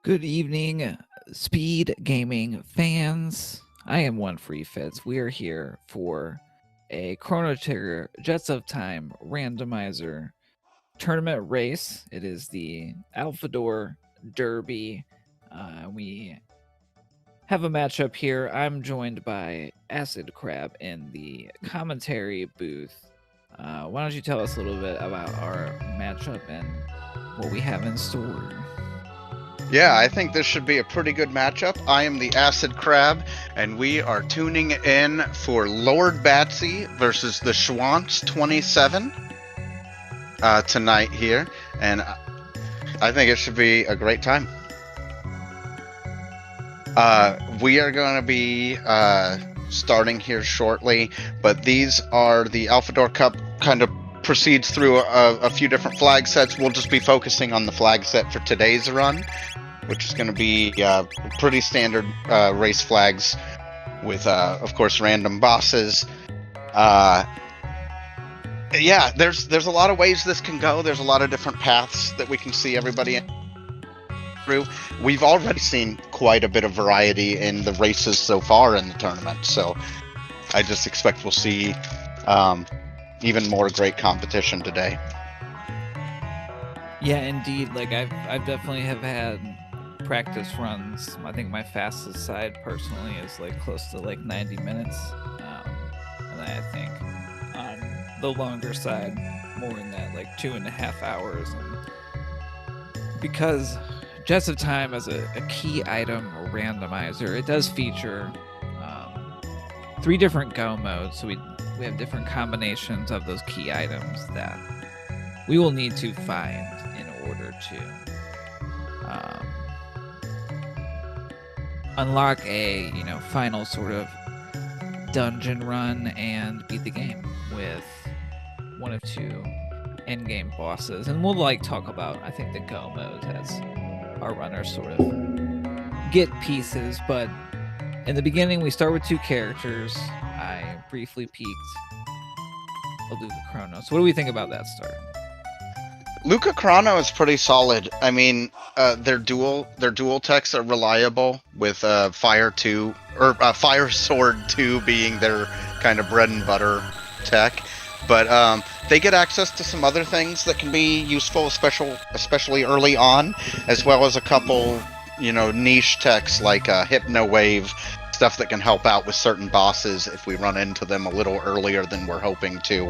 Good evening, Speed Gaming fans. I am One Free Fits. We are here for a Chrono Trigger Jets of Time randomizer tournament race. It is the Alphador Derby. We have a matchup here. I'm joined by Acid Crab in the commentary booth. Why don't you tell us a little bit about our matchup and what we have in store? Yeah, I think this should be a pretty good matchup. I am the Acid Crab, and we are tuning in for lordbatsy versus TheShwantz27 tonight here, and I think it should be a great time. We are going to be starting here shortly, but these are the Alphador Cup kind of proceeds through a few different flag sets. We'll just be focusing on the flag set for today's run, which is going to be pretty standard race flags with, of course, random bosses. Yeah, there's a lot of ways this can go. There's a lot of different paths that we can see everybody through. We've already seen quite a bit of variety in the races so far in the tournament, so I just expect we'll see even more great competition today. Yeah, indeed. Like I've definitely have had practice runs. I think my fastest side personally is like close to like 90 minutes, and I think on the longer side more than that, like 2.5 hours. And because Jets of Time as a key item randomizer, it does feature 3 different go modes, so we have different combinations of those key items that we will need to find in order to unlock a final sort of dungeon run and beat the game with one of 2 end game bosses. And we'll talk about, I think, the go modes as our runners sort of get pieces. But in the beginning, we start with 2 characters. I briefly peeked Luca Chrono. So what do we think about that start? Luca Chrono is pretty solid. I mean, their dual techs are reliable, with Fire 2 or Fire Sword 2 being their kind of bread and butter tech. But they get access to some other things that can be useful, especially early on, as well as a couple, niche techs like Hypno Wave, stuff that can help out with certain bosses if we run into them a little earlier than we're hoping to.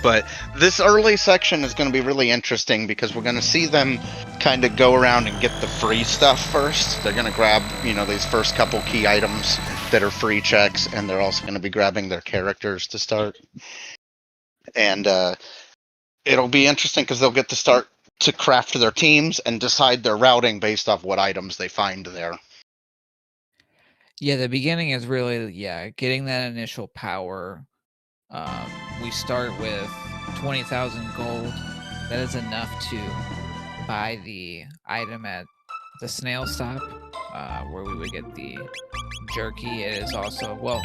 But this early section is going to be really interesting because we're going to see them kind of go around and get the free stuff first. They're going to grab, these first couple key items that are free checks, and they're also going to be grabbing their characters to start. And it'll be interesting because they'll get to start to craft their teams and decide their routing based off what items they find there. Yeah, the beginning is really, getting that initial power. We start with 20,000 gold. That is enough to buy the item at the snail stop, where we would get the jerky. It is also, well,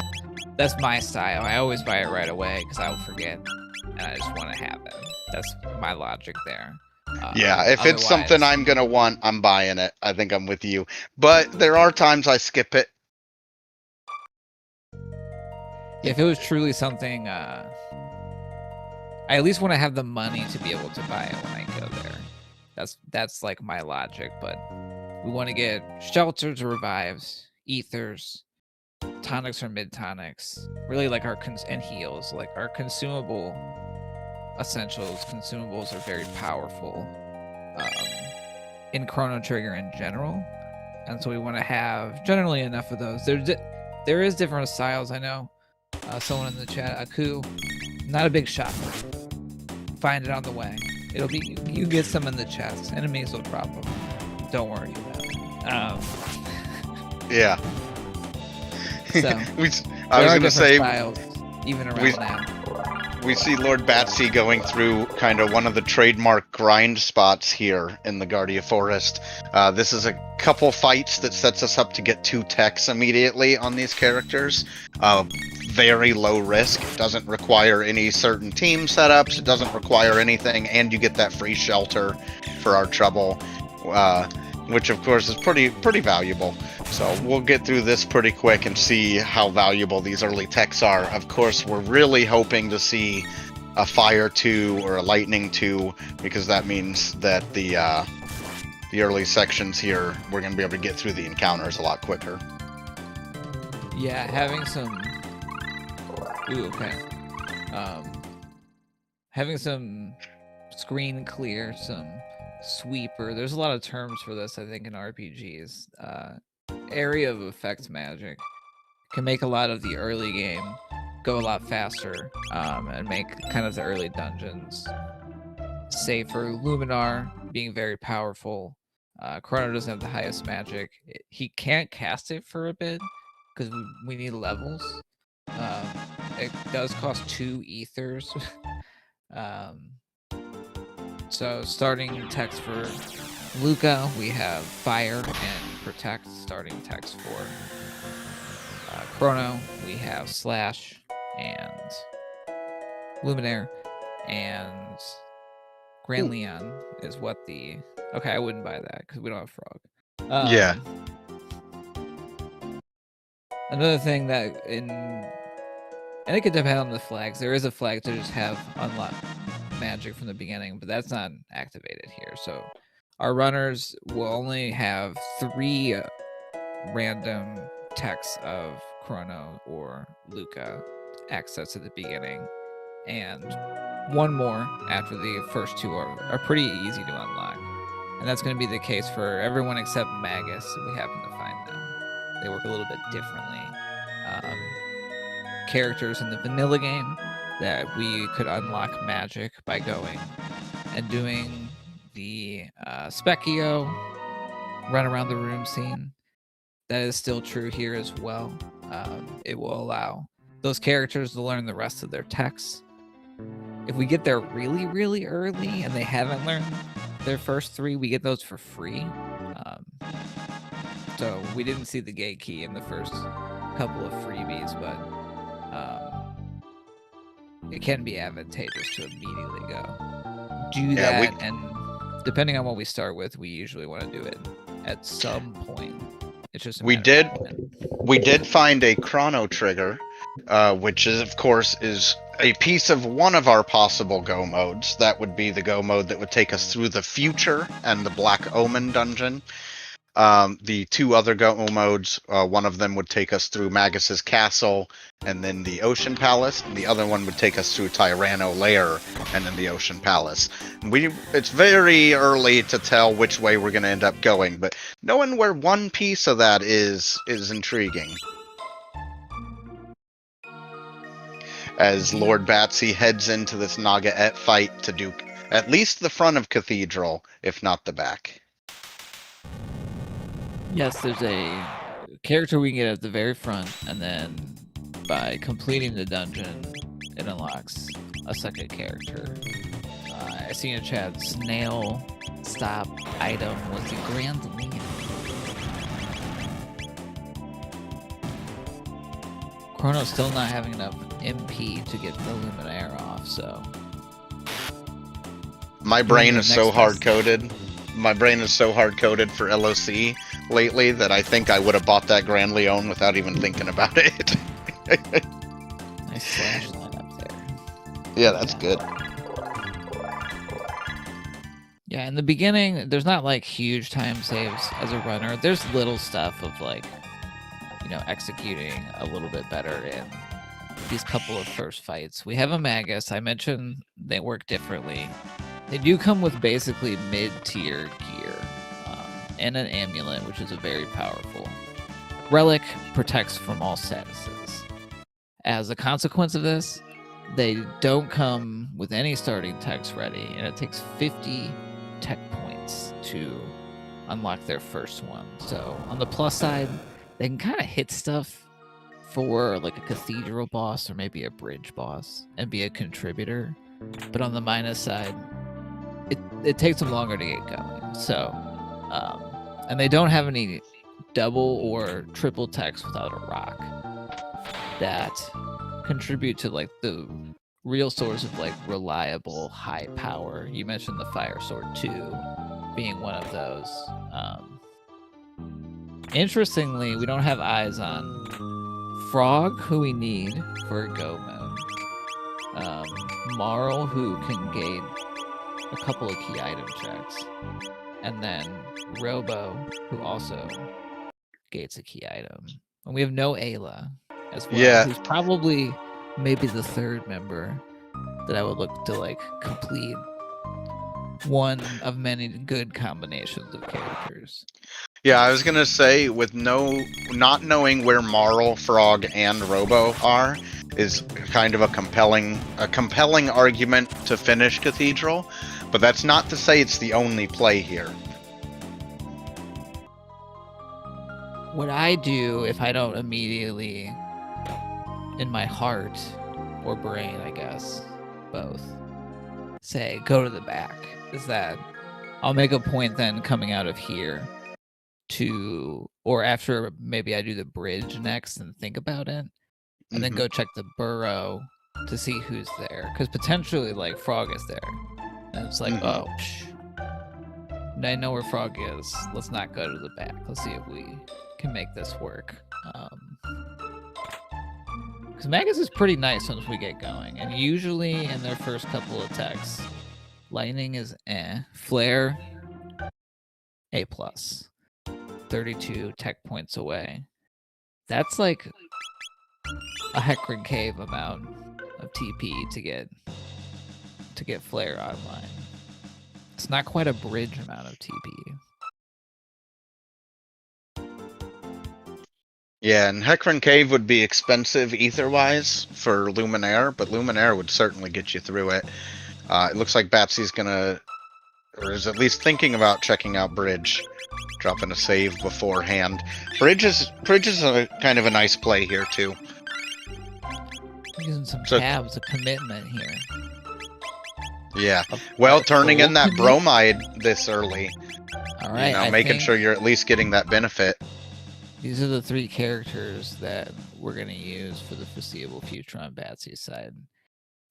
that's my style. I always buy it right away because I'll forget, and I just want to have it. That's my logic there. Yeah, if it's something I'm going to want, I'm buying it. I think I'm with you. But there are times I skip it. If it was truly something, I at least want to have the money to be able to buy it when I go there. That's like my logic. But we want to get shelters or revives, ethers, tonics or mid tonics. Really like our and heals, like our consumable essentials. Consumables are very powerful in Chrono Trigger in general, and so we want to have generally enough of those. There is different styles, I know. Someone in the chat, Aku, not a big shot. Find it on the way. It'll be, you get some in the chest. Enemies will drop them. Don't worry about it. Yeah. So I was going to say, styles, even around now. We see lordbatsy going through kind of one of the trademark grind spots here in the Guardia Forest. This is a couple fights that sets us up to get 2 techs immediately on these characters. Very low risk. It doesn't require any certain team setups. It doesn't require anything, and you get that free shelter for our trouble. which of course is pretty valuable. So we'll get through this pretty quick and see how valuable these early techs are. Of course, we're really hoping to see a Fire 2 or a Lightning 2, because that means that the early sections here, we're going to be able to get through the encounters a lot quicker. Yeah, having some... Ooh, okay. Having some screen clear, some sweeper. There's a lot of terms for this, I think, in RPGs. Area of effects magic can make a lot of the early game go a lot faster, and make kind of the early dungeons safer. Luminar being very powerful. Chrono doesn't have the highest magic. He can't cast it for a bit because we need levels. It does cost 2 ethers. So starting text for Luca, we have Fire and Protect. Starting text for Chrono, we have Slash and Luminaire, and Grand Leon is what the... Okay, I wouldn't buy that because we don't have Frog. Yeah. Another thing that and it could depend on the flags. There is a flag to just have unlock magic from the beginning, but that's not activated here. So our runners will only have 3 random texts of Chrono or Luca access at the beginning, and 1 more after the first 2 are pretty easy to unlock. And that's going to be the case for everyone except Magus. We happen to find them. They work a little bit differently. Characters in the vanilla game that we could unlock magic by going and doing the Specchio run around the room scene. That is still true here as well. It will allow those characters to learn the rest of their texts. If we get there really, really early and they haven't learned their first 3, we get those for free. So we didn't see the gate key in the first couple of freebies, but it can be advantageous to immediately do that. And depending on what we start with, we usually want to do it at some point. It's just we did find a chrono trigger, which is of course is a piece of one of our possible go modes. That would be the go mode that would take us through the future and the Black Omen dungeon. The 2 other go modes, one of them would take us through Magus's castle and then the Ocean Palace, and the other one would take us through Tyranno Lair and then the Ocean Palace. It's very early to tell which way we're going to end up going, but knowing where one piece of that is intriguing. As Lord Batsy heads into this Naga-Et fight to do at least the front of Cathedral, if not the back. Yes, there's a character we can get at the very front, and then by completing the dungeon, it unlocks a second character. I see in chat, Snail Stop item was the Grand Leon. Chrono's still not having enough MP to get the Luminaire off, so... My brain is so hard-coded. My brain is so hard-coded for LOC lately that I think I would have bought that Grand Leon without even thinking about it. Nice slash line up there. Yeah, that's good. Yeah, in the beginning, there's not like huge time saves as a runner. There's little stuff of like, you know, executing a little bit better in these couple of first fights. We have a Magus. I mentioned they work differently. They do come with basically mid-tier gear and an amulet, which is a very powerful relic, protects from all statuses. As a consequence of this, they don't come with any starting techs ready, and it takes 50 tech points to unlock their first one. So on the plus side, they can kind of hit stuff for like a cathedral boss or maybe a bridge boss and be a contributor. But on the minus side, it takes them longer to get going. So, and they don't have any double or triple techs without a rock that contribute to like the real source of like reliable high power. You mentioned the Fire Sword 2. being one of those. Interestingly, we don't have eyes on Frog, who we need for a go mode. Marl, who can gain a couple of key item checks. And then Robo, who also gates a key item. And we have no Ayla as well, Yeah. who's probably maybe the third member that I would look to like complete one of many good combinations of characters. Yeah, I was gonna say, with not knowing where Marl, Frog, and Robo are, is kind of a compelling argument to finish Cathedral, but that's not to say it's the only play here. What I do if I don't immediately, in my heart or brain, I guess, both, say go to the back, is that I'll make a point then coming out of here to, or after maybe I do the bridge next and think about it, and then go check the burrow to see who's there, because potentially like Frog is there, and it's like, oh, I know where Frog is. Let's not go to the back. Let's see if we can make this work. Because Magus is pretty nice once we get going, and usually in their first couple of attacks, lightning is flare A+. 32 tech points away. That's like a Hecarim Cave amount of TP to get flare online. It's not quite a bridge amount of TP. Yeah, and Hecarim Cave would be expensive ether-wise for Luminaire, but Luminaire would certainly get you through it. It looks like Batsy's gonna, or is at least thinking about checking out Bridge, dropping a save beforehand. Bridge is a kind of a nice play here too. Using some tabs, a commitment here. Yeah, well, turning in that bromide this early. All right, you know, making sure you're at least getting that benefit. These are the three characters that we're going to use for the foreseeable future on Batsy's side.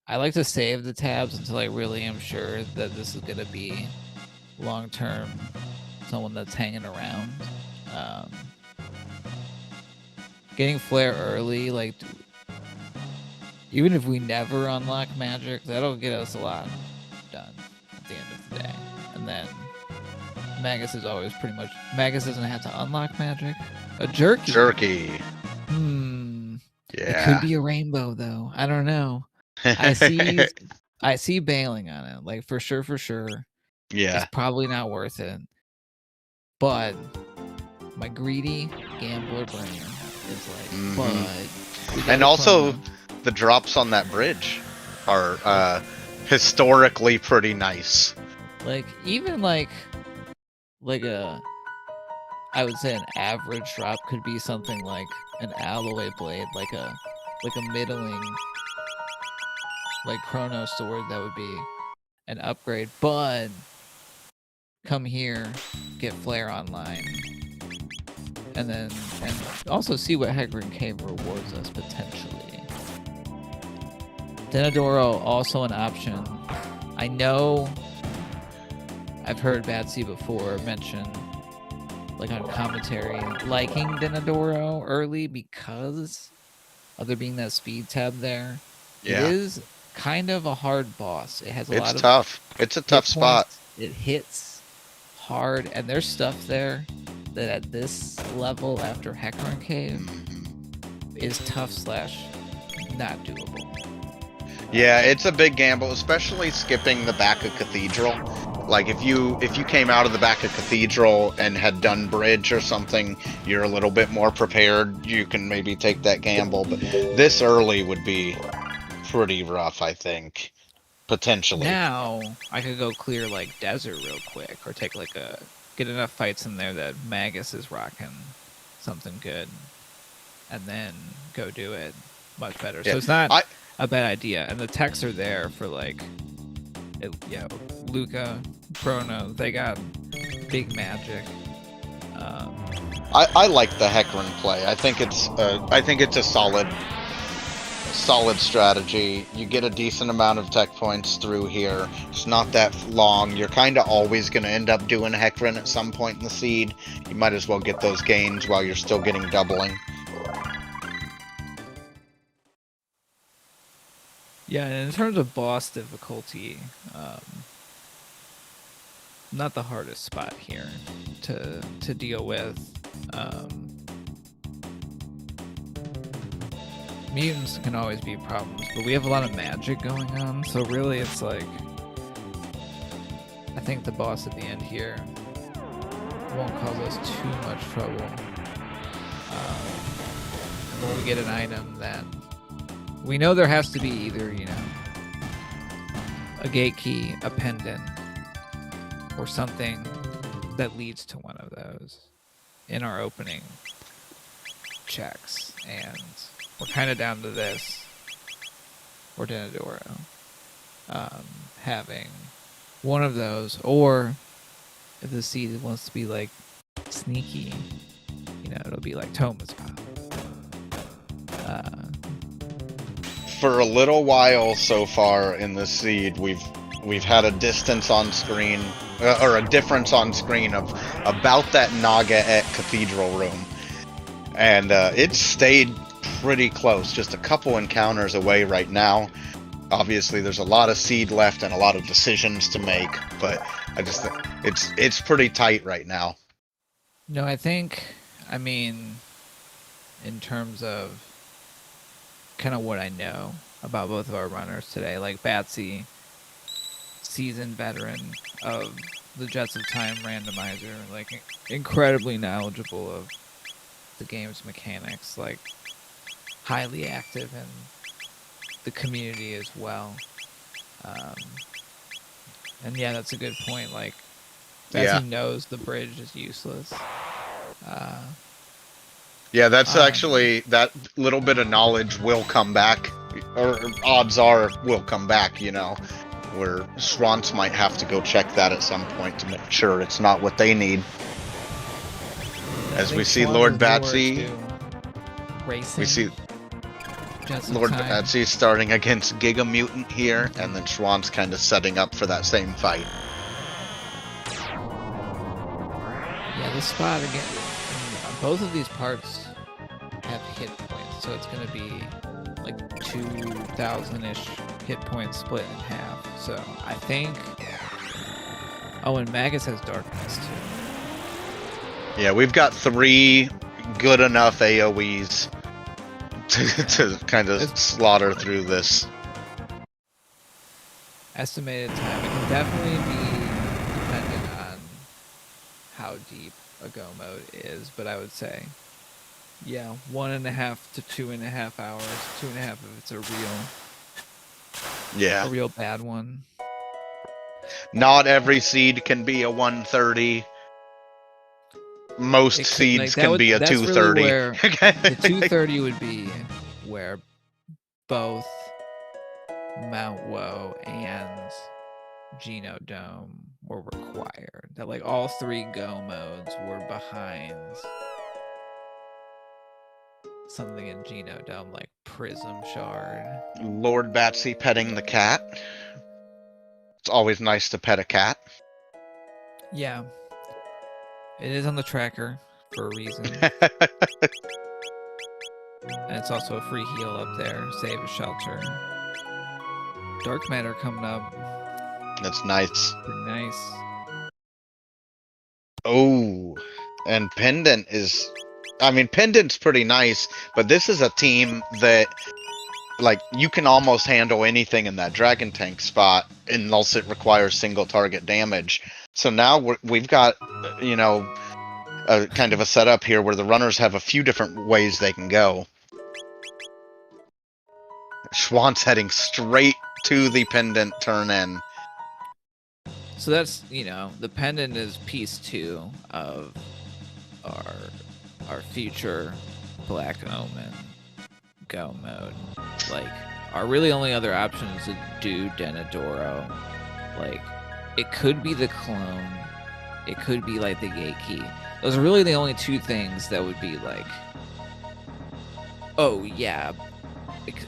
I like to save the tabs until I really am sure that this is going to be long-term someone that's hanging around. Getting flare early, like, even if we never unlock magic, that'll get us a lot done at the end of the day. And then Magus is always pretty much... Magus doesn't have to unlock magic. A jerky. Jerky. Yeah. It could be a rainbow, though. I don't know. I see bailing on it. Like, for sure. Yeah. It's probably not worth it. But my greedy gambler brain is like, but... And also, the drops on that bridge are historically pretty nice. Like, even like a... I would say an average drop could be something like an alloy blade, like a middling, like Chrono sword. That would be an upgrade. But come here, get flare online, and also see what Hecarim Cave rewards us potentially. Denadoro also an option. I know I've heard Batsy before mention, like on commentary, liking Denadoro early because of there being that speed tab there. Yeah. It is kind of a hard boss. It has a lot of... It's tough. It's a tough spot. It hits hard, and there's stuff there that at this level after Hecarim Cave is tough / not doable. Yeah, it's a big gamble, especially skipping the back of Cathedral. Like, if you came out of the back of Cathedral and had done Bridge or something, you're a little bit more prepared. You can maybe take that gamble, but this early would be pretty rough, I think. Potentially. Now, I could go clear, like, Desert real quick, or take, like, get enough fights in there that Magus is rocking something good, and then go do it much better. Yeah. So it's not a bad idea, and the techs are there for, like... Luca, Chrono, they got big magic. I like the Hecarim play. I think it's a solid solid strategy. You get a decent amount of tech points through here. It's not that long. You're kind of always going to end up doing Hecarim at some point in the seed. You might as well get those gains while you're still getting doubling. Yeah, and in terms of boss difficulty, not the hardest spot here to deal with. Mutants can always be problems, but we have a lot of magic going on, so really it's like, I think the boss at the end here won't cause us too much trouble. When we get an item that we know there has to be either, you know, a gate key, a pendant, or something that leads to one of those in our opening checks, and we're kind of down to this, or Denadoro, having one of those, or if the seed wants to be like sneaky, you know, it'll be like Toma's pop. For a little while so far in the seed, we've had a distance on screen, or a difference on screen of about that Naga at Cathedral Room, and it stayed pretty close, just a couple encounters away right now. Obviously, there's a lot of seed left and a lot of decisions to make, but I just think it's pretty tight right now. No, I mean, in terms of kind of what I know about both of our runners today, like Batsy, seasoned veteran of the Jets of Time randomizer, like incredibly knowledgeable of the game's mechanics, like highly active in the community as well. And yeah, that's a good point. Like, Batsy knows the bridge is useless. Yeah, that's actually, that little bit of knowledge will come back, or odds are will come back, you know, where SGLIVE might have to go check that at some point to make sure it's not what they need. As we see lordbatsy, we see lordbatsy starting against Giga Mutant here, and then SGLIVE's kind of setting up for that same fight. Yeah, this spot again, both of these parts have hit points, so it's going to be like 2,000-ish hit points split in half. So I think... Oh, and Magus has Darkness too. Yeah, we've got 3 good enough AoEs to kind of slaughter through this. Estimated time. It can definitely be dependent on how deep a go mode is, but I would say, yeah, 1.5 to 2.5 hours. 2.5 if it's a real bad one. Not every seed can be a 130. Most seeds can be a 230. Really where the 230 would be where both Mount Woe and Genodome were required. That like all 3 go modes were behind something in Genodome like Prism Shard. lordbatsy petting the cat. It's always nice to pet a cat. Yeah. It is on the tracker for a reason. And it's also a free heal up there. Save a shelter. Dark Matter coming up. That's nice. Pretty nice. Oh, and Pendant is... I mean, Pendant's pretty nice, but this is a team that, like, you can almost handle anything in that Dragon Tank spot unless it requires single target damage. So now we've got, you know, a kind of a setup here where the runners have a few different ways they can go. SGLIVE's heading straight to the Pendant turn-in. So that's, you know, the Pendant is piece 2 of our future Black Omen go mode. Like, our really only other option is to do Denadoro. Like, it could be the clone. It could be, like, the gate key. Those are really the only 2 things that would be like, oh, yeah,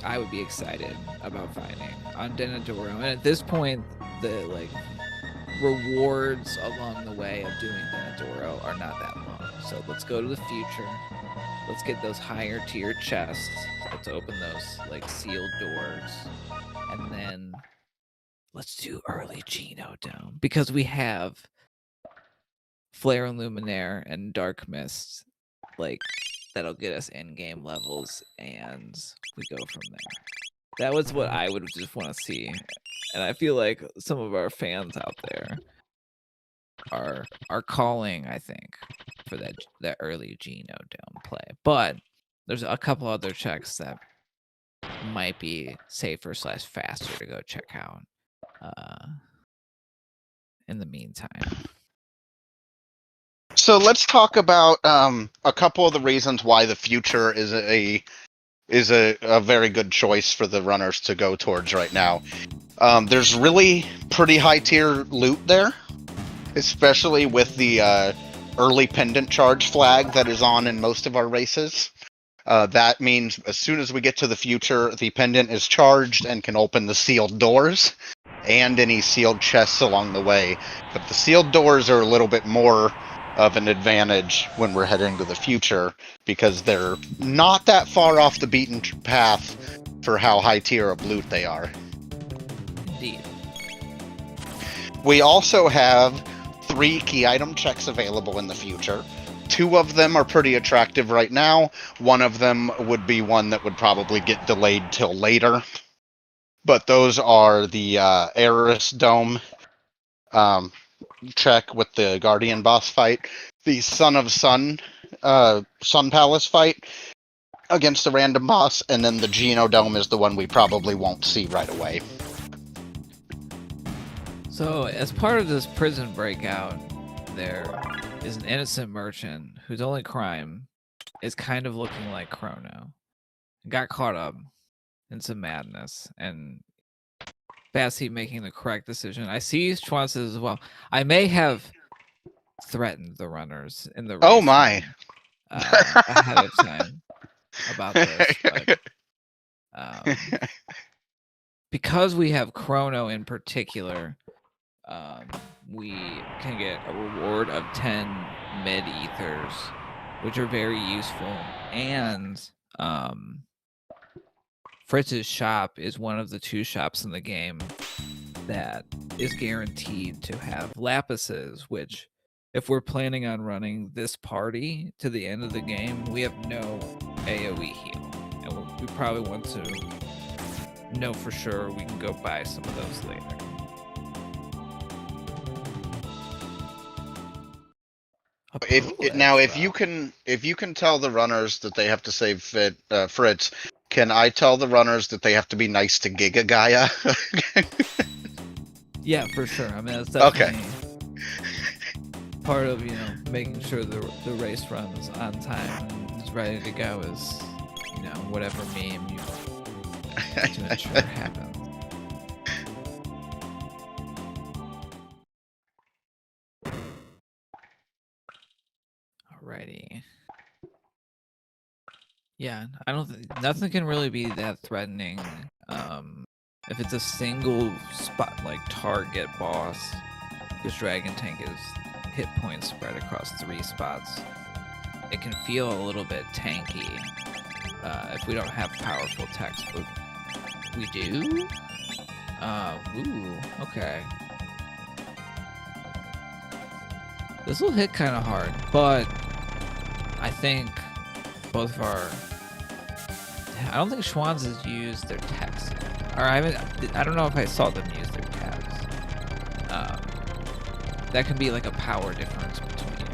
I would be excited about finding on Denadoro. And at this point, the like rewards along the way of doing Denadoro are not that long. So let's go to the future. Let's get those higher tier chests. Let's open those like sealed doors, and then let's do early Geno Dome because we have Flare and Luminaire and Dark Mist, like that'll get us in-game levels, and we go from there. That was what I would just want to see, and I feel like some of our fans out there are calling, I think, for that early Geno Dome play. But there's a couple other checks that might be safer / faster to go check out in the meantime. So let's talk about a couple of the reasons why the future is a very good choice for the runners to go towards right now. There's really pretty high tier loot there, especially with the early pendant charge flag that is on in most of our races. That means as soon as we get to the future, the pendant is charged and can open the sealed doors and any sealed chests along the way. But the sealed doors are a little bit more of an advantage when we're heading to the future because they're not that far off the beaten path for how high tier of loot they are. Indeed. We also have 3 key item checks available in the future. 2 of them are pretty attractive right now. 1 of them would be one that would probably get delayed till later. But those are the Eris Dome check with the Guardian boss fight, the Son of Sun Sun Palace fight against the random boss, and then the Geno Dome is the one we probably won't see right away. So, as part of this prison breakout, there is an innocent merchant whose only crime is kind of looking like Chrono. Got caught up in some madness, and Batsy making the correct decision. I see Schwantz as well. I may have threatened the runners in the race. Oh my! Ahead of time about this, but because we have Chrono in particular, we can get a reward of 10 mid ethers, which are very useful. And Fritz's shop is one of the 2 shops in the game that is guaranteed to have lapises, which if we're planning on running this party to the end of the game, we have no AoE heal. And we probably want to know for sure we can go buy some of those later. If you can tell the runners that they have to save Fritz, can I tell the runners that they have to be nice to Giga Gaia? Yeah, for sure. I mean, that's definitely okay. Part of making sure the race runs on time and is ready to go is whatever meme you to ensure happens. Alrighty. Yeah, I don't think nothing can really be that threatening. If it's a single spot like target boss, this dragon tank is hit points spread across 3 spots. It can feel a little bit tanky if we don't have powerful techs, but we do. Ooh, okay. This will hit kind of hard, but I think both of our... I don't think Schwantz has used their tabs yet. Or I don't know if I saw them use their tabs. That can be like a power difference between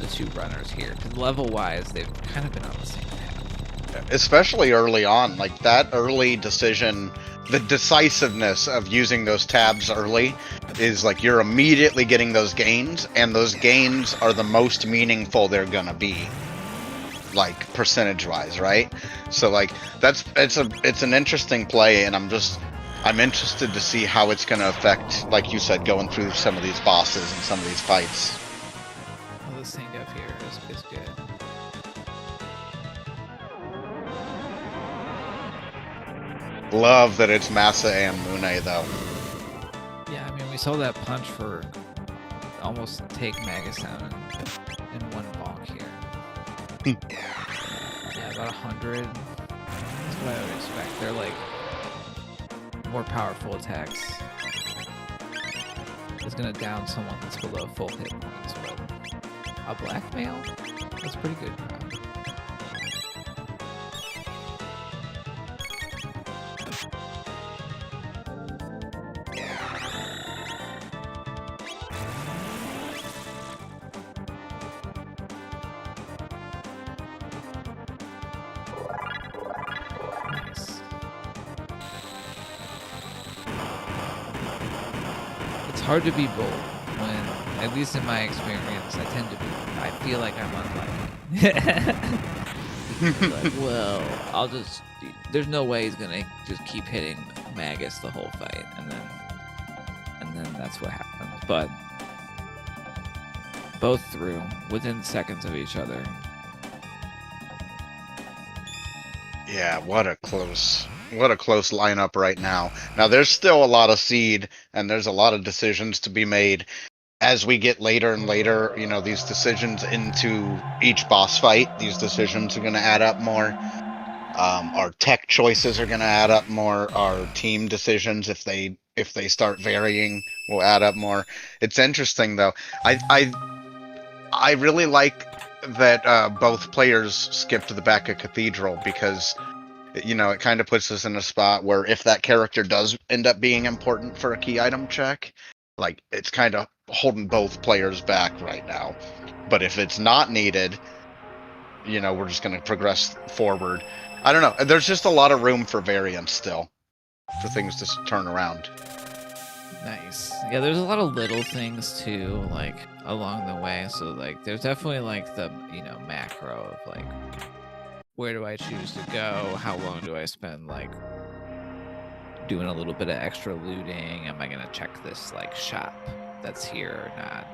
the 2 runners here. Because level-wise, they've kind of been on the same path. Especially early on, like that early decision, the decisiveness of using those tabs early is like you're immediately getting those gains, and those gains are the most meaningful they're gonna be, like percentage-wise, right? So like it's an interesting play, and I'm interested to see how it's gonna affect, like you said, going through some of these bosses and some of these fights. Oh, this thing up here is good. Love that it's Masa and Mune though. Yeah, I mean, we saw that punch for almost take Magus down in one bonk here. Yeah, about 100. That's what I would expect. They're like more powerful attacks. It's gonna down someone that's below full hit points, but a blackmail? That's pretty good. It's hard to be bold when, at least in my experience, I feel like I'm unlucky. Like, well, there's no way he's gonna just keep hitting Magus the whole fight, and then that's what happens. But both through within seconds of each other. Yeah, what a close lineup right now. Now there's still a lot of seed and there's a lot of decisions to be made as we get later and later. You know, these decisions into each boss fight, these decisions are going to add up more. Our tech choices are going to add up more. Our team decisions, if they start varying, will add up more. It's interesting though. I really like that both players skipped to the back of Cathedral, because you know, it kind of puts us in a spot where if that character does end up being important for a key item check, like, it's kind of holding both players back right now. But if it's not needed, you know, we're just going to progress forward. I don't know. There's just a lot of room for variance still, for things to turn around. Nice. Yeah, there's a lot of little things too, like, along the way. So, like, there's definitely, like, the, you know, macro of, like, where do I choose to go? How long do I spend, like, doing a little bit of extra looting? Am I going to check this, like, shop that's here or not?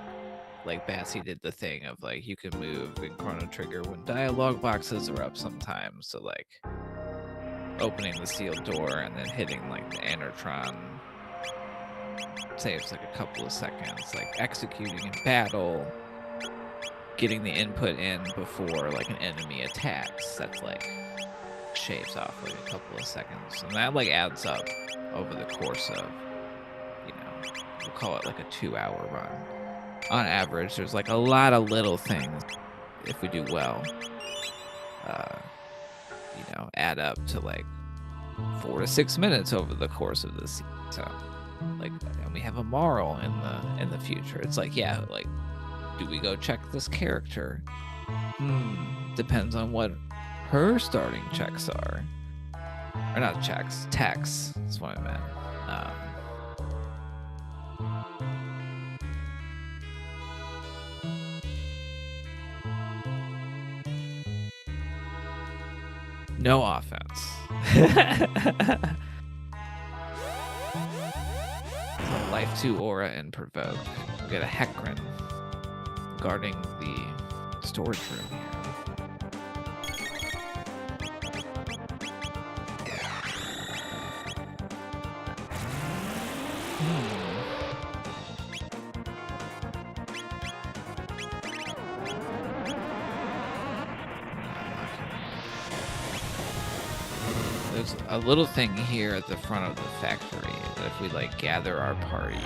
Like, Batsy did the thing of, like, you can move in Chrono Trigger when dialogue boxes are up sometimes. So, like, opening the sealed door and then hitting, like, the Enertron saves, like, a couple of seconds. Like, executing in battle, getting the input in before, like, an enemy attacks, that's, like, shaves off, like, a couple of seconds. And that, like, adds up over the course of, you know, we'll call it, like, a 2-hour run. On average, there's, like, a lot of little things, if we do well, you know, add up to, like, 4 to 6 minutes over the course of the season. So, like, and we have a moral in the future. It's like, yeah, like, do we go check this character? Depends on what her starting checks are. Or not checks, techs. That's what I meant. No offense. So Life 2 Aura and Provoke. We got a Hecarim guarding the storage room here. There's a little thing here at the front of the factory that if we, like, gather our party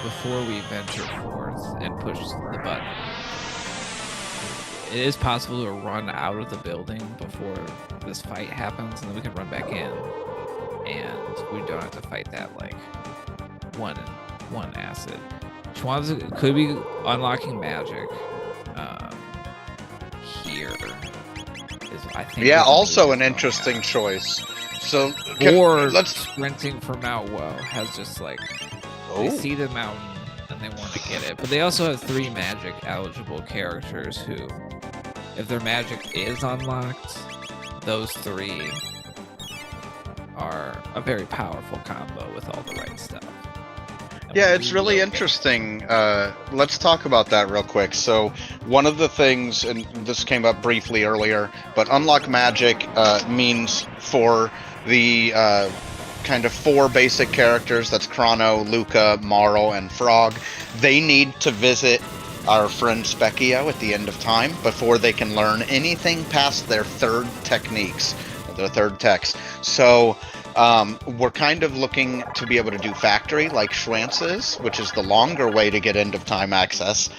before we venture forth and push the button, it is possible to run out of the building before this fight happens, and then we can run back in, and we don't have to fight that, like, one acid. TheShwant's could be unlocking magic here. I think, yeah, also an interesting choice. So, let's sprinting for Mount Woe has just, like, they see the mountain and they want to get it, but they also have 3 magic eligible characters who, if their magic is unlocked, those 3 are a very powerful combo with all the right stuff. Yeah, it's really interesting. Let's talk about that real quick. So, one of the things, and this came up briefly earlier, but unlock magic means for the kind of 4 basic characters. That's Chrono, Luca, Marl, and Frog. They need to visit our friend Specchio at the end of time before they can learn anything past their 3rd techniques, their 3rd techs. So we're kind of looking to be able to do factory like SGLIVE is, which is the longer way to get end of time access.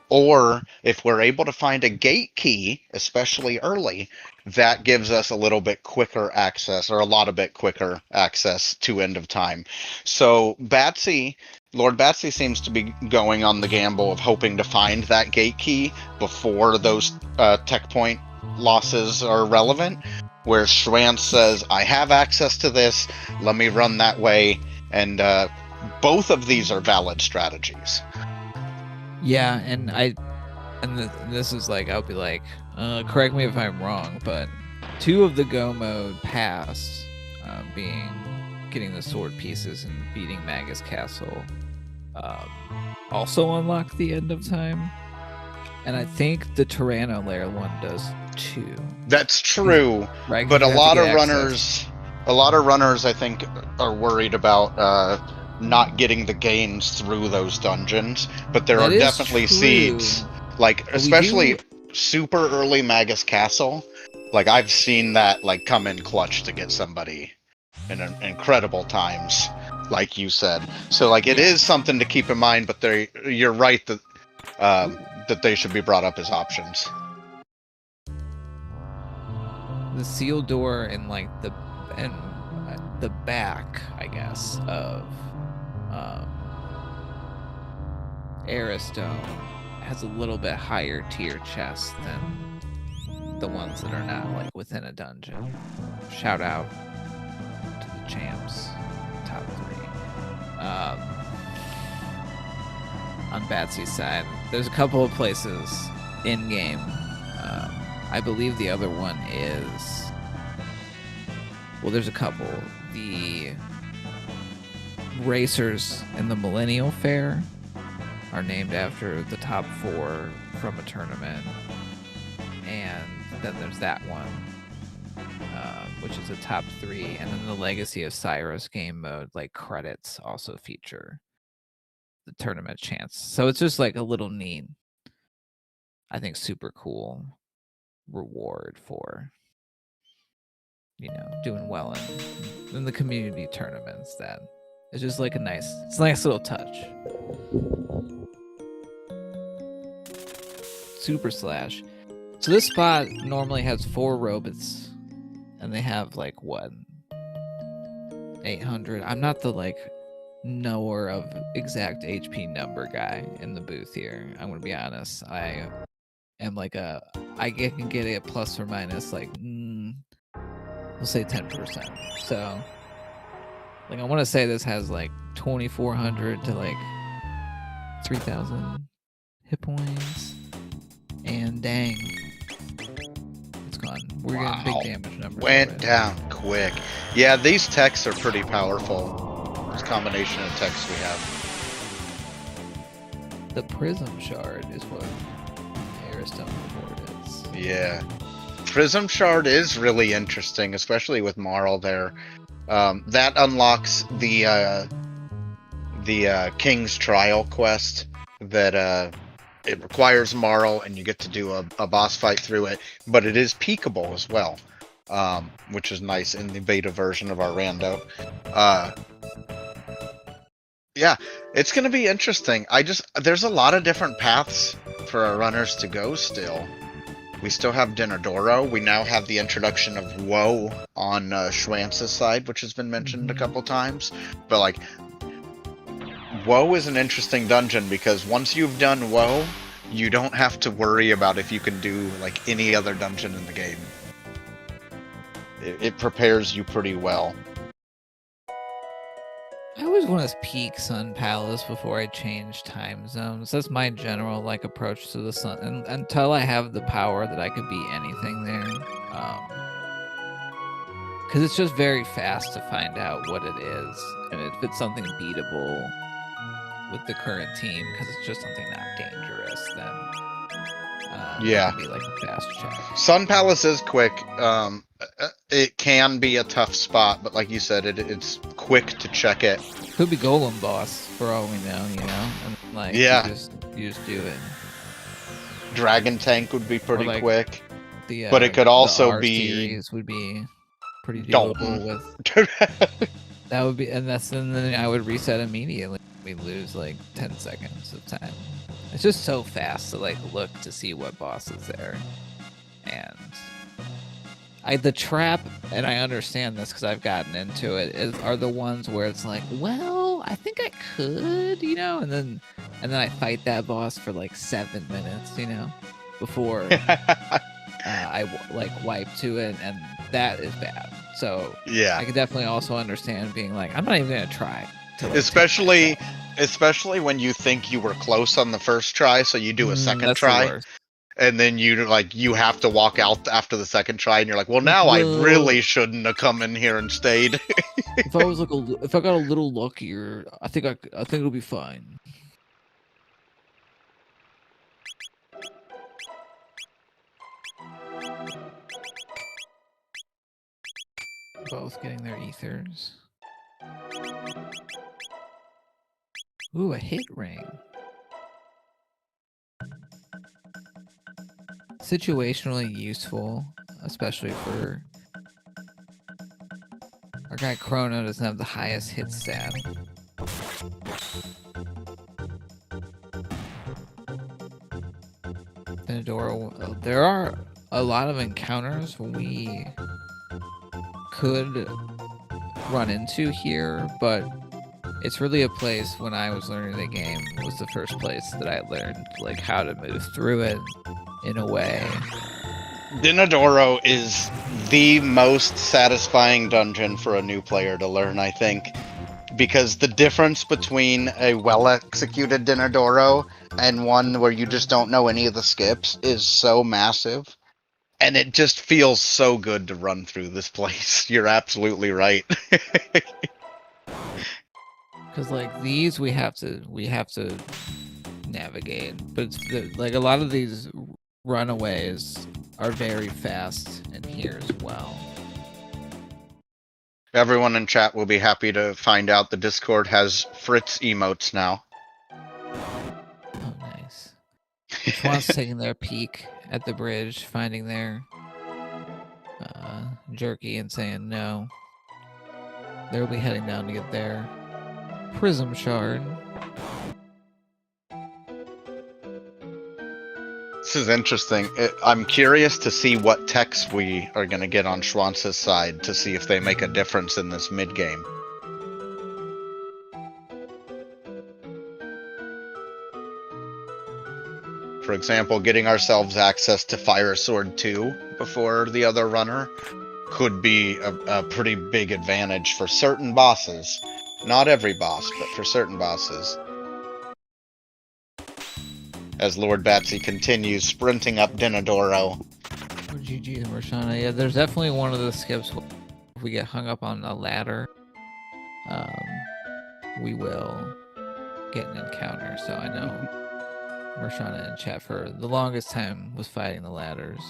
Or if we're able to find a gate key, especially early, that gives us a little bit quicker access, or a lot of bit quicker access to end of time. So Lord Batsy seems to be going on the gamble of hoping to find that gate key before those tech point losses are relevant, where SGLIVE says, I have access to this, let me run that way, and both of these are valid strategies. Yeah, and this is like, I'll be like, correct me if I'm wrong, but 2 of the go mode paths, being getting the sword pieces and beating Magus Castle, also unlock the end of time. And I think the Tyranno Lair one does too. That's true, right? But a lot of runners, I think, are worried about not getting the gains through those dungeons. But there are definitely seeds, like especially super early Magus Castle. Like I've seen that like come in clutch to get somebody in incredible times, like you said. So like it is something to keep in mind. But you're right that that they should be brought up as options. The sealed door in like the back, I guess, of Aristone has a little bit higher tier chest than the ones that are not like within a dungeon. Shout out to the champs, top 3. On Batsy's side, there's a couple of places in game. I believe the other one is, well, there's a couple. The racers in the Millennial Fair are named after the top 4 from a tournament. And then there's that one, which is a top 3. And then the Legacy of Cyrus game mode, like credits also feature the tournament chance. So it's just like a little neat, I think, super cool reward for, you know, doing well in the community tournaments. That it's just like it's a nice little touch. Super Slash. So this spot normally has 4 robots, and they have like what, 800. I'm not the like knower of exact HP number guy in the booth here. I'm gonna be honest. I am like I can get it plus or minus like we'll say 10%. So like I want to say this has like 2,400 to like 3,000 hit points, and dang, it's gone. We're getting big damage numbers. Went down quick. Yeah, these techs are pretty powerful. This combination of techs we have. The Prism Shard is what Aristone reward is. Yeah. Prism Shard is really interesting, especially with Marl there. That unlocks the King's Trial quest that it requires Marl, and you get to do a boss fight through it, but it is peekable as well, which is nice in the beta version of our rando. Yeah, it's going to be interesting. There's a lot of different paths for our runners to go still. We still have Dinodoro. We now have the introduction of Woe on SGLIVE's side, which has been mentioned a couple times. But like, Woe is an interesting dungeon because once you've done Woe, you don't have to worry about if you can do like any other dungeon in the game. It prepares you pretty well. I always want to peak Sun Palace before I change time zones. That's my general like approach to the sun, and until I have the power that I could be anything there. Because it's just very fast to find out what it is, and if it's something beatable with the current team, because it's just something not dangerous, then yeah, it can be like a fast check. Sun Palace is quick. It can be a tough spot, but like you said, it's quick to check it. Could be Golem boss for all we know, you know? And like Yeah. you just do it. Dragon tank would be pretty like, quick. The But it could also the R be series would be pretty Dalton. doable with that would be, and then I would reset immediately. We lose like 10 seconds of time. It's just so fast to like look to see what boss is there. And the trap, and I understand this because I've gotten into it, are the ones where it's like, well, I think I could, you know, and then I fight that boss for like 7 minutes, you know, before I like wipe to it, and that is bad. So yeah, I could definitely also understand being like, I'm not even gonna try. To, like, especially when you think you were close on the first try, so you do a second try, and then you have to walk out after the second try, and you're like, well, now I really shouldn't have come in here and stayed. If I was like if I got a little luckier, I think it'll be fine. Both getting their ethers. Ooh, a hit ring. Situationally useful, especially for our guy Chrono doesn't have the highest hit stat. Benadora, there are a lot of encounters we could run into here, but it's really a place, when I was learning the game, was the first place that I learned like how to move through it in a way. Dinodoro is the most satisfying dungeon for a new player to learn, I think, because the difference between a well-executed Dinodoro and one where you just don't know any of the skips is so massive, and it just feels so good to run through this place. You're absolutely right. Because like these, we have to navigate, but it's like a lot of these runaways are very fast in here as well. Everyone in chat will be happy to find out the Discord has Fritz emotes now. Oh, nice. Schwant's taking their peek at the bridge, finding their jerky and saying no. They'll be heading down to get their prism shard. This is interesting. I'm curious to see what techs we are going to get on Schwantz's side to see if they make a difference in this mid-game. For example, getting ourselves access to Fire Sword 2 before the other runner could be a pretty big advantage for certain bosses. Not every boss, but for certain bosses. As Lord Batsy continues sprinting up Dinodoro. Oh, GG, Marshana. Yeah, there's definitely one of the skips. If we get hung up on a ladder, we will get an encounter. So I know Marshana in chat for the longest time was fighting the ladders.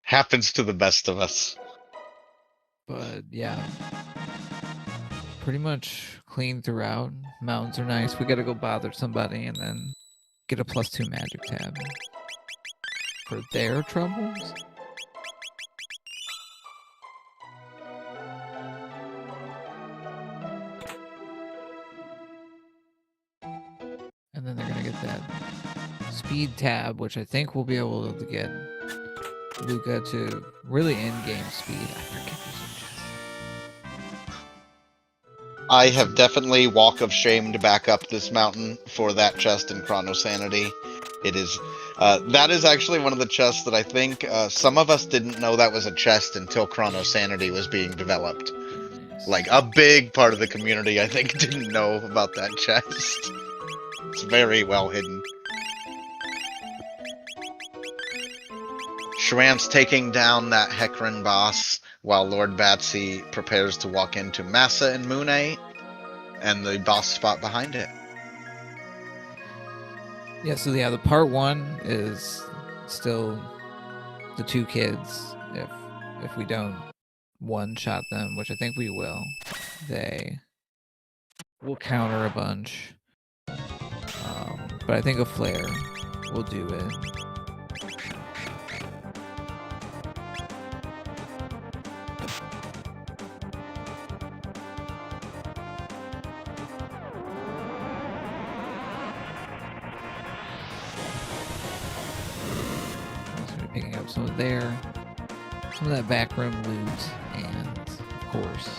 Happens to the best of us. But yeah, pretty much clean throughout. Mountains are nice. We gotta go bother somebody and then get a +2 magic tab for their troubles. And then they're gonna get that speed tab, which I think we'll be able to get Luca to really in-game speed. I forget I have definitely walk of shamed back up this mountain for that chest in Chronosanity. It is that is actually one of the chests that I think some of us didn't know that was a chest until Chronosanity was being developed. Like a big part of the community, I think, didn't know about that chest. It's very well hidden. Schwantz taking down that Hecarim boss, while Lord Batsy prepares to walk into Massa and Mune, and the boss spot behind it. Yeah, so yeah, the part 1 is still the 2 kids if we don't one-shot them, which I think we will. They will counter a bunch. But I think a flare will do it. Picking up some of some of that backroom loot, and of course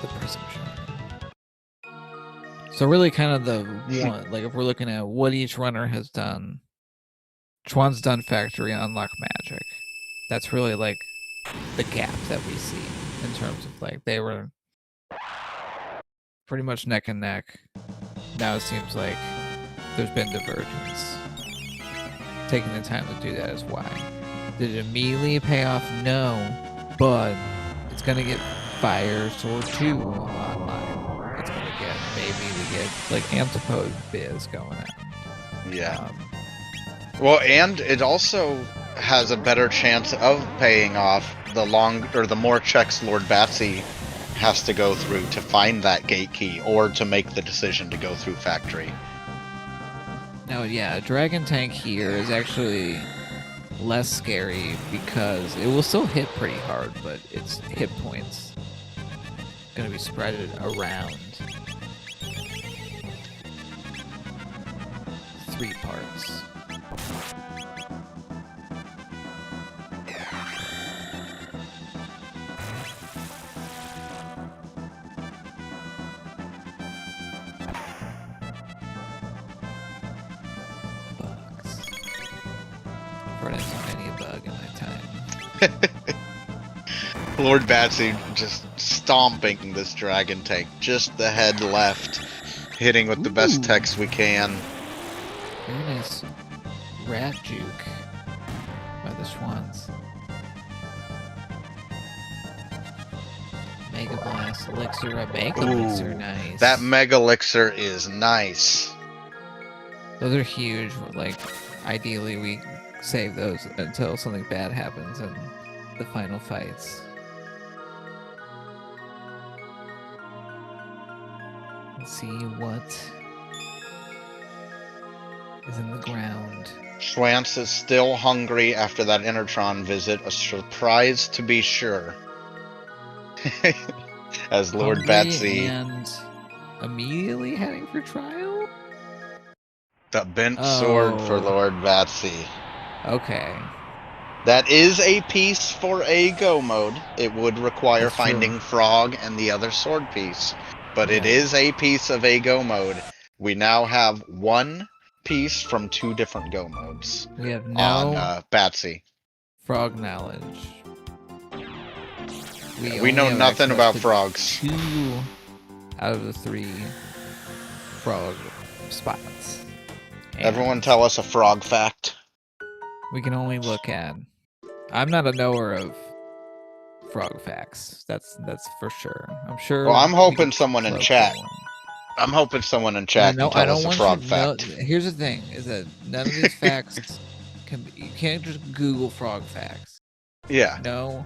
the prism shard. So really, kind of the one, like if we're looking at what each runner has done, Schwant's done factory and unlock magic. That's really like the gap that we see in terms of like they were pretty much neck and neck. Now it seems like there's been divergence. Taking the time to do that is why. Did it immediately pay off? No, but it's gonna get Fire Sword 2 online. It's gonna get, maybe we get like Antipode Biz going on. Yeah. Well, and it also has a better chance of paying off the more checks lordbatsy has to go through to find that gate key or to make the decision to go through factory. No, yeah, Dragon Tank here is actually less scary because it will still hit pretty hard, but its hit points gonna be spread around 3 parts. Lordbatsy just stomping this dragon tank. Just the head left. Hitting with the best techs we can. Very nice rat juke by the Schwantz. Mega Blast Elixir, a Mega Elixir, nice. That Mega Elixir is nice. Those are huge. Like, ideally we save those until something bad happens in the final fights. Let's see what is in the ground. Schwantz is still hungry after that Intertron visit. A surprise to be sure. As lordbatsy. And immediately heading for trial? The bent sword for lordbatsy. Okay. That is a piece for a go mode. It would require finding Frog and the other sword piece. But it is a piece of a go mode. We now have one piece from 2 different go modes. We have no on Batsy. Frog knowledge. We know nothing about frogs. 2 out of the 3 frog spots. And everyone tell us a frog fact. We can only look at... I'm not a knower of frog facts. That's for sure. I'm sure. Well, I'm hoping someone in chat. I'm hoping someone in chat can tell us a frog fact. Here's the thing: is that none of these facts can be. You can't just Google frog facts. Yeah. No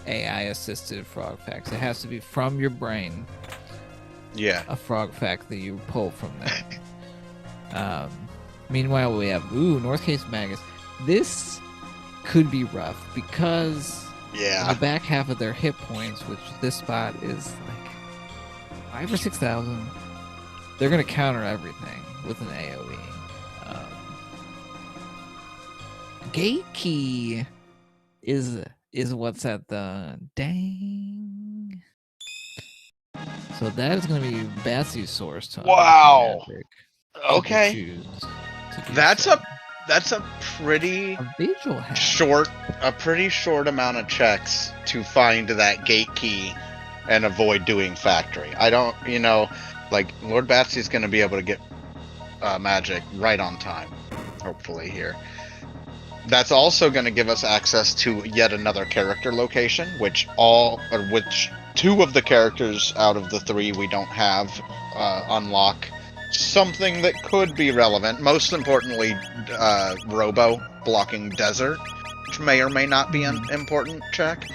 AI-assisted frog facts. It has to be from your brain. Yeah. A frog fact that you pull from there. Meanwhile, we have North Case Magus. This could be rough because in the back half of their hit points, which this spot is like 5,000 or 6,000, they're gonna counter everything with an AOE. Gate key is what's at the dang. So that is gonna be Batsy's source to magic. Okay. That's a pretty short amount of checks to find that gate key and avoid doing factory. I don't, like lordbatsy's going to be able to get magic right on time, hopefully here. That's also going to give us access to yet another character location, which 2 of the characters out of the 3 we don't have unlock something that could be relevant. Most importantly, Robo blocking desert, which may or may not be an important check.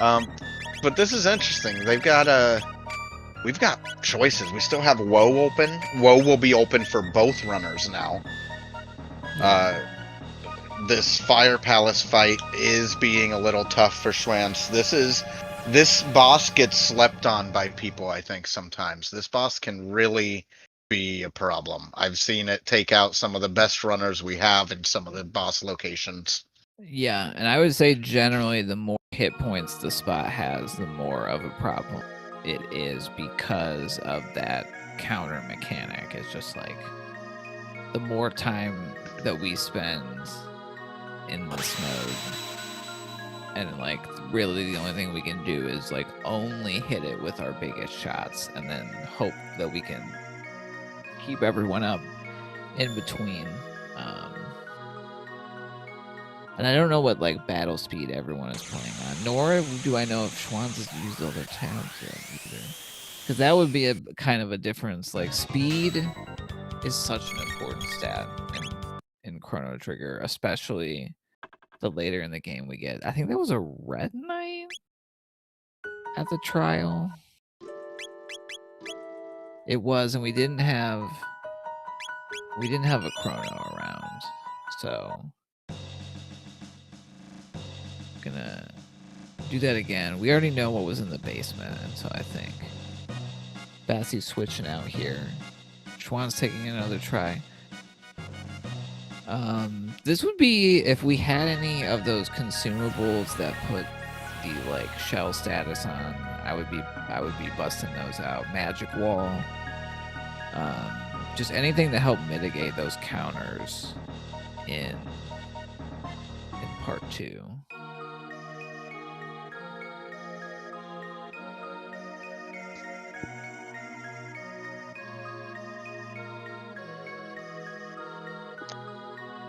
But this is interesting. They've got we've got choices. We still have Woe open. Woe will be open for both runners now. This Fire Palace fight is being a little tough for Schwantz. This boss gets slept on by people, I think, sometimes. This boss can really be a problem. I've seen it take out some of the best runners we have in some of the boss locations. Yeah, and I would say generally the more hit points the spot has, the more of a problem it is because of that counter mechanic. It's just like the more time that we spend in this mode, and like really the only thing we can do is like only hit it with our biggest shots and then hope that we can keep everyone up in between. And I don't know what like battle speed everyone is playing on, nor do I know if Schwantz has used other tabs yet either, because that would be a kind of a difference. Like speed is such an important stat in Chrono Trigger, especially the later in the game we get. I think there was a red knight at the trial. It was, and we didn't have a chrono around, so gonna do that again. We already know what was in the basement, and so I think Batsy's switching out here. Schwantz taking another try. This would be if we had any of those consumables that put the like shell status on. I would be busting those out. Magic wall. Just anything to help mitigate those counters in part 2.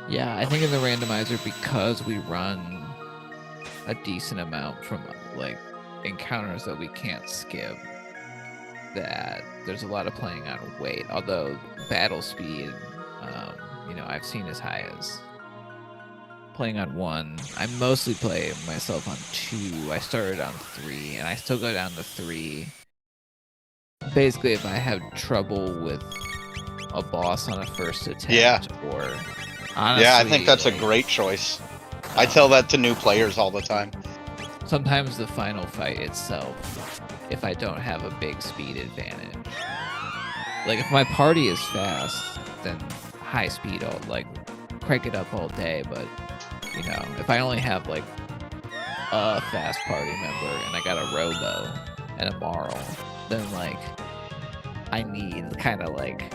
Yeah, I think in the randomizer, because we run a decent amount from like encounters that we can't skip, that there's a lot of playing on weight. Although battle speed, you know, I've seen as high as playing on 1. I mostly play myself on 2. I started on 3, and I still go down to 3. Basically, if I have trouble with a boss on a first attempt, or honestly, yeah, I think that's like, a great choice. I tell that to new players all the time. Sometimes the final fight itself, if I don't have a big speed advantage, like if my party is fast, then high speed, I'll like crank it up all day. But you know, if I only have like a fast party member and I got a Robo and a Marl, then like I need kind of like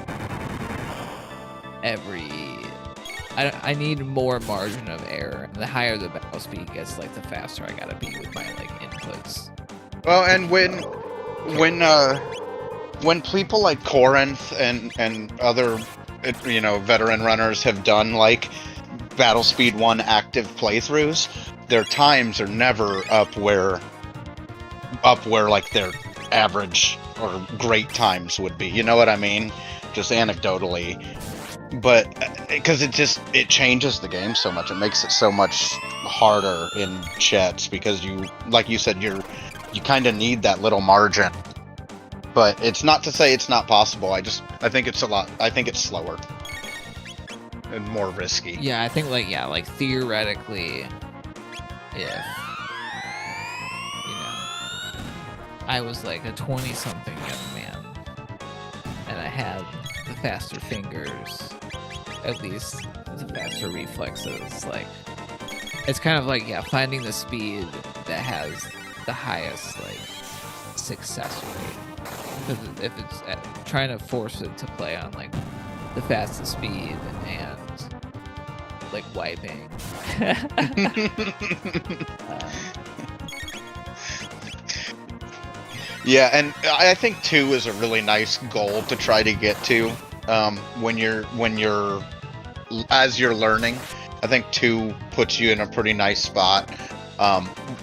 I need more margin of error. And the higher the battle speed gets, like the faster I gotta be with my like inputs. Well, and when people like Corinth and other, you know, veteran runners have done like battle speed 1 active playthroughs, their times are never up where like their average or great times would be. You know what I mean? Just anecdotally. But because it changes the game so much, it makes it so much harder in chats, because you, like you said, you kind of need that little margin. But it's not to say it's not possible. I think it's slower and more risky. Yeah, I think like theoretically, if you know, I was like a 20-something young man and I had the faster fingers, at least the faster reflexes, like it's kind of like, yeah, finding the speed that has the highest like success rate. Because if it's trying to force it to play on like the fastest speed and like wiping. Yeah, and I think 2 is a really nice goal to try to get to when you're as you're learning. I think 2 puts you in a pretty nice spot.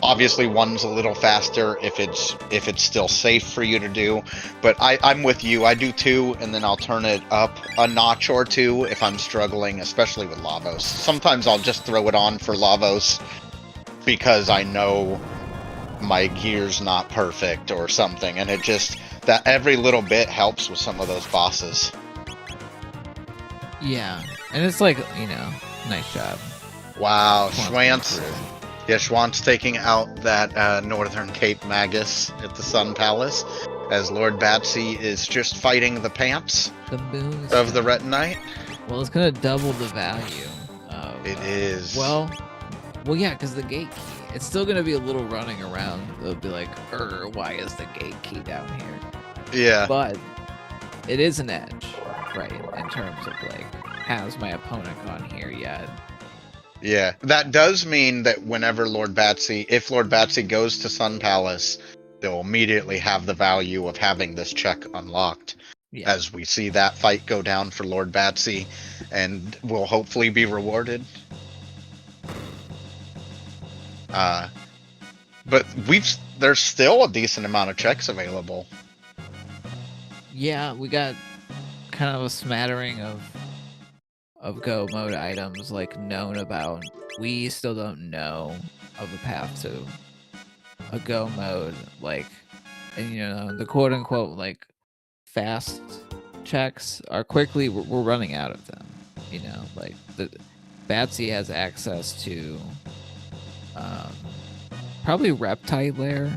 Obviously 1's a little faster if it's still safe for you to do, but I'm with you. I do 2, and then I'll turn it up a notch or 2 if I'm struggling, especially with Lavos. Sometimes I'll just throw it on for Lavos because I know my gear's not perfect or something, and it just that every little bit helps with some of those bosses. Yeah, and it's like, you know, nice job. Wow, Schwantz. Yeah, Schwantz taking out that Northern Cape Magus at the Sun Palace, as Lord Batsy is just fighting the pamps The moon of the Retinite. Well, it's gonna double the value of. It is. Well, yeah, because the gate key. It's still gonna be a little running around. It'll be like, why is the gate key down here? Yeah. But it is an edge, right? In terms of like, has my opponent gone here yet? Yeah, that does mean that whenever Lord Batsy, if Lord Batsy goes to Sun Palace, they'll immediately have the value of having this check unlocked. Yeah. As we see that fight go down for Lord Batsy, and will hopefully be rewarded. But there's still a decent amount of checks available. Yeah, we got kind of a smattering of go mode items like known about. We still don't know of a path to a go mode, like, and you know, the quote unquote like fast checks are quickly, we're running out of them, you know, like the Batsy has access to probably Reptite Lair,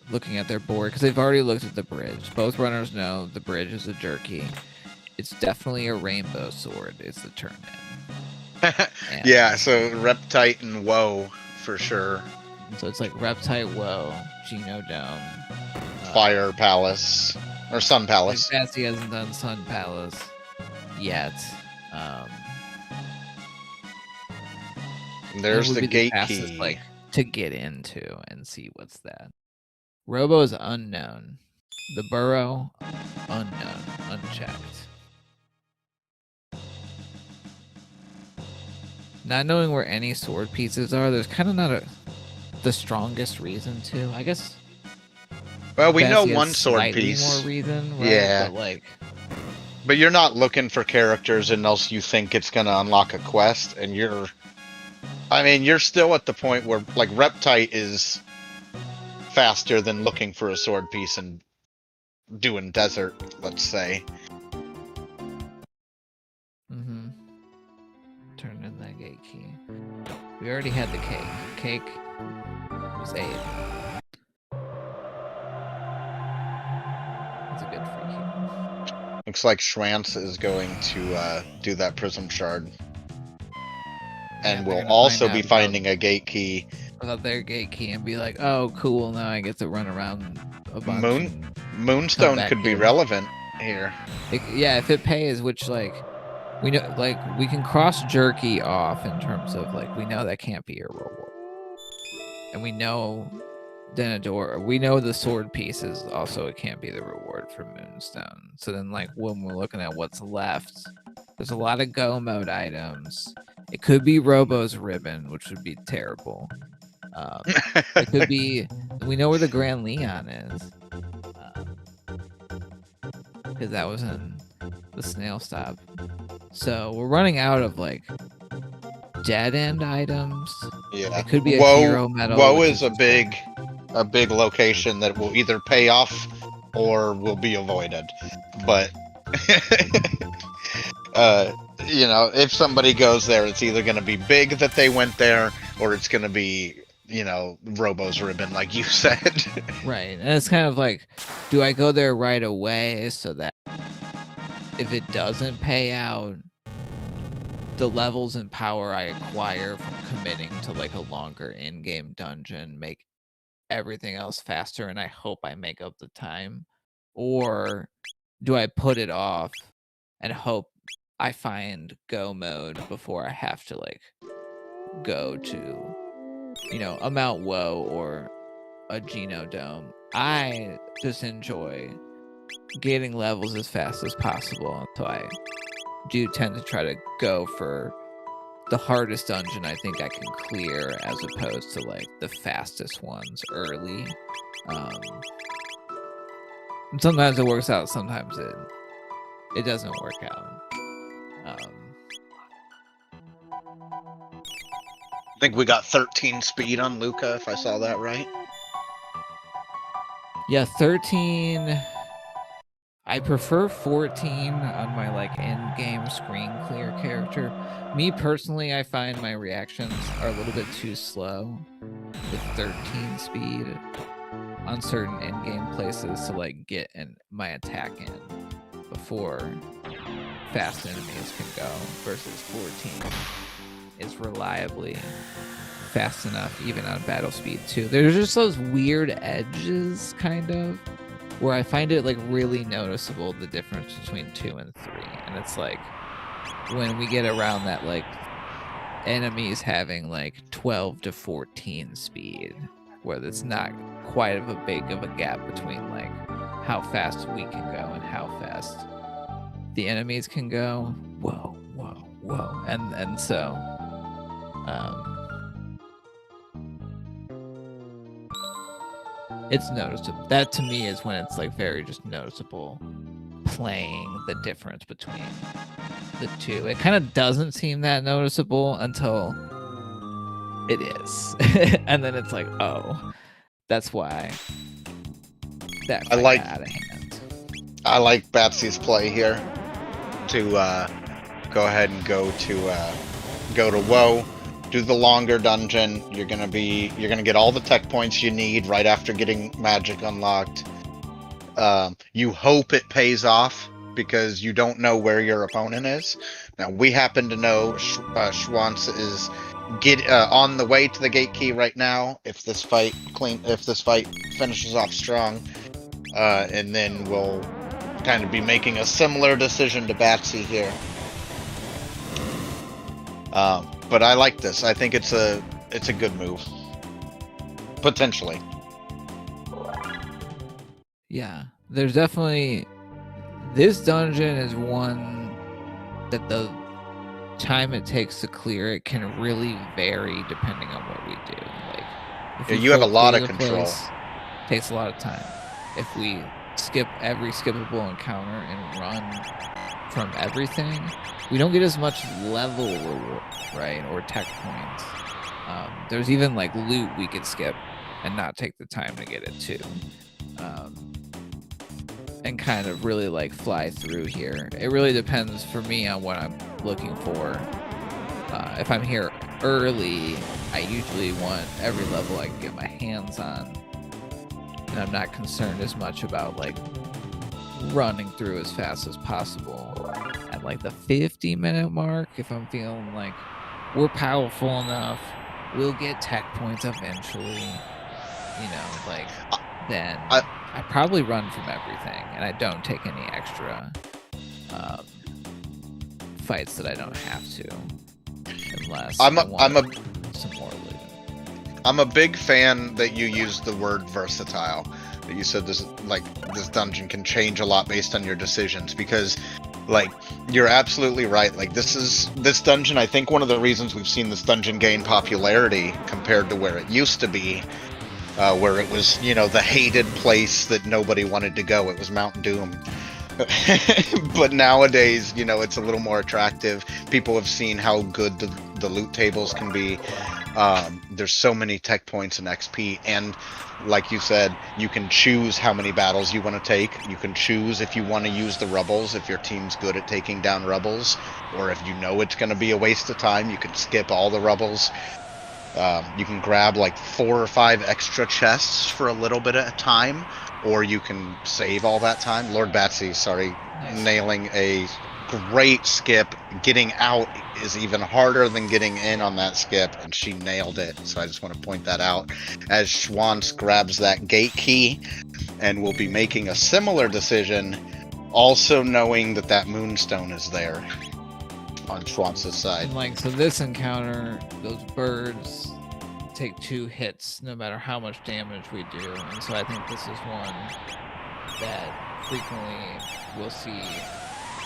looking at their board, because they've already looked at the bridge. Both runners know the bridge is a jerky. It's definitely a rainbow sword. It's the turn in. Yeah, so Reptite and Woe for sure. So it's like Reptite, Woe, Geno Dome, Fire Palace or Sun Palace. Batsy hasn't done Sun Palace yet. There's the gate key, like, to get into and see what's that. Robo is unknown. The burrow, unknown, unchecked. Not knowing where any sword pieces are, there's kind of not the strongest reason to. I guess. Well, we know one sword piece. More reason, right? Yeah. But you're not looking for characters unless you think it's gonna unlock a quest, and you're still at the point where like Reptite is faster than looking for a sword piece and doing desert, let's say. Turn in that gate key. We already had the cake. Cake was 8. That's a good free key. Looks like Schwantz is going to do that prism shard. And we'll also be finding a gate key. About their gate key and be like, oh, cool, now I get to run around a bunch. Moonstone could be relevant here. Yeah, if it pays, which, like, we know, like, we can cross jerky off in terms of, like, we know that can't be a reward. And we know Denador, we know the sword pieces also, it can't be the reward for Moonstone. So then, like, when we're looking at what's left, there's a lot of go mode items. It could be Robo's ribbon, which would be terrible. It could be, we know where the Grand Leon is. Because that was in the snail stop. So we're running out of like dead end items. Yeah, it could be a hero medal. Woe is a big location that will either pay off or will be avoided. But you know, if somebody goes there, it's either going to be big that they went there, or it's going to be, you know, Robo's ribbon, like you said. Right, and it's kind of like, do I go there right away so that if it doesn't pay out, the levels and power I acquire from committing to like a longer in-game dungeon make everything else faster, and I hope I make up the time? Or do I put it off and hope I find go mode before I have to like go to, you know, a Mount Woe or a Geno Dome? I just enjoy getting levels as fast as possible, so I do tend to try to go for the hardest dungeon I think I can clear, as opposed to like the fastest ones early. And sometimes it works out, sometimes it doesn't work out. think we got 13 speed on Luca, if I saw that right. Yeah, 13. I prefer 14 on my like end game screen clear character. Me personally, I find my reactions are a little bit too slow with 13 speed on certain end game places to like get my attack in before fast enemies can go, versus 14 is reliably fast enough even on battle speed too. There's just those weird edges kind of where I find it like really noticeable, the difference between 2 and 3. And it's like when we get around that like enemies having like 12 to 14 speed, where it's not quite of a big of a gap between like how fast we can go and how fast the enemies can go. Whoa, whoa, whoa. And so it's noticeable. That to me is when it's like very just noticeable playing the difference between the two. It kind of doesn't seem that noticeable until it is. And then it's like, oh, that's why that I like got out of hand. I like Batsy's play here to go ahead and go to Woe, do the longer dungeon. You're gonna get all the tech points you need right after getting magic unlocked. You hope it pays off because you don't know where your opponent is. Now we happen to know Schwantz is on the way to the gate key right now. If this fight finishes off strong, and then we'll kind of be making a similar decision to Batsy here. But I like this. I think it's a good move. Potentially. Yeah, there's definitely, this dungeon is one that the time it takes to clear it can really vary depending on what we do. Like, if you have a lot of control. Takes a lot of time. If we skip every skippable encounter and run from everything, we don't get as much level reward, right, or tech points. There's even like loot we could skip and not take the time to get it too, and kind of really like fly through here. It really depends for me on what I'm looking for. If I'm here early, I usually want every level I can get my hands on, and I'm not concerned as much about like running through as fast as possible. At like the 50-minute mark, if I'm feeling like we're powerful enough, we'll get tech points eventually, you know, like then I probably run from everything and I don't take any extra fights that I don't have to, unless some more loot. I'm a big fan that you used the word versatile. That you said this dungeon can change a lot based on your decisions, because like you're absolutely right. Like this dungeon, I think one of the reasons we've seen this dungeon gain popularity compared to where it used to be, where it was, you know, the hated place that nobody wanted to go. It was Mount Doom. But nowadays, you know, it's a little more attractive. People have seen how good the loot tables can be. There's so many tech points and XP, and like you said, you can choose how many battles you want to take. You can choose if you want to use the rebels, if your team's good at taking down rebels, or if you know it's going to be a waste of time, you can skip all the rebels. You can grab like 4 or 5 extra chests for a little bit at a time, or you can save all that time. Lord Batsy, sorry, nice. Nailing a great skip. Getting out is even harder than getting in on that skip, and she nailed it. So I just want to point that out. As Schwantz grabs that gate key, and will be making a similar decision, also knowing that that moonstone is there on Schwantz's side. And like, so this encounter, those birds take 2 hits no matter how much damage we do, and so I think this is one that frequently we'll see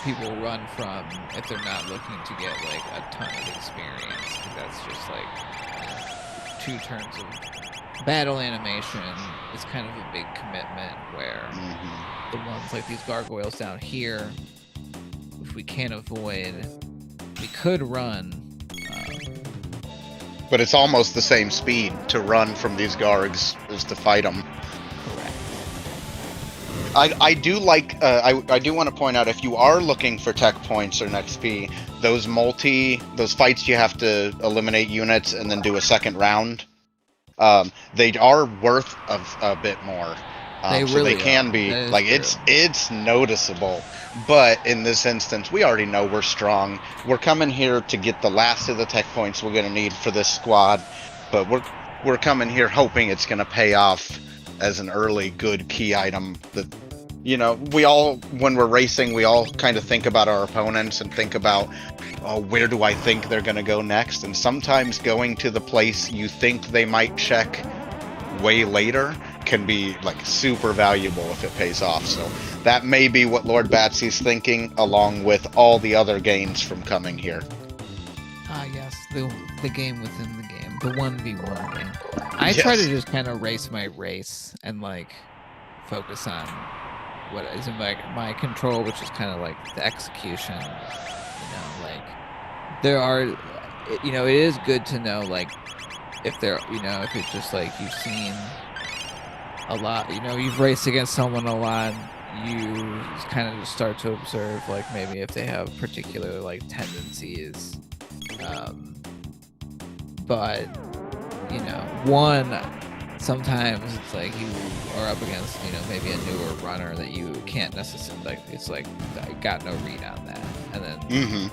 people run from if they're not looking to get like a ton of experience, because that's just like 2 turns of battle animation is kind of a big commitment, where the ones like these gargoyles down here, which we can't avoid, we could run But it's almost the same speed to run from these Gargs as to fight them. I do like, I do want to point out, if you are looking for tech points or an XP, those fights you have to eliminate units and then do a second round, they are worth a bit more. So they can be, like, it's noticeable. But in this instance, we already know we're strong. We're coming here to get the last of the tech points we're going to need for this squad. But we're coming here hoping it's going to pay off as an early good key item that, you know, we all, when we're racing, we all kind of think about our opponents and think about, oh, where do I think they're going to go next? And sometimes going to the place you think they might check way later can be, like, super valuable if it pays off. So that may be what lordbatsy's thinking, along with all the other gains from coming here. Yes, the game within the game, the 1v1 game. I try to just kind of race my race and, like, focus on what is in my control, which is kind of like the execution. You know, like, there are, you know, it is good to know, like, if they're, you know, if it's just like you've seen a lot, you know, you've raced against someone a lot, you kind of just start to observe, like, maybe if they have particular, like, tendencies. But, you know, sometimes it's like you are up against, you know, maybe a newer runner that you can't necessarily, like, it's like, I got no read on that. And then,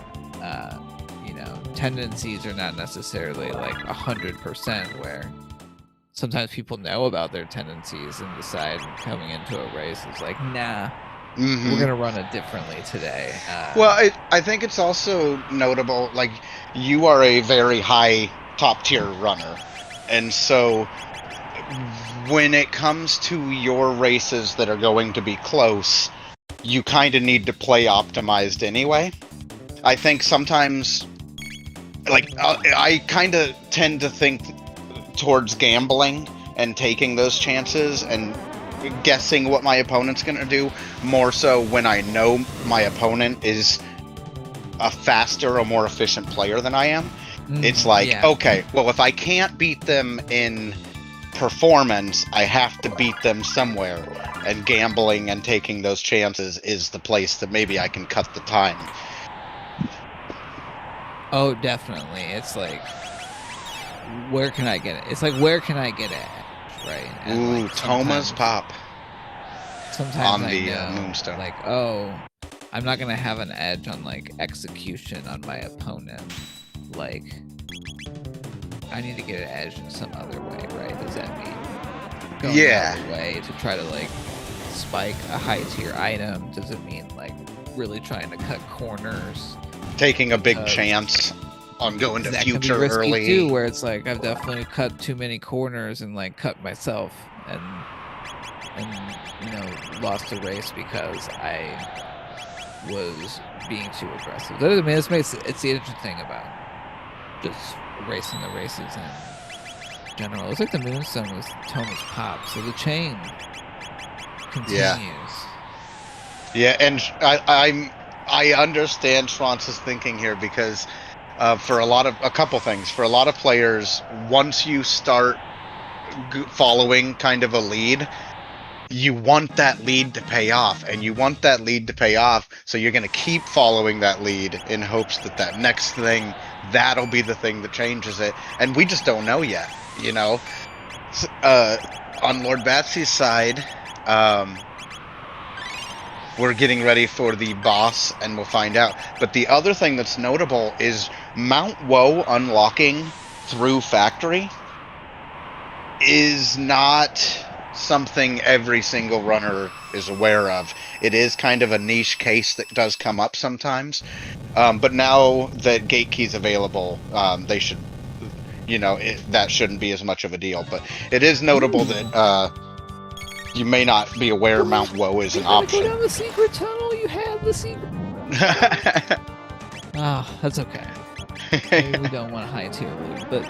you know, tendencies are not necessarily like 100%, where sometimes people know about their tendencies and decide coming into a race, it's like, nah, we're going to run it differently today. Well, I think it's also notable, like, you are a very high top tier runner. And so when it comes to your races that are going to be close, you kind of need to play optimized anyway. I think sometimes, like, I kind of tend to think towards gambling and taking those chances and guessing what my opponent's going to do, more so when I know my opponent is a faster or more efficient player than I am. It's like, okay, well, if I can't beat them in performance, I have to beat them somewhere, and gambling and taking those chances is the place that maybe I can cut the time. Oh, definitely. It's like, where can I get it? It's like, where can I get it, right? And ooh, like, Toma's pop. Sometimes on the Moonstone. Like, oh, I'm not gonna have an edge on, like, execution on my opponent. Like, I need to get an edge in some other way, right? Does that mean going another way to try to, like, spike a high tier item? Does it mean, like, really trying to cut corners? Taking a big chance on going to future risky early too, where it's like, I've definitely cut too many corners and, like, cut myself and you know, lost a race because I was being too aggressive. I mean, it's the interesting thing about just racing the races in general. It's like the Moonstone was Toma's pop, so the chain continues. Yeah, and I understand SGLIVE's thinking here, because for a couple things. For a lot of players, once you start following kind of a lead, you want that lead to pay off, and you want that lead to pay off, so you're going to keep following that lead in hopes that that next thing, that'll be the thing that changes it. And we just don't know yet, you know? On lordbatsy's side, we're getting ready for the boss, and we'll find out. But the other thing that's notable is Mount Woe unlocking through factory is not something every single runner is aware of. It is kind of a niche case that does come up sometimes. But now that gate key's available, they should, you know, that shouldn't be as much of a deal. But it is notable that you may not be aware Mount Woe is an option. Go down the secret tunnel. You have the secret. Oh, that's okay. Maybe we don't want a high tier loot, but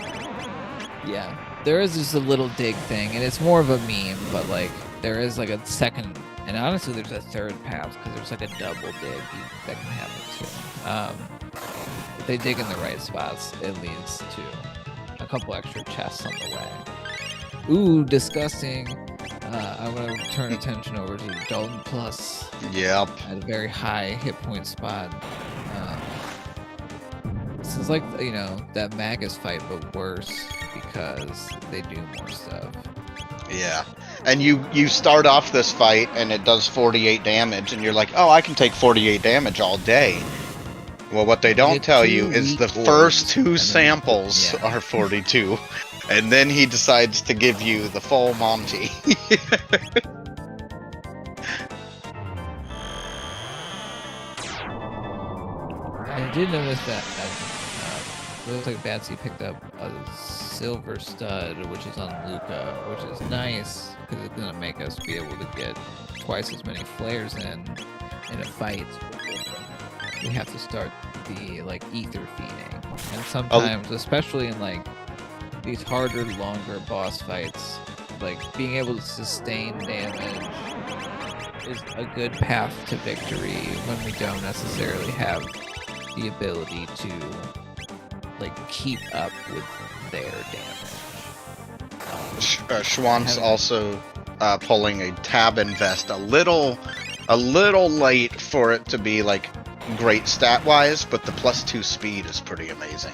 yeah. There is just a little dig thing, and it's more of a meme, but, like, there is, like, a second, and honestly there's a third path, because there's, like, a double dig that can happen too. If they dig in the right spots, it leads to a couple extra chests on the way. Ooh, disgusting. I'm gonna turn attention over to Dalton Plus. Yep. At a very high hit point spot. This is like, you know, that Magus fight, but worse because they do more stuff. Yeah. And you start off this fight and it does 48 damage and you're like, oh, I can take 48 damage all day. Well, what they don't tell you is the first two samples are 42. And then he decides to give you the full Monty. I did notice that looks like Batsy picked up a silver stud, which is on Luca, which is nice because it's gonna make us be able to get twice as many flares in a fight. We have to start the like ether feeding, and sometimes, especially in like these harder, longer boss fights, like being able to sustain damage is a good path to victory when we don't necessarily have the ability to like keep up with their damage. Schwantz also pulling a tab invest a little late for it to be like great stat wise, but the +2 speed is pretty amazing.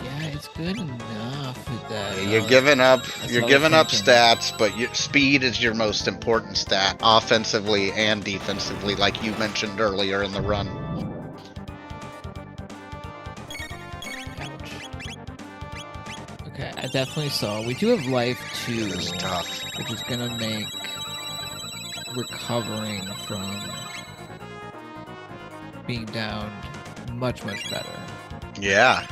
Yeah, it's good enough with that. You're giving up stats, but speed is your most important stat, offensively and defensively, like you mentioned earlier in the run. Ouch. Okay, I definitely saw. We do have life 2, This is tough. which is gonna make recovering from being down much better. Yeah.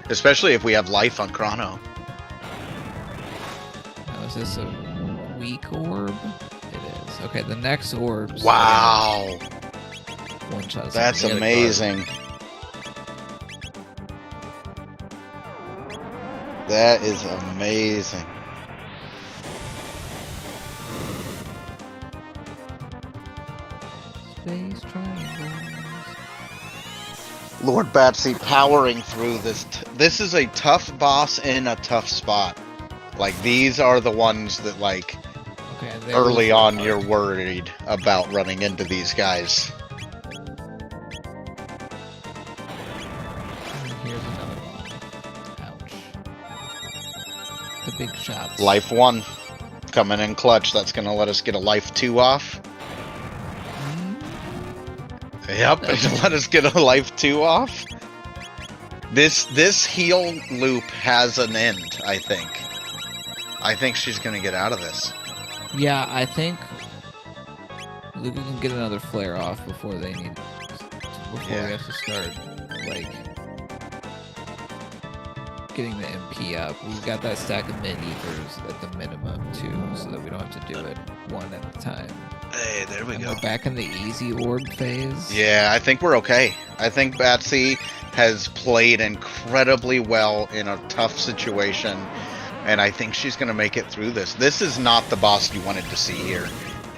Especially if we have life on Chrono. Now, is this a weak orb? It is. Okay, the next orbs. Wow. One shot. That's amazing. That is amazing. Space triangles. Lord Batsy powering through this. This is a tough boss in a tough spot. Like, these are the ones that, like, early on you're worried about running into these guys. And here's another one. Ouch. The big shots. Life 1 coming in clutch. That's going to let us get a life 2 off. Yep, it'll let us get a life 2 off. This heal loop has an end, I think. I think she's gonna get out of this. Yeah, I think Luca can get another flare off before they need we have to start like getting the MP up. We've got that stack of mid-ethers at the minimum too, so that we don't have to do it one at a time. Hey, there we go. We're back in the easy orb phase. Yeah, I think we're okay. I think Batsy has played incredibly well in a tough situation, and I think she's going to make it through this. This is not the boss you wanted to see here.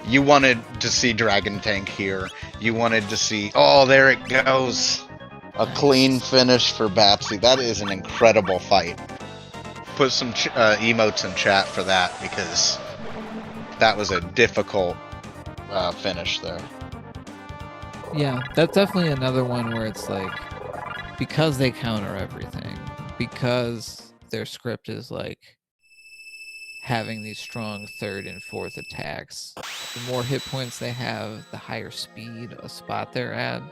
You wanted to see Dragon Tank here. You wanted to see... Oh, there it goes. A clean finish for Batsy. That is an incredible fight. Put some emotes in chat for that, because that was a difficult finish there. Yeah, that's definitely another one where it's like, because they counter everything, because their script is like having these strong 3rd and 4th attacks, the more hit points they have, the higher speed a spot they're at,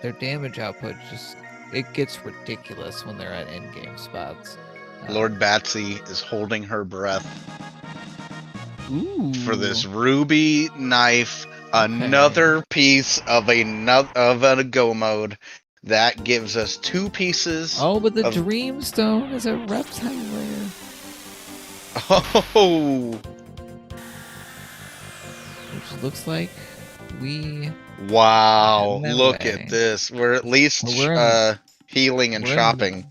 their damage output just, it gets ridiculous when they're at endgame spots. Lord Batsy is holding her breath. Ooh. For this ruby knife, another piece of a go mode that gives us 2 pieces. Oh, but the Dreamstone is a reptile layer. Oh, which looks like we. Wow! Look at this. We're at least healing and shopping.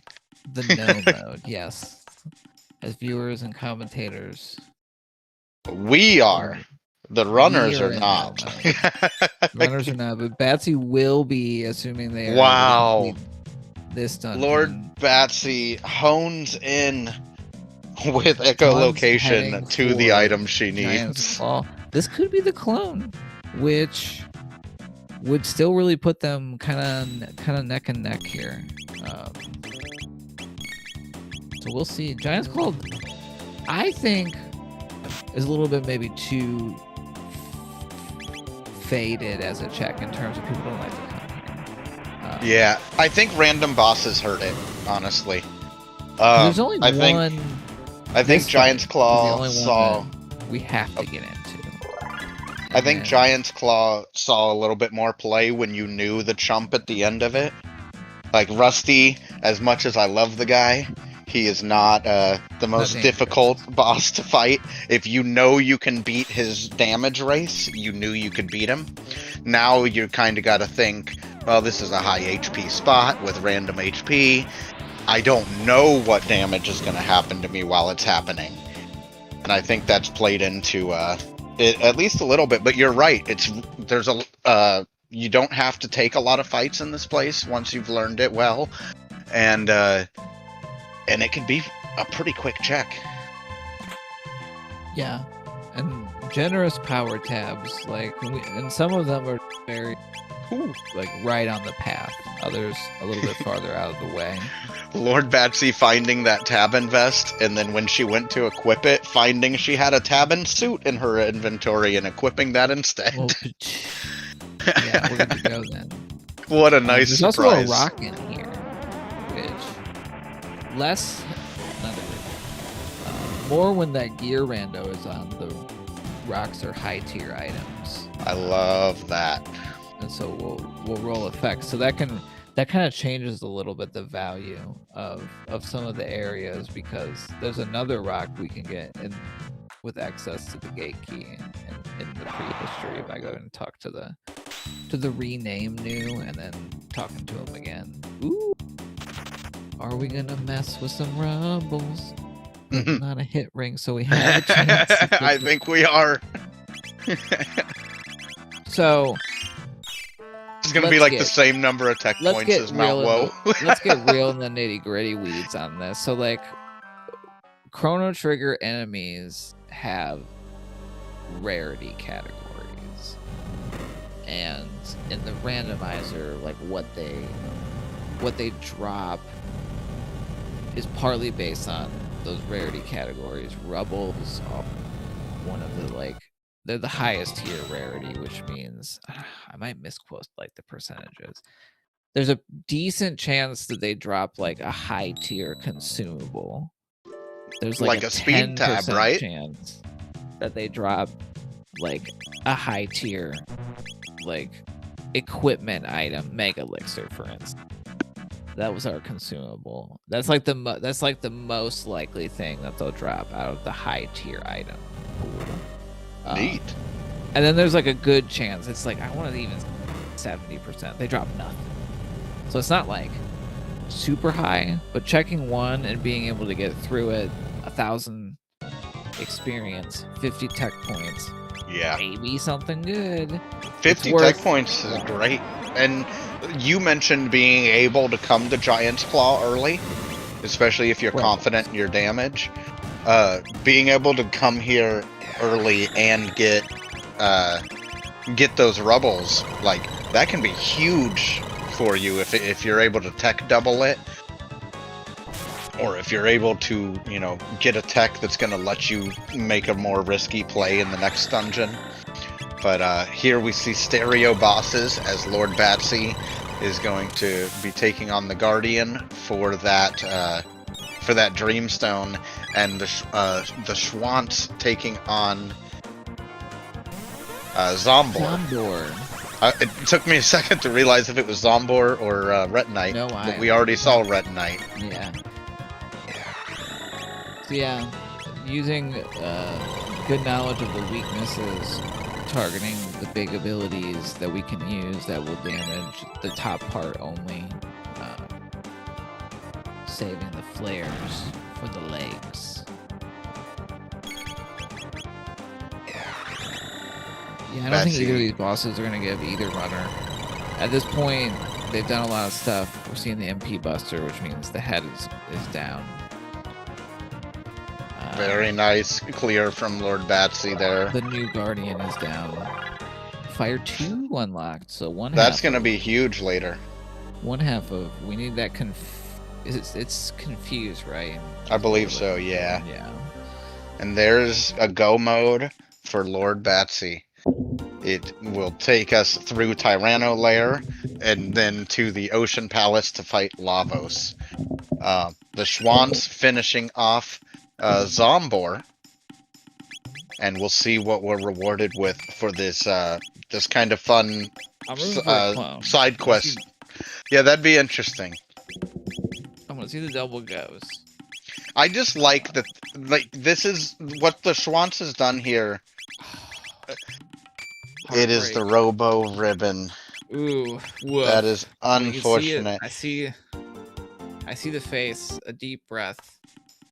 The no mode, yes. As viewers and commentators. We are The runners We are in not. Runners are not, but Batsy will be, assuming they are Wow. able to complete this dungeon. Lord Batsy hones in with Dawn's echolocation heading to the for item she Giant's needs. Claw. This could be the clone, which would still really put them kind of neck and neck here. So we'll see. Giant's Claw, I think, is a little bit maybe too faded as a check in terms of people don't like to come here. Yeah, I think random bosses hurt it, honestly. There's only one. I think Giant's Claw saw. We have to get into. I think Giant's Claw saw a little bit more play when you knew the chump at the end of it. Like Rusty, as much as I love the guy, he is not the most difficult boss to fight. If you know you can beat his damage race, you knew you could beat him. Now you kind of got to think, well, this is a high HP spot with random HP. I don't know what damage is going to happen to me while it's happening. And I think that's played into it at least a little bit. But you're right. You don't have to take a lot of fights in this place once you've learned it well. And it can be a pretty quick check. Yeah, and generous power tabs, and some of them are very, right on the path. Others a little bit farther out of the way. Lord Batsy finding that Tabin vest, and then when she went to equip it, finding she had a Tabin suit in her inventory and equipping that instead. Well, yeah, we're good to go then. What a nice surprise. There's also a rock in here, which more when that gear rando is on. The rocks are high tier items. I love that. And so we'll roll effects. So that kind of changes a little bit the value of some of the areas, because there's another rock we can get in with access to the gate key in the prehistory. If I go and talk to the rename new and then talking to him again. Ooh, are we gonna mess with some rumbles? Not a hit ring, so we have a chance. I think we are. So it's gonna be like the same number of tech points as Mount Woe. Let's get real in the nitty-gritty weeds on this. So Chrono Trigger enemies have rarity categories, and in the randomizer, what they drop is partly based on those rarity categories. Rubbles are one of the they're the highest tier rarity, which means I might misquote the percentages. There's a decent chance that they drop a high tier consumable. There's a speed tab, right? Chance that they drop a high tier equipment item, Mega Elixir, for instance. That was our consumable. That's the most likely thing that they'll drop out of the high tier item pool. Neat. And then there's a good chance. It's I want to even 70%. They drop nothing. So it's not super high, but checking one and being able to get through it, 1,000 experience, 50 tech points. Yeah. Maybe something good. 50 tech points is great. And you mentioned being able to come to Giant's Claw early, especially if you're confident in your damage. Being able to come here early and get those rubbles, that can be huge for you if you're able to tech double it, or if you're able to get a tech that's going to let you make a more risky play in the next dungeon. But here we see stereo bosses, as Lord Batsy is going to be taking on the Guardian for that Dreamstone, and the TheShwant's taking on Zombor. It took me a second to realize if it was Zombor or Retinite, but we already saw Retinite. Yeah. So yeah, using good knowledge of the weaknesses, targeting the big abilities that we can use that will damage the top part only, saving the flares for the legs. Yeah, I don't think either of these bosses are going to give either runner. At this point, they've done a lot of stuff. We're seeing the MP Buster, which means the head is down. Very nice. Clear from Lord Batsy there. The new Guardian is down. Fire 2 unlocked, so one That's half going to be huge later. One half of... We need that it's confused, right? I believe so, yeah. Yeah. And there's a go mode for Lord Batsy. It will take us through Tyranno Lair and then to the Ocean Palace to fight Lavos. The Schwantz finishing off Zombor, and we'll see what we're rewarded with for this this kind of fun side quest. Yeah, that'd be interesting. I'm gonna see the double goes. I just like that. Like, this is what the Schwantz has done here. It is the Robo Ribbon. Ooh, woof. That is unfortunate. I see the face. A deep breath.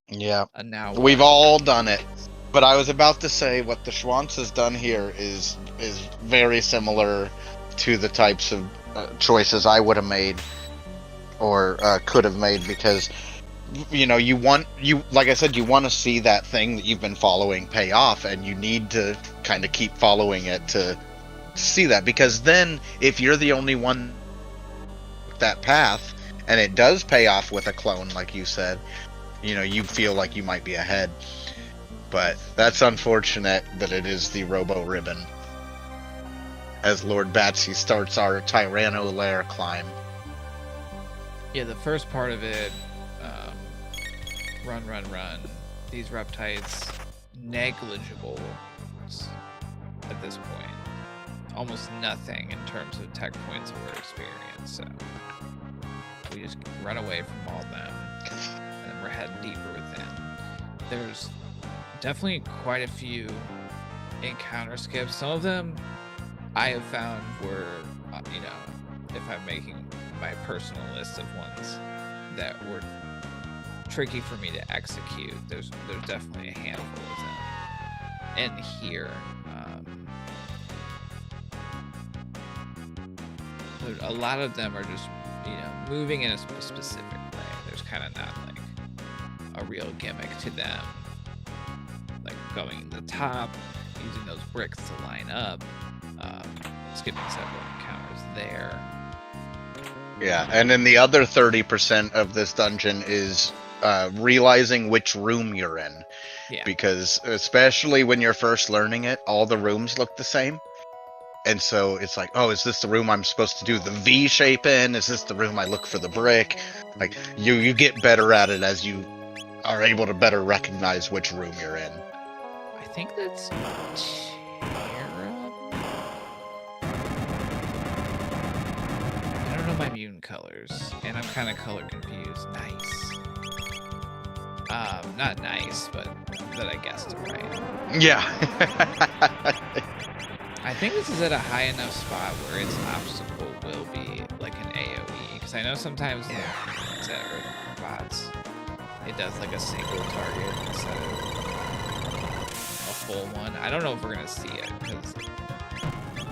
Yeah. And now we've all done it. But I was about to say what the Schwantz has done here is very similar to the types of choices I would have made or could have made, because you know, like I said, you want to see that thing that you've been following pay off, and you need to kind of keep following it to see that, because then if you're the only one that path and it does pay off with a clone, like you said, you know, you feel like you might be ahead. But that's unfortunate that it is the Robo Ribbon as Lord Batsy starts our Tyranno Lair climb. Yeah, the first part of it, run. These reptites, negligible at this point. Almost nothing in terms of tech points or experience, so we just run away from all of them, and then we're heading deeper within. There's definitely quite a few encounter skips. Some of them I have found were, you know, if I'm making my personal list of ones that were tricky for me to execute, there's definitely a handful of them. And here, a lot of them are just, you know, moving in a specific way. There's kind of not like a real gimmick to them. Like going to the top, using those bricks to line up, skipping several encounters there. Yeah, and then the other 30% of this dungeon is realizing which room you're in. Yeah. Because especially when you're first learning it, all the rooms look the same. And so it's like, oh, is this the room I'm supposed to do the V shape in? Is this the room I look for the brick? Like, you get better at it as you are able to better recognize which room you're in. I think that's I don't know my mutant colors, and I'm kind of color confused. Nice. Not nice, but that I guessed it right. Yeah. I think this is at a high enough spot where its obstacle will be like an AoE, because I know sometimes the bots, it does like a single target instead of a full one. I don't know if we're gonna see it, because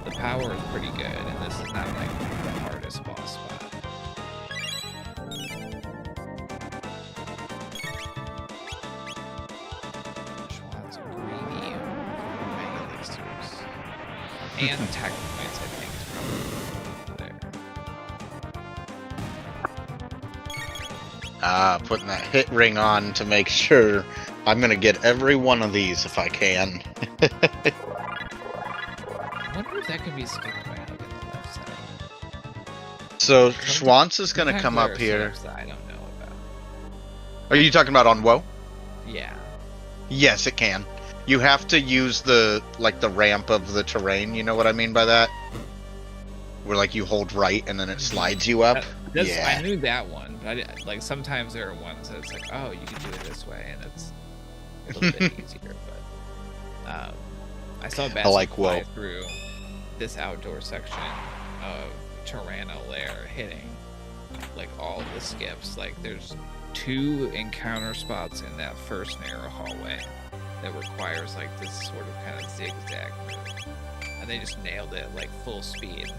the power is pretty good, and this is not like the hardest boss spot. Schwantz greedy mega lasers. And tech points, I think, is probably there. Putting that hit ring on to make sure I'm gonna get every one of these if I can. I wonder if that can be skipped by hugging the left side. So Schwantz is gonna come up here. That I don't know about. Are you talking about on Woe? Yeah. Yes, it can. You have to use the ramp of the terrain. You know what I mean by that? Where like you hold right and then it slides you up. Yeah. I knew that one, but like sometimes there are ones that it's like, oh, you can do it this way, and it's a little bit easier. But I saw Batsy fly through this outdoor section of Tyranno Lair, hitting like all the skips. Like there's 2 encounter spots in that first narrow hallway that requires like this sort of kind of zigzag move, and and they just nailed it like full speed.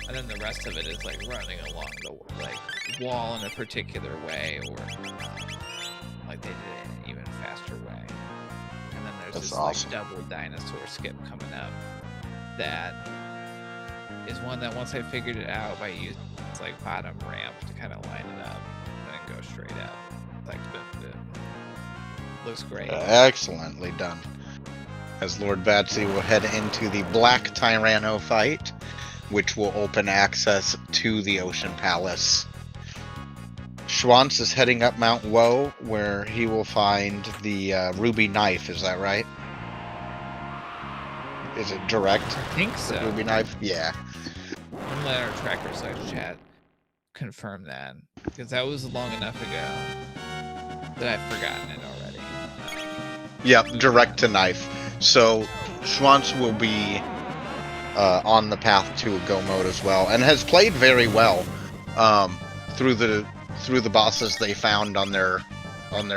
And then the rest of it is like running along the like wall in a particular way, or like they did it in an even faster way. And then there's this awesome. like double dinosaur skip coming up. That is one that once I figured it out by using this like bottom ramp to kind of line it up and then go straight up. Like looks great. Excellently done. As Lord Batsy will head into the Black Tyranno fight, which will open access to the Ocean Palace. Schwantz is heading up Mount Woe, where he will find the ruby knife. Is that right? Is it direct? I think so. The ruby knife? Yeah. I'm let our tracker / chat confirm that, because that was long enough ago that I've forgotten it already. Yep, direct to knife. So Schwantz will be on the path to go mode as well, and has played very well through the bosses they found on their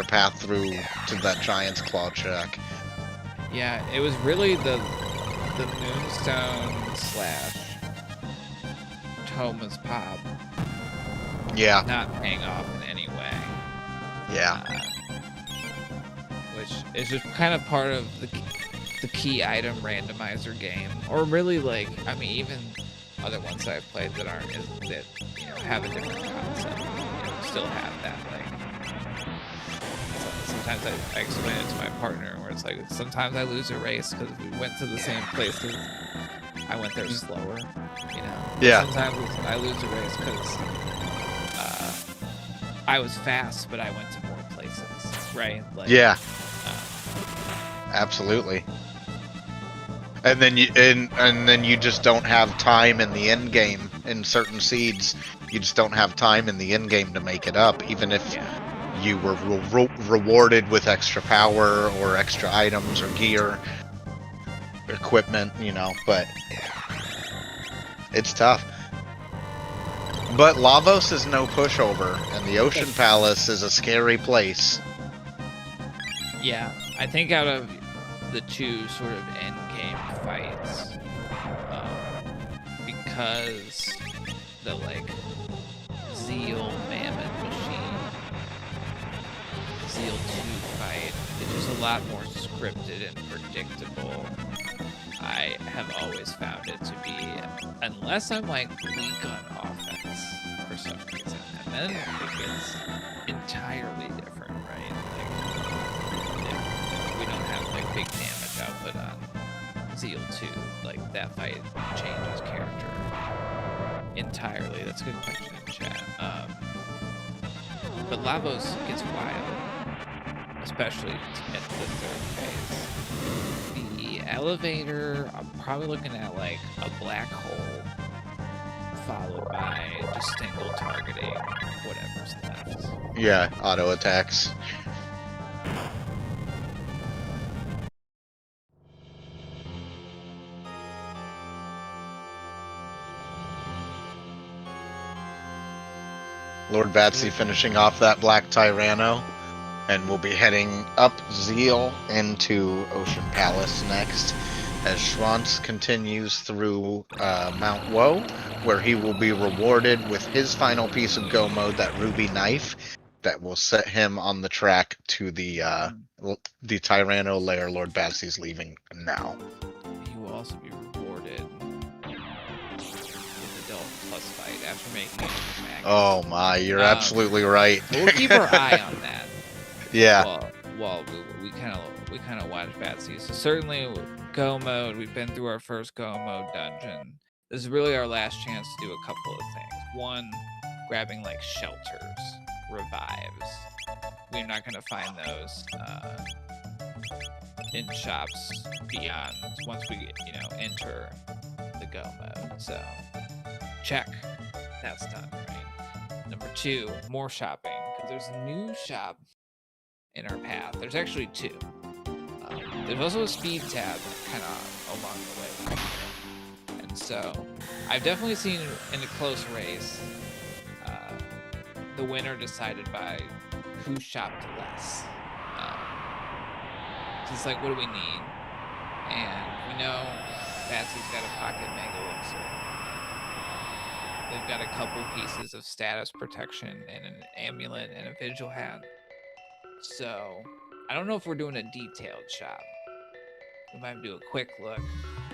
path through to that Giant's Claw check. Yeah, it was really the Moonstone / Thomas Pop. Yeah. Not paying off in any way. Yeah. Which is just kind of part of the key item randomizer game, or really like, I mean, even other ones that I've played that aren't that have a different concept, still have that like. Sometimes I explain it to my partner where it's like sometimes I lose a race because we went to the same places. I went there slower, Yeah. Sometimes I lose a race because I was fast, but I went to more places, right? Like, yeah. Absolutely. And then you just don't have time in the end game in certain seeds. You just don't have time in the end game to make it up, even if you were rewarded with extra power or extra items or gear, equipment, but it's tough. But Lavos is no pushover, and the Ocean Palace is a scary place. Yeah, I think out of the two sort of end game fights, because the like Zeal Mammoth Machine, Zeal 2 fight is just a lot more scripted and predictable. I have always found it to be, unless I'm like weak on offense for some reason, and then it gets entirely different, right? Like if we don't have like big damage output on Zeal 2, like that fight changes character entirely. That's a good question in chat. But Lavos gets wild, especially at the third phase. The elevator, I'm probably looking at like a black hole followed by just single targeting whatever's left. Yeah, auto attacks. Lord Batsy finishing off that Black Tyranno, and we'll be heading up Zeal into Ocean Palace next, as Schwantz continues through Mount Woe, where he will be rewarded with his final piece of go mode, that ruby knife, that will set him on the track to the Tyranno lair Lord Batsy's leaving now. He will also be rewarded with the Delta Plus fight after making it back. Oh my, you're absolutely right. We'll keep our eye on that. Yeah. While we kind of watch Batsy. So certainly go mode. We've been through our first go mode dungeon. This is really our last chance to do a couple of things. One, grabbing like shelters, revives. We're not gonna find those in shops beyond once we enter the go mode. So check, that's done, right? Number two, more shopping, because there's a new shop in our path. There's actually two. There's also a speed tab kind of along the way. And so I've definitely seen in a close race the winner decided by who shopped less. It's like, what do we need? And we know Batsy's got a pocket mega elixir. They've got a couple pieces of status protection and an amulet and a vigil hat. So I don't know if we're doing a detailed shop. We might do a quick look.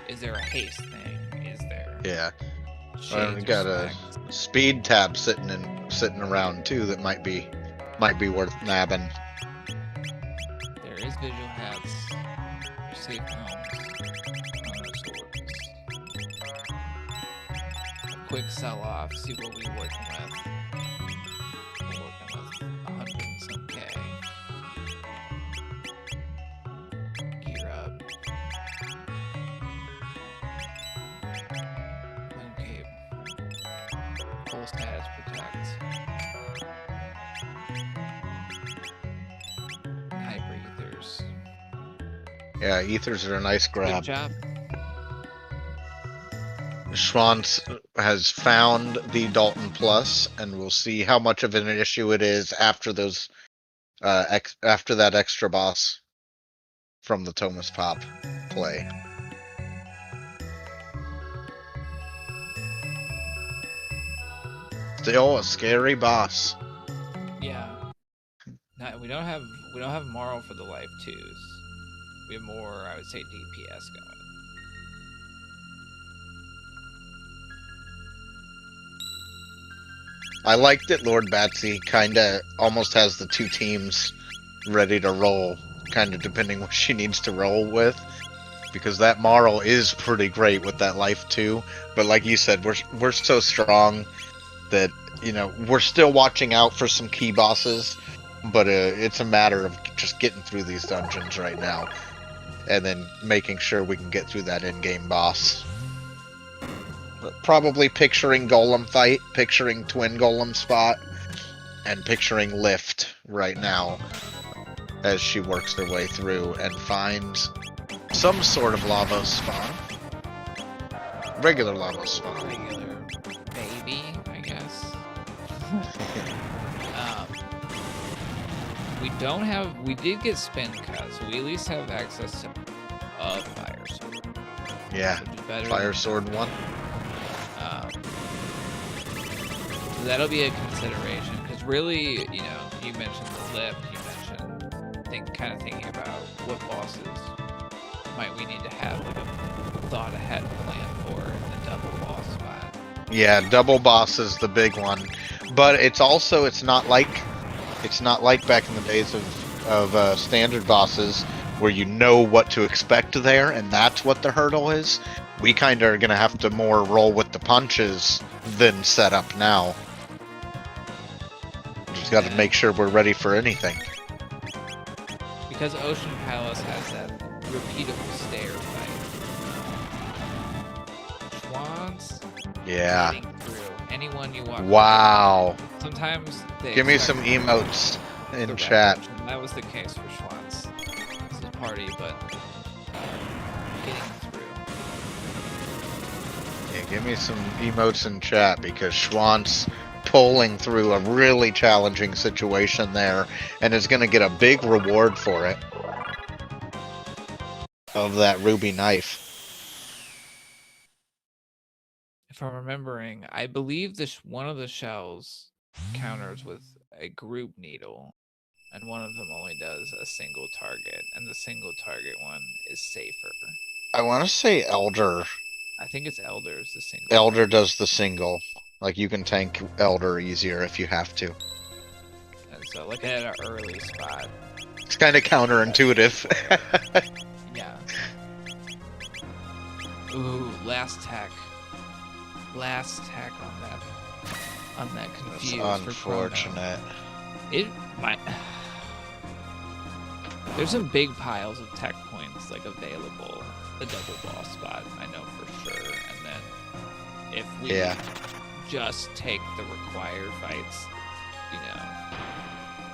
Is there a haste thing? Is there? Yeah. Shades We got a speed tab sitting around too that might be worth nabbing. There is visual hats. There's safe homes. Swords. A quick sell off. See what we're working with. We're working with 100 and some K. Gear up. Blue cape. Full status protect. Hyper ethers. Yeah, ethers are a nice grab. Good job. Schwantz has found the Dalton Plus, and we'll see how much of an issue it is after those, after that extra boss from the Thomas Pop play. Still a scary boss. Yeah. No, we don't have moral for the life twos. We have more, I would say, DPS going. I like that Lord Batsy kinda almost has the two teams ready to roll, kinda depending what she needs to roll with. Because that Marl is pretty great with that life too. But like you said, we're so strong that, you know, we're still watching out for some key bosses. But it's a matter of just getting through these dungeons right now. And then making sure we can get through that in-game boss. Probably picturing Golem fight, picturing Twin Golem spot, and picturing Lift right now as she works her way through and finds some sort of lava spawn. Regular lava spawn. Regular baby, I guess. We did get spin cut, so we at least have access to a fire sword. Yeah, fire sword 1. So that'll be a consideration, because really, you know, you mentioned the lift, you mentioned kind of thinking about what bosses might we need to have like a thought ahead plan for the double boss spot. Yeah, double boss is the big one, but it's also it's not like back in the days of standard bosses where you know what to expect there, and that's what the hurdle is. We kind of are gonna have to more roll with the punches than set up now. Just got to make sure we're ready for anything. Because Ocean Palace has that repeatable stair fight. Schwantz. Yeah. Through anyone you walk. Wow. Sometimes they give me some emotes in chat. That was the case for Schwantz. This is party, but getting through. Yeah, give me some emotes in chat because Schwantz pulling through a really challenging situation there and is going to get a big reward for it of that ruby knife. If I'm remembering, I believe one of the shells counters with a group needle, and one of them only does a single target, and the single target one is safer. I want to say Elder. I think it's Elder's the single. Elder target. does the single. Like, you can tank Elder easier if you have to. And so, like at an early spot. It's kind of counterintuitive. Yeah. Ooh, last tech. Last tech on that confused. That's unfortunate. It might. There's some big piles of tech points like available. The double boss spot, I know for sure. And then if we just take the required fights, you know,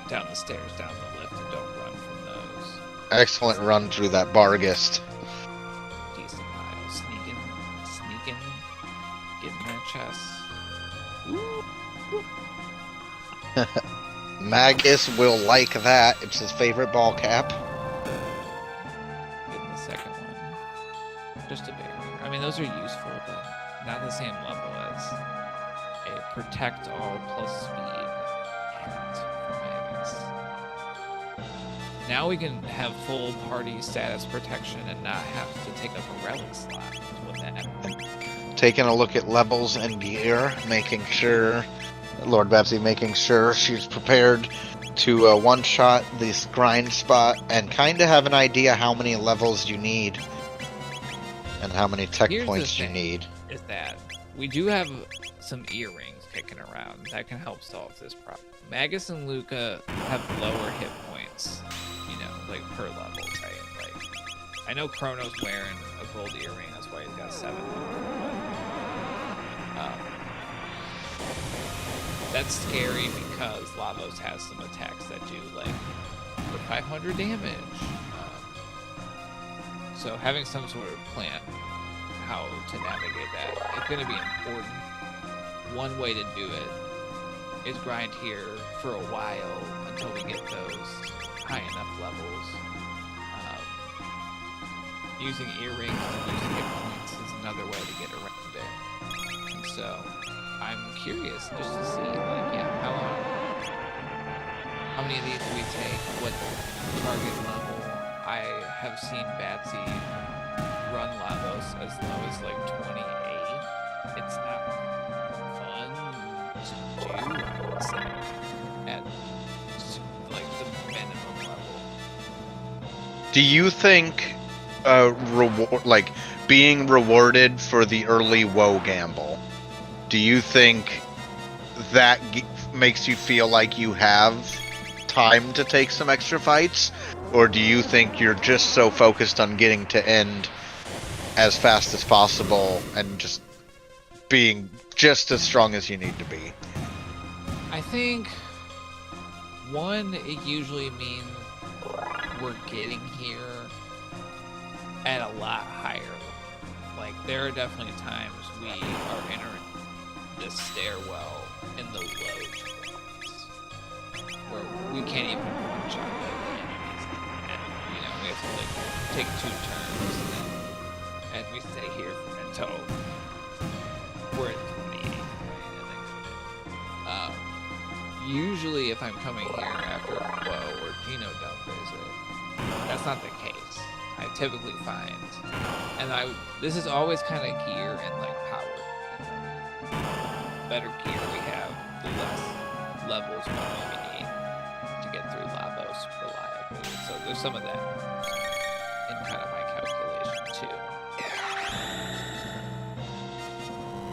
down the stairs, down the lift, and don't run from those. Excellent run through that Bargist. Decent pile. Sneaking, getting that chest. Ooh. Magus will like that. It's his favorite ball cap. Getting the second one. mean, those are useful, but not the same level as a protect all plus speed hat for Magus. Now we can have full party status protection and not have to take up a relic slot with that. Taking a look at levels and gear, making sure, Lord Batsy making sure she's prepared to one-shot this grind spot and kind of have an idea how many levels you need and how many tech points you need. Is that we do have some earrings kicking around that can help solve this problem. Magus and Luca have lower hit points, you know, like per level, right? Like, I know Chrono's wearing a gold earring, that's why he's got 700, but that's scary because Lavos has some attacks that do like 500 damage. So having some sort of plan how to navigate that, it's going to be important. One way to do it is grind here for a while until we get those high enough levels. Using earrings to boost hit points is another way to get around it. And so I'm curious just to see, like, yeah, how many of these do we take? What target level? I have seen Batsy run Lavos as low as like 28. It's not fun to do, I would say, at like the minimum level. Do you think reward, like being rewarded for the early woe gamble, do you think that makes you feel like you have time to take some extra fights? Or do you think you're just so focused on getting to end as fast as possible and just being just as strong as you need to be? I think, one, it usually means we're getting here at a lot higher level. Like, there are definitely times we are entering this stairwell in the low 20s, where we can't even one-shot the enemies. And, you know, we have to, like, take 2 turns, and we stay here until we're at 28, right? And then usually if I'm coming here after a Woe or Geno dump visit, that's not the case. I typically find, and this is always kind of gear and like power. Better gear we have, the less levels we need to get through Lavos reliably. So there's some of that in kind of my calculation too.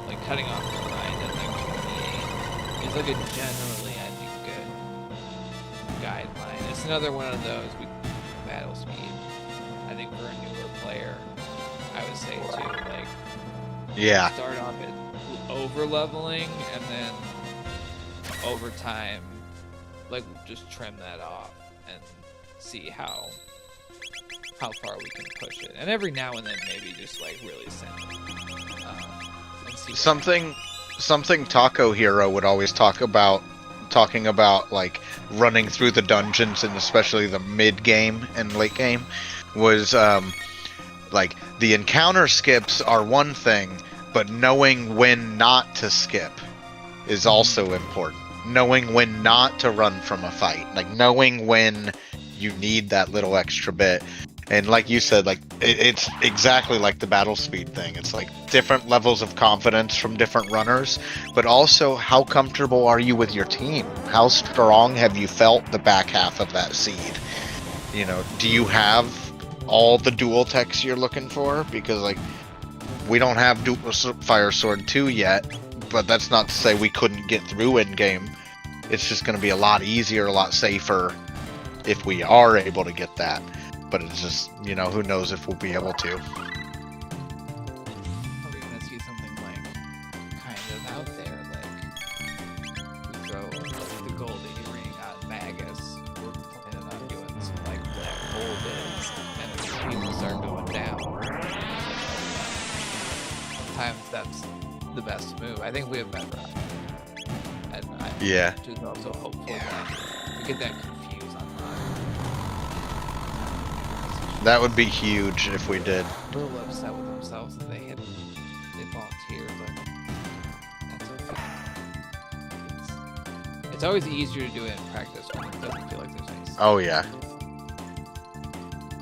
Like cutting off the grind at like 28 is like a generally, I think, good guideline. It's another one of those battle speed. I think for a newer player, I would say too, like, yeah, start off at over leveling and then over time, like, just trim that off and see how far we can push it. And every now and then, maybe just like really send it. And see something Taco Hero would always talking about like running through the dungeons and especially the mid game and late game was like the encounter skips are one thing, but knowing when not to skip is also important. Knowing when not to run from a fight, like knowing when you need that little extra bit. And like you said, like it's exactly like the battle speed thing. It's like different levels of confidence from different runners, but also how comfortable are you with your team? How strong have you felt the back half of that seed? You know, do you have all the dual techs you're looking for? Because like we don't have dual Fire Sword 2 yet, but that's not to say we couldn't get through in game. It's just going to be a lot easier, a lot safer if we are able to get that. But it's just, you know, who knows if we'll be able to. Are we gonna see something like kind of out there, like we throw the gold earring on Magus, we're planning on doing some like black hole bits, and people start going down. Sometimes that's the best move. I think we have better options. And I'm just also hopeful that we get that confused online. That would be huge if we did. A little upset with themselves that they hit It's always easier to do it in practice when it doesn't feel like there's any. Oh yeah.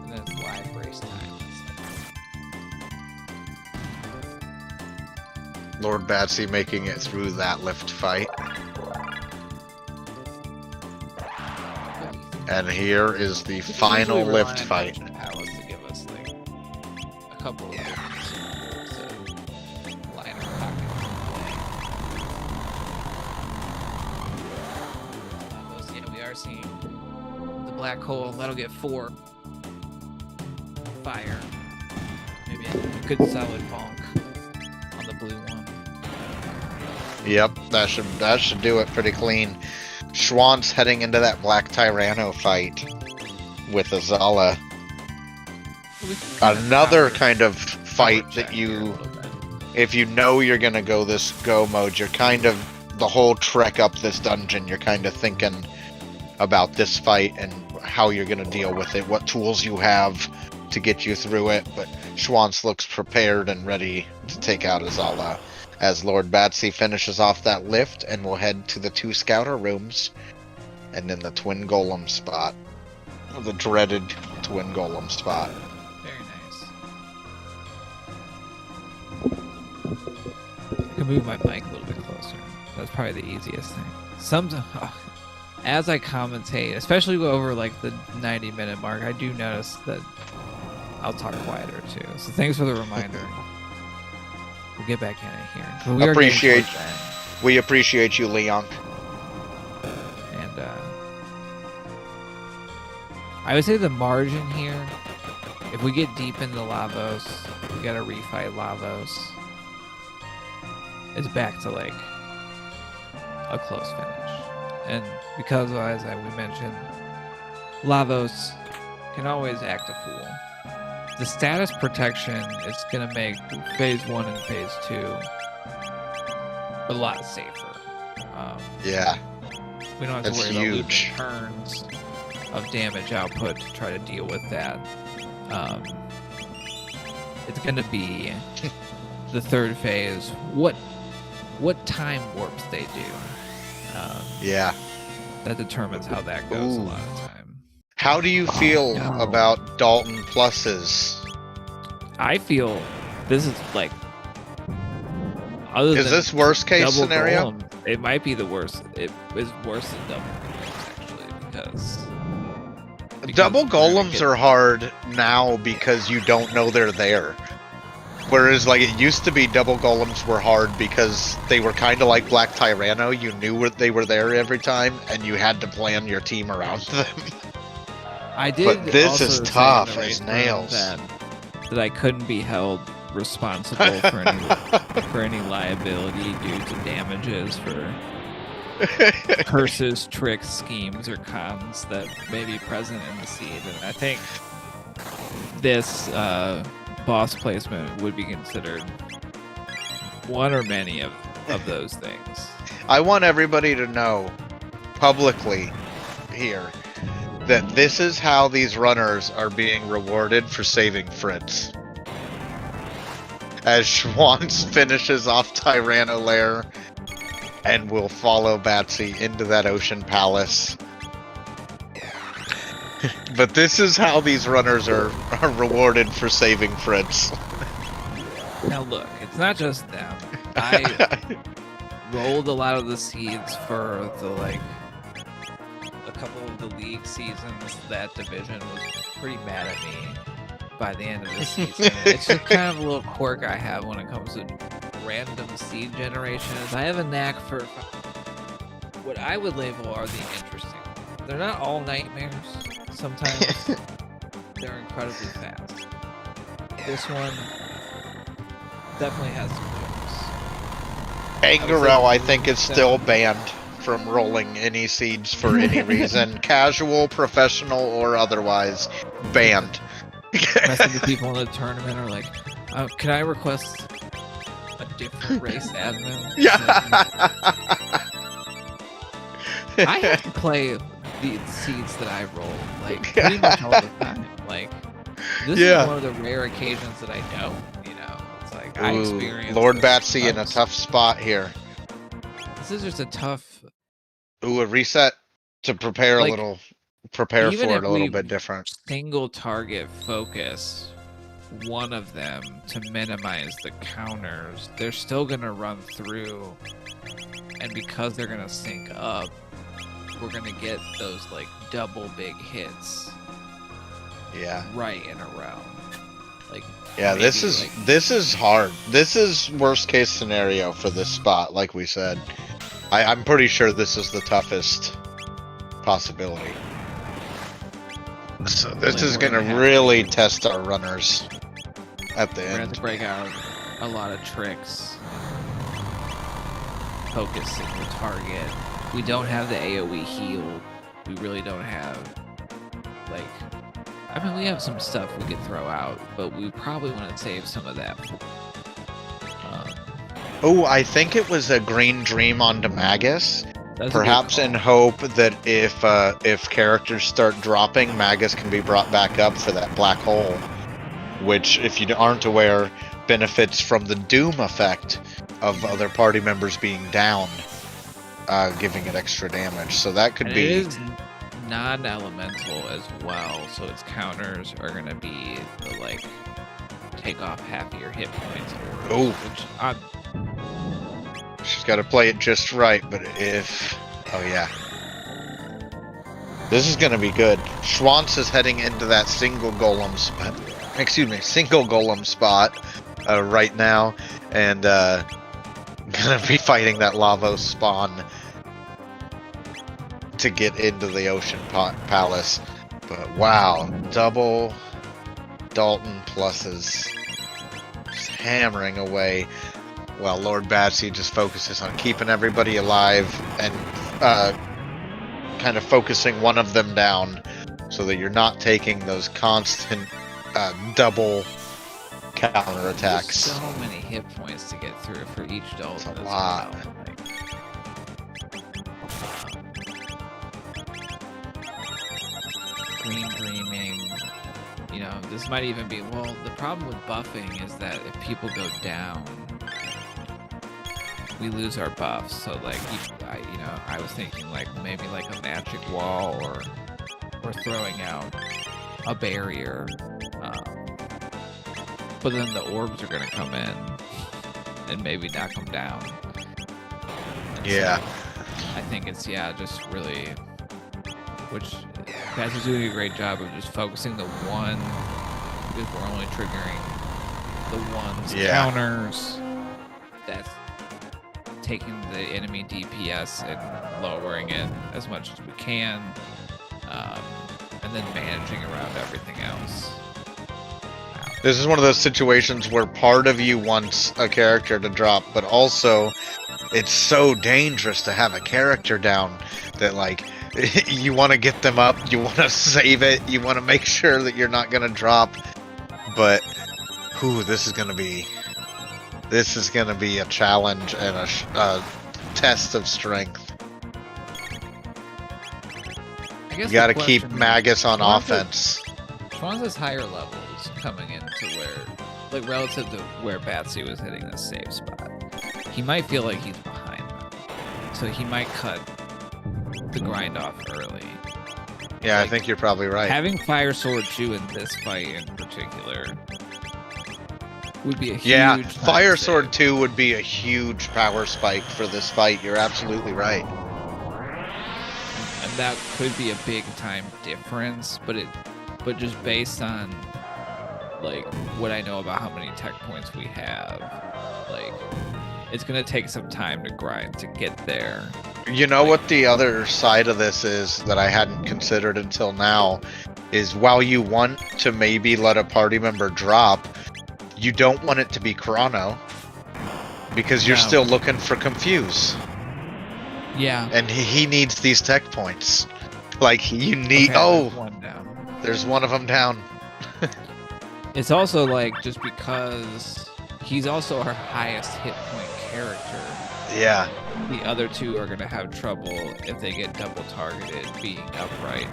And then it's live race time. Lord Batsy making it through that lift fight. And here is the final lift fight. Palace to give us like a couple of different to line our pockets. Yeah, we are seeing the black hole. That'll get 4 fire. Maybe a good solid bonk on the blue one. Yep, that should do it pretty clean. Schwantz heading into that Black Tyranno fight with Azala. Another kind of fight that you, if you know you're gonna go this go mode, you're kind of, the whole trek up this dungeon, you're kind of thinking about this fight and how you're gonna deal with it, what tools you have to get you through it, but Schwantz looks prepared and ready to take out Azala. As Lord Batsy finishes off that lift, and we'll head to the 2 scouter rooms, and then the twin golem spot, the dreaded twin golem spot. Very nice. I can move my mic a little bit closer. That's probably the easiest thing. As I commentate, especially over like the 90-minute mark, I do notice that I'll talk quieter too. So thanks for the reminder. We'll get back in it here. But we appreciate you, Leon. And I would say the margin here, if we get deep into Lavos, we gotta refight Lavos. It's back to like a close finish. And because, as we mentioned, Lavos can always act a fool. The status protection is going to make phase 1 and phase 2 a lot safer. Yeah. We don't have That's to worry about huge. losing turns of damage output to try to deal with that. It's going to be the 3rd phase. What time warps they do? Yeah. That determines how that goes a lot of time. How do you feel about Dalton Pluses? I feel this is like, other Is than this worst case double scenario? golem, it might be the worst. It is worse than double golems actually, because Double golems are hard now because you don't know they're there. Whereas, like, it used to be double golems were hard because they were kind of like Black Tyranno. You knew they were there every time, and you had to plan your team around them. I did. But this also is say tough in the as race nails. that I couldn't be held responsible for any liability due to damages for curses, tricks, schemes, or cons that may be present in the seed. And I think this boss placement would be considered one or many of those things. I want everybody to know publicly here that this is how these runners are being rewarded for saving Fritz. As Schwantz finishes off Tyranno Lair and will follow Batsy into that Ocean Palace. But this is how these runners are rewarded for saving Fritz. Now look, it's not just them. I rolled a lot of the seeds for the a couple of the league seasons. That division was pretty mad at me by the end of the season. It's just kind of a little quirk I have when it comes to random seed generation. Is I have a knack for what I would label are the interesting. They're not all nightmares. Sometimes they're incredibly fast. This one definitely has some moves. Angarel, I think, is still banned from rolling any seeds for any reason. Casual, professional, or otherwise. Banned. Most of the people in the tournament are like, can I request a different race admin? Yeah. I have to play the seeds that I roll, like, pretty much all the time. Like, this is one of the rare occasions that I don't, you know? It's like, I experience Lord Batsy in a tough spot here. This is just a tough Ooh, a reset to prepare Like, prepare even for if it a little we bit different. single target focus one of them to minimize the counters, they're still gonna run through, and because they're gonna sync up, we're gonna get those like double big hits. Yeah. Right in a row. Like, yeah, this is hard. This is worst case scenario for this spot, like we said. I'm pretty sure this is the toughest possibility. So this is gonna really test our runners at the We're gonna have end. to break out a lot of tricks. Focusing the target. We don't have the AoE heal. We really don't have, like, I mean, we have some stuff we could throw out, but we probably want to save some of that. Oh, I think it was a green dream onto Magus. That's Perhaps in hope that if characters start dropping, Magus can be brought back up for that black hole, which, if you aren't aware, benefits from the doom effect of other party members being down, giving it extra damage. So that could be. It is non-elemental as well, so its counters are gonna be the, like, take off half of your hit points. Oh, which she's got to play it just right. But if, oh yeah, this is gonna be good. Schwantz is heading into that single golem spot. Excuse me, single golem spot right now, and gonna be fighting that Lavos spawn to get into the Ocean Palace. But wow, double Dalton pluses, just hammering away, while lordbatsy just focuses on keeping everybody alive and kind of focusing one of them down so that you're not taking those constant double counter attacks. There's so many hit points to get through for each Dalton. That's a lot. Well. Green dreaming, you know, this might even be, well, the problem with buffing is that if people go down, we lose our buffs. So like, I was thinking like maybe like a magic wall or throwing out a barrier, but then the orbs are gonna come in and maybe knock them down. And yeah, so I think it's just really, which Pat's is doing a great job of just focusing the one, because we're only triggering the one's counters. That's taking the enemy DPS and lowering it as much as we can, and then managing around everything else. Wow. This is one of those situations where part of you wants a character to drop, but also it's so dangerous to have a character down that, like, you want to get them up, you want to save it, you want to make sure that you're not going to drop. But, this is going to be a challenge and a test of strength. You got to keep Magus on offense. Schwantz has higher levels coming into where, like, relative to where Batsy was hitting this safe spot. He might feel like he's behind them, so he might cut the grind off early. Yeah, like, I think you're probably right. Having Fire Sword 2 in this fight in particular would be a huge... Yeah, Fire Sword 2 would be a huge power spike for this fight. You're absolutely right. And that could be a big time difference, but just based on, like, what I know about how many tech points we have, like, it's gonna take some time to grind to get there. You know, like, what the other side of this is that I hadn't considered until now is, while you want to maybe let a party member drop, you don't want it to be Chrono, because you're still looking for Confuse. Yeah. And he needs these tech points. Like, you need... one down. There's one of them down. It's also, like, just because he's also our highest hit point character. Yeah. The other two are going to have trouble if they get double targeted being upright.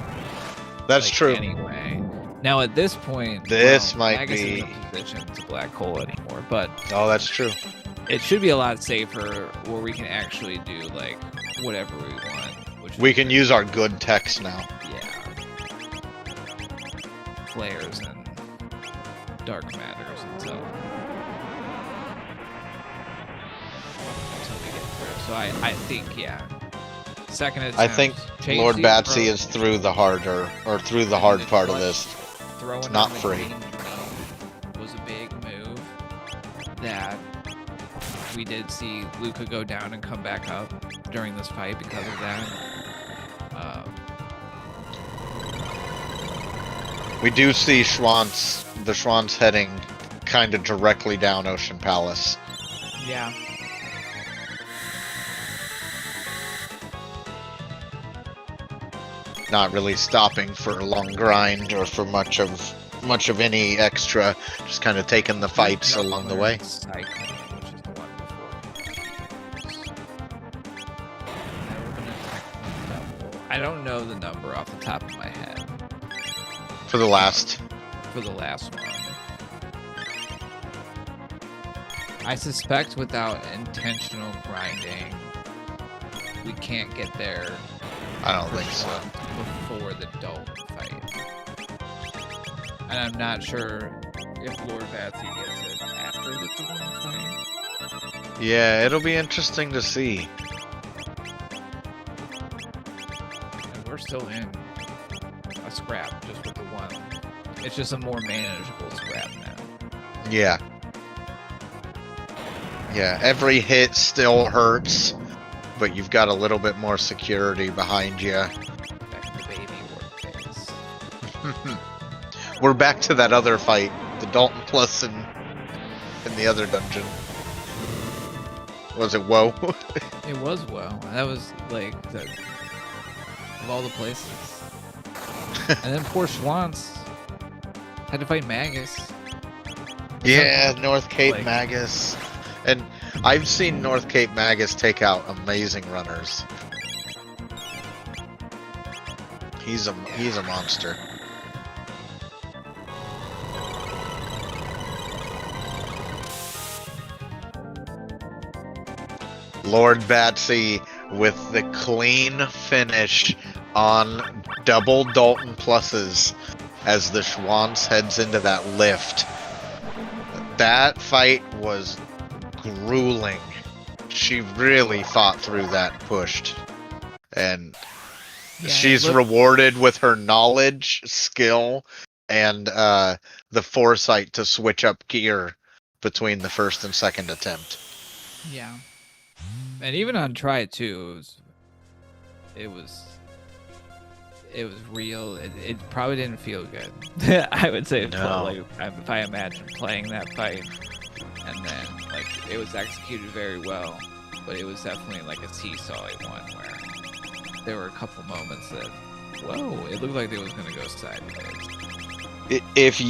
That's true. Anyway. Now, at this point, this might Magus be isn't in a position to black hole anymore, but that's true. It should be a lot safer where we can actually do, like, whatever we want. Which We can use our good text now. Yeah. Flares and dark matters until we get through. So I think, yeah. Second attempt. I think Lord Batsy is through the harder, or through the hard part of this. It's not free. Was a big move that we did see Luca go down and come back up during this fight because of that. We do see the Schwantz heading kind of directly down Ocean Palace. Yeah. Not really stopping for a long grind or for much of any extra, just kind of taking the fights along the way. Cyclone, which is the one before. I don't know the number off the top of my head. For the last one. I suspect without intentional grinding, we can't get there. I don't think so. Before the Dalton fight. And I'm not sure if Lord Batsy gets it after the Dalton fight. Yeah, it'll be interesting to see. And we're still in a scrap just with the one. It's just a more manageable scrap now. Yeah. Yeah, every hit still hurts, but you've got a little bit more security behind you. Back to the baby work phase. We're back to that other fight, the Dalton Plus in the other dungeon. Was it Woe? It was Woe. That was like of all the places. And then poor Schwantz had to fight Magus. Yeah, North Cape Magus. And I've seen North Cape Magus take out amazing runners. He's a monster. Lord Batsy with the clean finish on double Dalton pluses as the Schwantz heads into that lift. That fight was grueling. She really fought through that pushed. And she's rewarded with her knowledge, skill, and the foresight to switch up gear between the first and second attempt. Yeah. And even on try 2, it was real. It probably didn't feel good. I would say if I imagine playing that fight, and then it was executed very well, but it was definitely like a seesaw-y one where there were a couple moments that, whoa, it looked like it was going to go sideways. If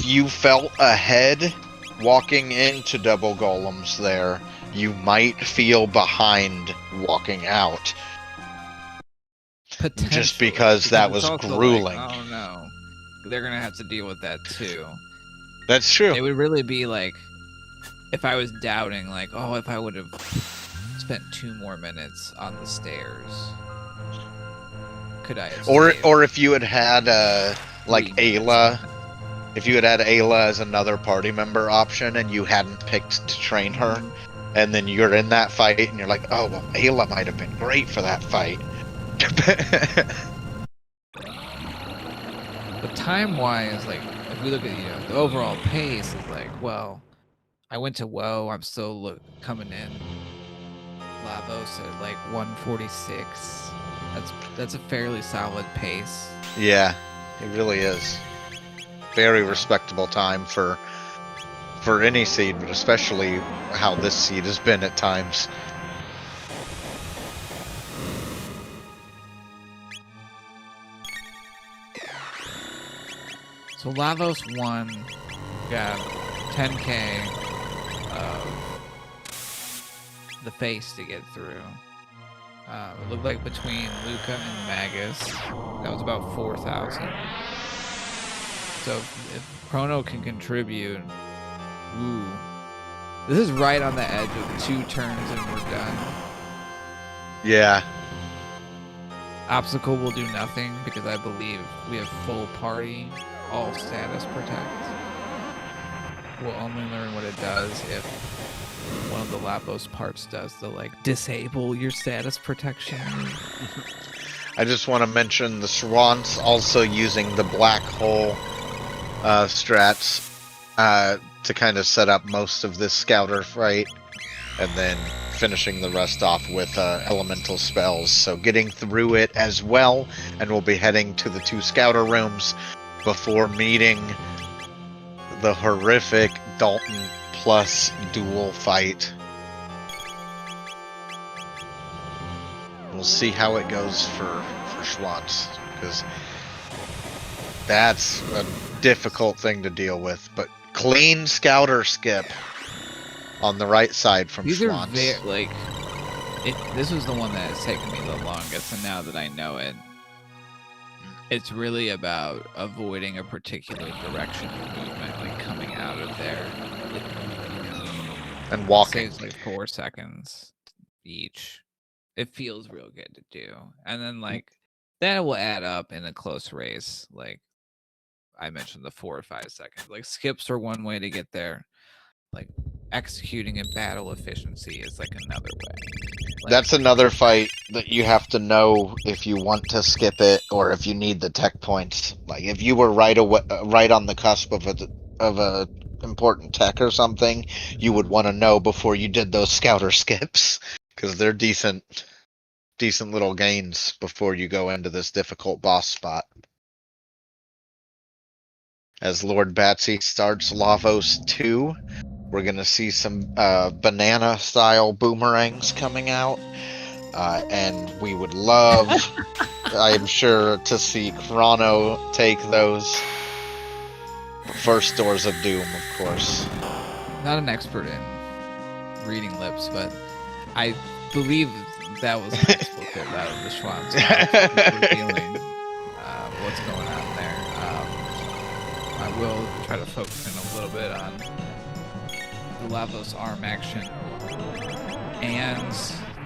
you felt ahead walking into double golems there, you might feel behind walking out. Just because that was grueling. Oh no, they're gonna have to deal with that too. That's true. It would really be like if I was doubting, if I would have spent 2 more minutes on the stairs, could I? Or if you had Ayla. If you had Ayla as another party member option and you hadn't picked to train her, and then you're in that fight and you're like, oh, well, Ayla might have been great for that fight. But time-wise, if we look at, the overall pace is well, I went to Woe, I'm still coming in. Lavos at 146. That's a fairly solid pace. Yeah, it really is. Very respectable time for any seed, but especially how this seed has been at times. So Lavos 1 got 10k of the face to get through. It looked like between Luca and Magus, that was about 4,000. So if Chrono can contribute, this is right on the edge of 2 turns and we're done. Yeah. Obstacle will do nothing because I believe we have full party, all status protect. We'll only learn what it does if one of the Lapos parts does the like disable your status protection. I just want to mention the Schwantz also using the black hole strats to kind of set up most of this scouter fight, and then finishing the rest off with elemental spells. So getting through it as well, and we'll be heading to the 2 scouter rooms before meeting the horrific Dalton plus duel fight. We'll see how it goes for Schwantz, because that's a difficult thing to deal with. But clean scouter skip on the right side from These Schwantz. are very, like, this was the one that has taken me the longest, and now that I know it, it's really about avoiding a particular direction of movement, like coming out of there. And walking. It saves like 4 seconds each. It feels real good to do. And then like that will add up in a close race. Like I mentioned, the 4 or 5 seconds. Like skips are one way to get there. Like executing in battle efficiency is like another way. Like, that's another fight that you have to know if you want to skip it or if you need the tech points. Like if you were right on the cusp of a important tech or something, you would want to know before you did those scouter skips, because they're decent little gains before you go into this difficult boss spot. As Lord Batsy starts Lavos 2, we're going to see some banana-style boomerangs coming out. And we would love, I am sure, to see Chrono take those. First Doors of Doom, of course. Not an expert in reading lips, but I believe that was a nice little bit out of the Schwantz revealing what's going on there. I will try to focus in a little bit on the Lavos arm action. And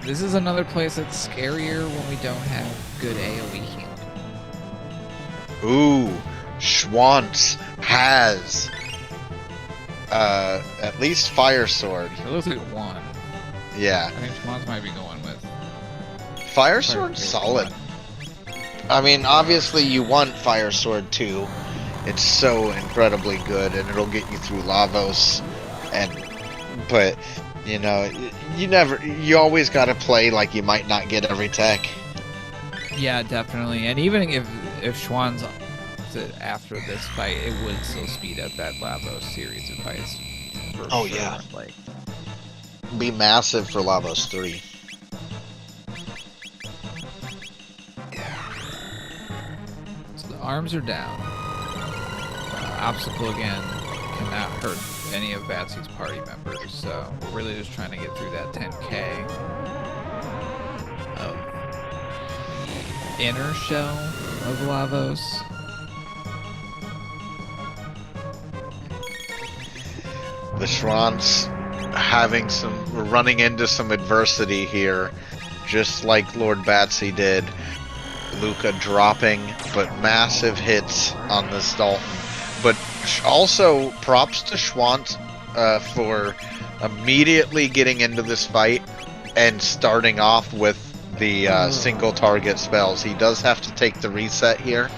this is another place that's scarier when we don't have good AoE healing. Ooh, Schwantz has at least Fire Sword. It looks like 1. Yeah. I think Schwantz might be going with Fire Sword's solid. I mean, obviously you want Fire Sword 2. It's so incredibly good, and it'll get you through Lavos. But you know, you always gotta play like you might not get every tech. Yeah, definitely. And even if Schwantz after this fight, it would still speed up that Lavos series of fights. Oh sure. yeah, like be massive for Lavos 3. So the arms are down. Obstacle again cannot hurt any of Batsy's party members, so we're really just trying to get through that 10k of the inner shell of Lavos. The Schwantz we're running into some adversity here, just like Lord Batsy did. Luca dropping, but massive hits on this Dalton. But also props to Schwantz for immediately getting into this fight and starting off with the single target spells. He does have to take the reset here,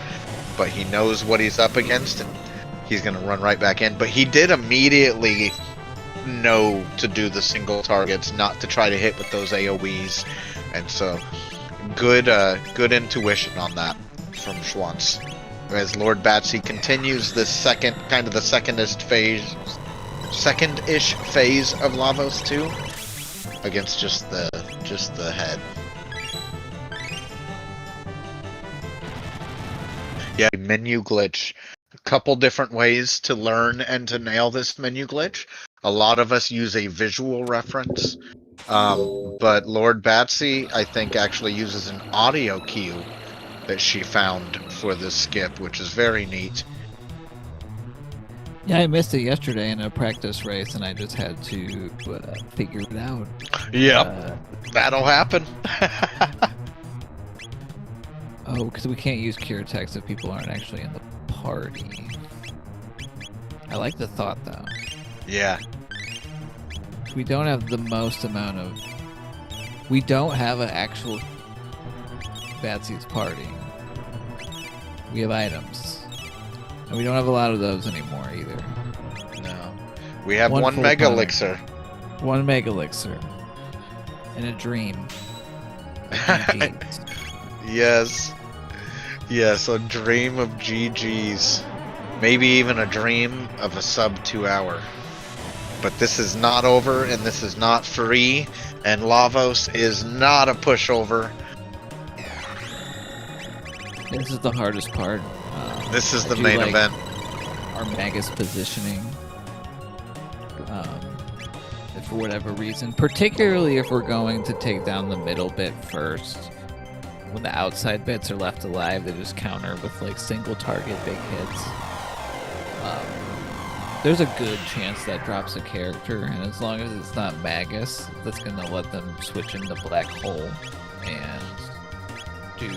but he knows what he's up against, and he's going to run right back in. But he did immediately know to do the single targets, not to try to hit with those AoEs, and so good intuition on that from Schwantz. As Lord Batsy continues this second-ish phase of Lavos 2 against just the head. Yeah, menu glitch. A couple different ways to learn and to nail this menu glitch. A lot of us use a visual reference, but Lord Batsy, I think, actually uses an audio cue that she found for this skip, which is very neat. Yeah, I missed it yesterday in a practice race, and I just had to figure it out. Yeah, That'll happen. Oh, because we can't use cure text if people aren't actually in the party. I like the thought, though. Yeah. We don't have the most amount of... We don't have an actual Batsy's party. We have items. And we don't have a lot of those anymore, either. No. We have one full Mega timer. Elixir. One Mega Elixir. And a dream. Yes. Yes, a dream of GG's. Maybe even a dream of a sub 2 hour. But this is not over, and this is not free, and Lavos is not a pushover. This is the hardest part. This is I the do main like event. Our Magus positioning. For whatever reason. Particularly if we're going to take down the middle bit first. When the outside bits are left alive, they just counter with like single target big hits. There's a good chance that drops a character, and as long as it's not Magus, that's going to let them switch into Black Hole and do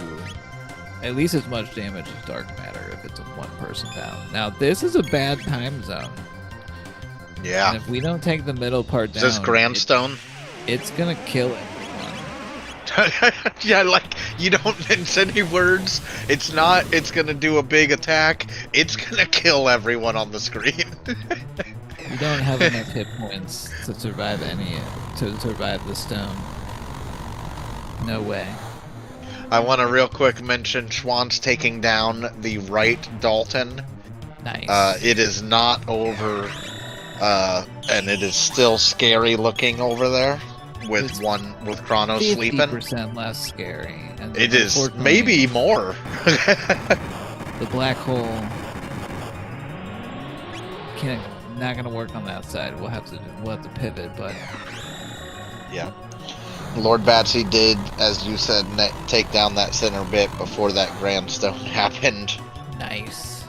at least as much damage as Dark Matter if it's a one person down. Now, this is a bad time zone. Yeah. And if we don't take the middle part down... Is this Grandstone? It's going to kill everyone. Yeah, like, you don't mince any words. It's not, it's gonna do a big attack. It's gonna kill everyone on the screen. You don't have enough hit points to survive the stone. No way. I want to real quick mention Schwantz taking down the right Dalton. Nice. It is not over, and it is still scary looking over there. With Chrono sleeping. 50% less scary. And it is maybe more. The black hole not gonna work on that side. We'll have to pivot, but yeah. Lord Batsy did, as you said, take down that center bit before that Grandstone happened. Nice.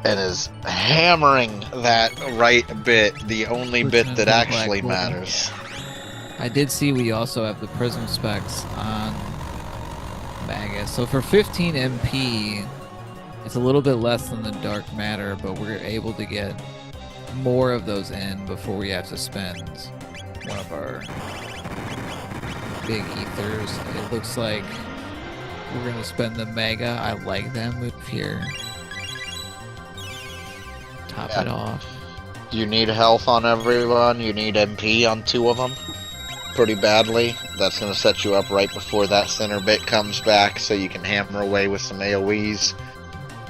And is hammering that right bit, the only bit that actually matters. I did see we also have the Prism specs on Magus. So for 15 MP, it's a little bit less than the Dark Matter, but we're able to get more of those in before we have to spend one of our big ethers. It looks like we're going to spend the Mega. I like that move here. Top it off. You need health on everyone. You need MP on 2 of them. Pretty badly. That's going to set you up right before that center bit comes back, so you can hammer away with some AoEs.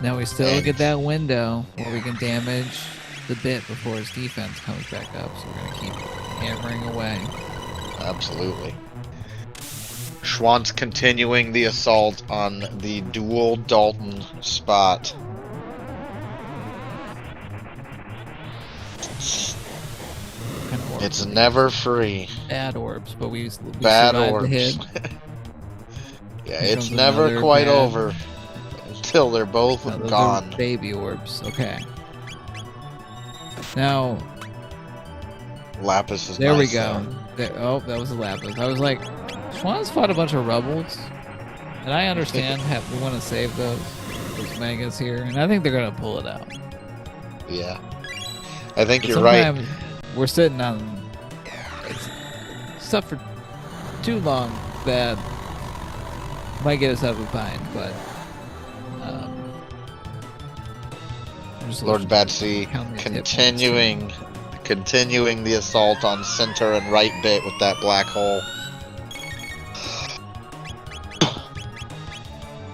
Now we still get that window where we can damage the bit before his defense comes back up, so we're going to keep hammering away. Absolutely. Schwantz continuing the assault on the dual Dalton spot. It's never free. Bad orbs, but we bad survived orbs. the hit. Yeah, it's never quite over until they're both gone. Baby orbs. Okay. Now. Lapis is there. nice We go. Oh, that was a Lapis. I was like, Schwantz fought a bunch of rebels, and I understand we want to save those Megas here, and I think they're gonna pull it out. Yeah, I think you're right. We're sitting on stuff for too long that might get us out of a bind, but Lord Batsy continuing the assault on center and right bit with that black hole.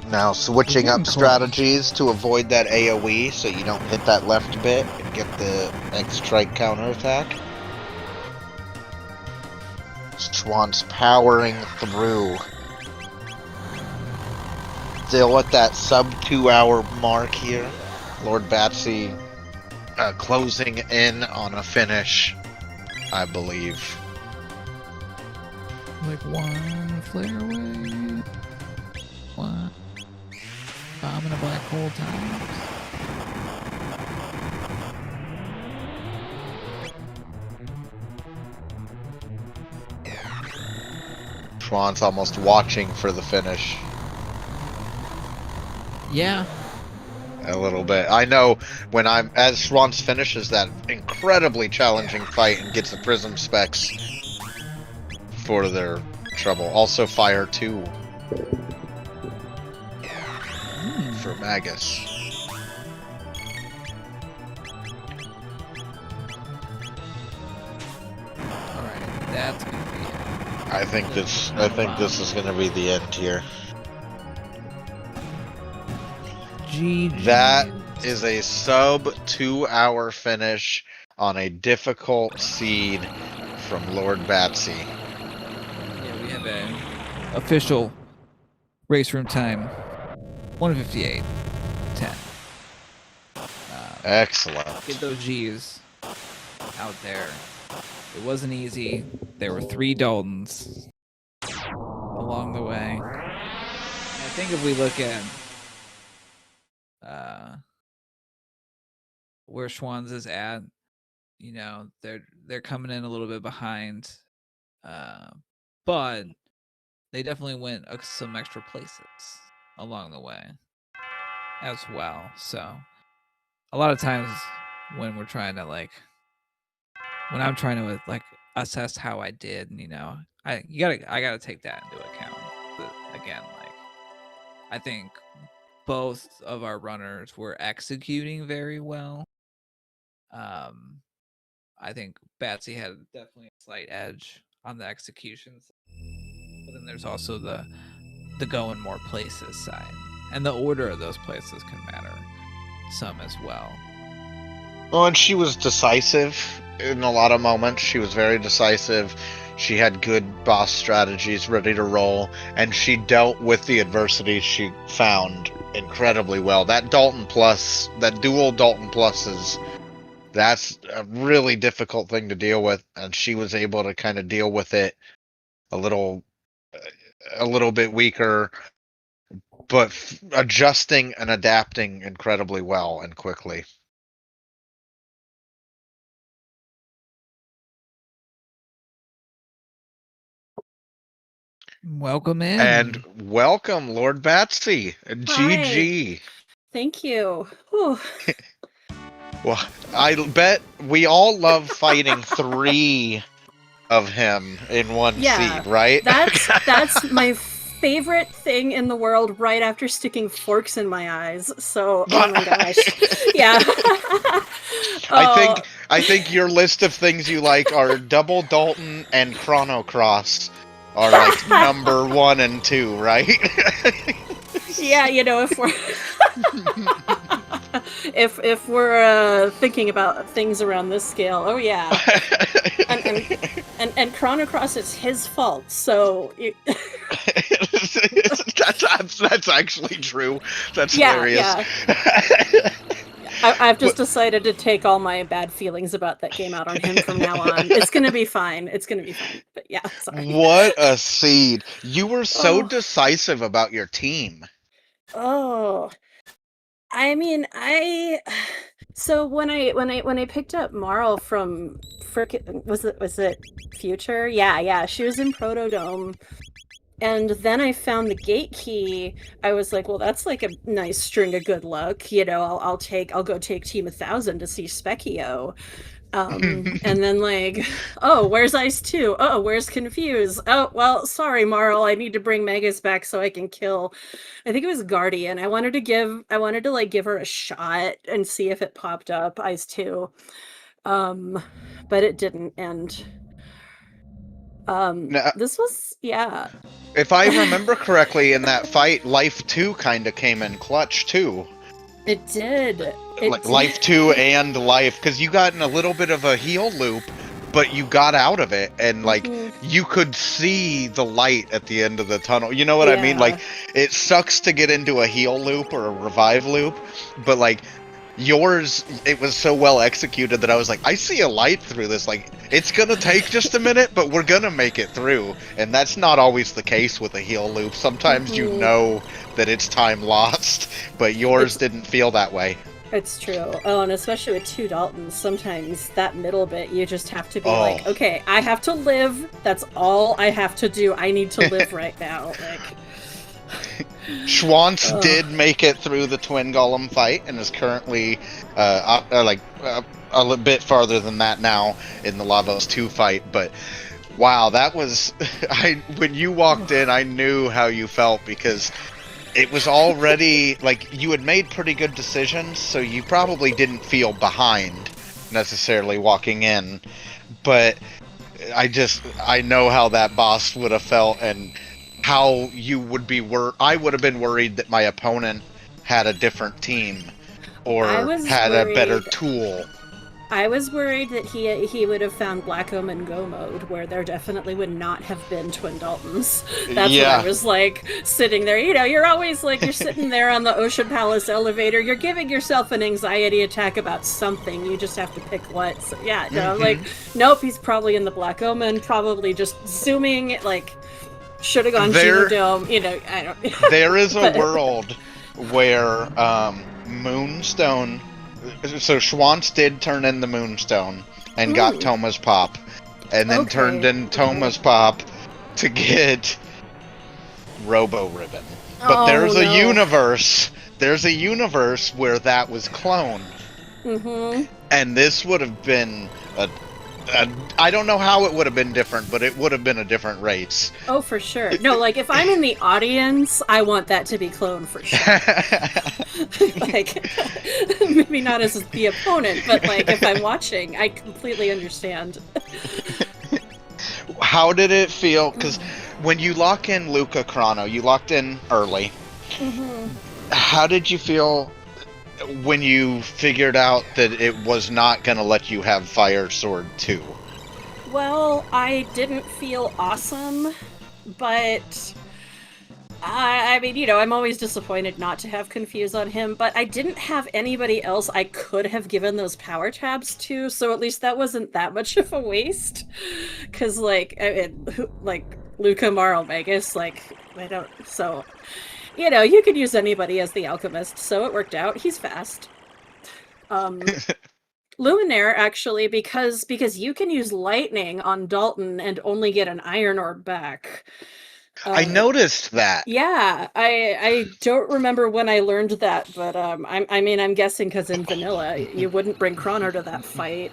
Now switching up strategies to avoid that AoE so you don't hit that left bit and get the X-Strike counterattack. Schwantz powering through. Still at that sub 2 hour mark here. Lord Batsy closing in on a finish, I believe. Like one flare away. One. Bomb in a black hole times. TheShwant's almost watching for the finish. Yeah. A little bit. I know when as TheShwant's finishes that incredibly challenging fight and gets the prism specs for their trouble. Also fire 2 for Magus. Alright, that's gonna be it. I think this is gonna be the end here. GG. That is a sub 2-hour finish on a difficult seed from lordbatsy. Yeah, we have an official race room time. 1:58:10. Excellent. Get those G's out there. It wasn't easy. There were 3 Daltons along the way. I think if we look at where Schwantz is at, you know, they're coming in a little bit behind, but they definitely went some extra places along the way as well. So a lot of times when we're trying to when I'm trying to assess how I did, you know, I gotta take that into account. But again, I think both of our runners were executing very well. I think Batsy had definitely a slight edge on the executions, but then there's also the going more places side, and the order of those places can matter some as well. Well, and she was decisive in a lot of moments. She was very decisive. She had good boss strategies ready to roll, and she dealt with the adversity she found incredibly well. That Dalton Plus, that dual Dalton Pluses, that's a really difficult thing to deal with, and she was able to kind of deal with it a little bit weaker, but adjusting and adapting incredibly well and quickly. Welcome in. And welcome, lordbatsy. GG. Thank you. Whew. Well, I bet we all love fighting 3 of him in one seed, right? That's my favorite thing in the world right after sticking forks in my eyes. So, oh my gosh. Yeah. I think your list of things you like are Double Dalton and Chrono Cross are like number 1 and 2, right? Yeah, you know, if we're if we're thinking about things around this scale, oh yeah, and Chrono Cross is his fault, so that's actually true. That's hilarious. Yeah. I've just decided to take all my bad feelings about that game out on him from now on. It's gonna be fine. It's gonna be fine. But yeah, sorry. What a seed! You were so decisive about your team. Oh, I mean, so when I picked up Marl from was it Future? Yeah, she was in Protodome. And then I found the gate key. I was like, well, that's like a nice string of good luck. You know, I'll go take Team 1000 to see Specchio. And then oh, where's Ice 2? Oh, where's Confuse? Oh, well, sorry, Marl. I need to bring Megas back so I can kill, I think it was Guardian. I wanted to give her a shot and see if it popped up, Ice 2. But it didn't, and this was, yeah. If I remember correctly, in that fight, Life 2 kind of came in clutch too. It did. Life 2 and Life, because you got in a little bit of a heal loop, but you got out of it, and you could see the light at the end of the tunnel. You know what I mean? It sucks to get into a heal loop or a revive loop, but yours, it was so well executed that I was like, I see a light through this. It's gonna take just a minute, but we're gonna make it through. And that's not always the case with a heal loop. Sometimes you know that it's time lost, but yours didn't feel that way. It's true. Oh, and especially with 2 Daltons, sometimes that middle bit, you just have to be like, okay, I have to live. That's all I have to do. I need to live right now. Like, Schwantz did make it through the Twin Golem fight and is currently a little bit farther than that now in the Lavos 2 fight. But wow, that was when you walked in, I knew how you felt, because it was already, like, you had made pretty good decisions, so you probably didn't feel behind necessarily walking in. But I know how that boss would have felt, and how you would be I would have been worried that my opponent had a different team or had a better tool. I was worried that he would have found Black Omen Go mode, where there definitely would not have been Twin Daltons. That's what I was like, sitting there. You know, you're always like, you're sitting there on the Ocean Palace elevator, you're giving yourself an anxiety attack about something, you just have to pick what. So, yeah, no, I'm like, nope, he's probably in the Black Omen, probably just zooming, like, should have gone Genodome, you know, I don't... There is a world where Moonstone... So Schwantz did turn in the Moonstone and got Toma's Pop, and then turned in Toma's Pop to get Robo Ribbon. But there's a universe where that was cloned. And this would have been I don't know how it would have been different, but it would have been a different race. Oh, for sure. No, like, if I'm in the audience, I want that to be cloned for sure. Like, maybe not as the opponent, but, like, if I'm watching, I completely understand. How did it feel? Because when you lock in Luca Chrono, you locked in early. How did you feel when you figured out that it was not going to let you have Fire Sword 2? Well, I didn't feel awesome, but I mean, you know, I'm always disappointed not to have Confuse on him, but I didn't have anybody else I could have given those power tabs to, so at least that wasn't that much of a waste. Because, like, Luca Marl Vegas, like, I don't, so... You know, you could use anybody as the alchemist, so it worked out. He's fast. Luminaire, actually, because you can use lightning on Dalton and only get an iron orb back. I noticed that. Yeah, I don't remember when I learned that, but I mean, I'm guessing because in vanilla you wouldn't bring Chrono to that fight.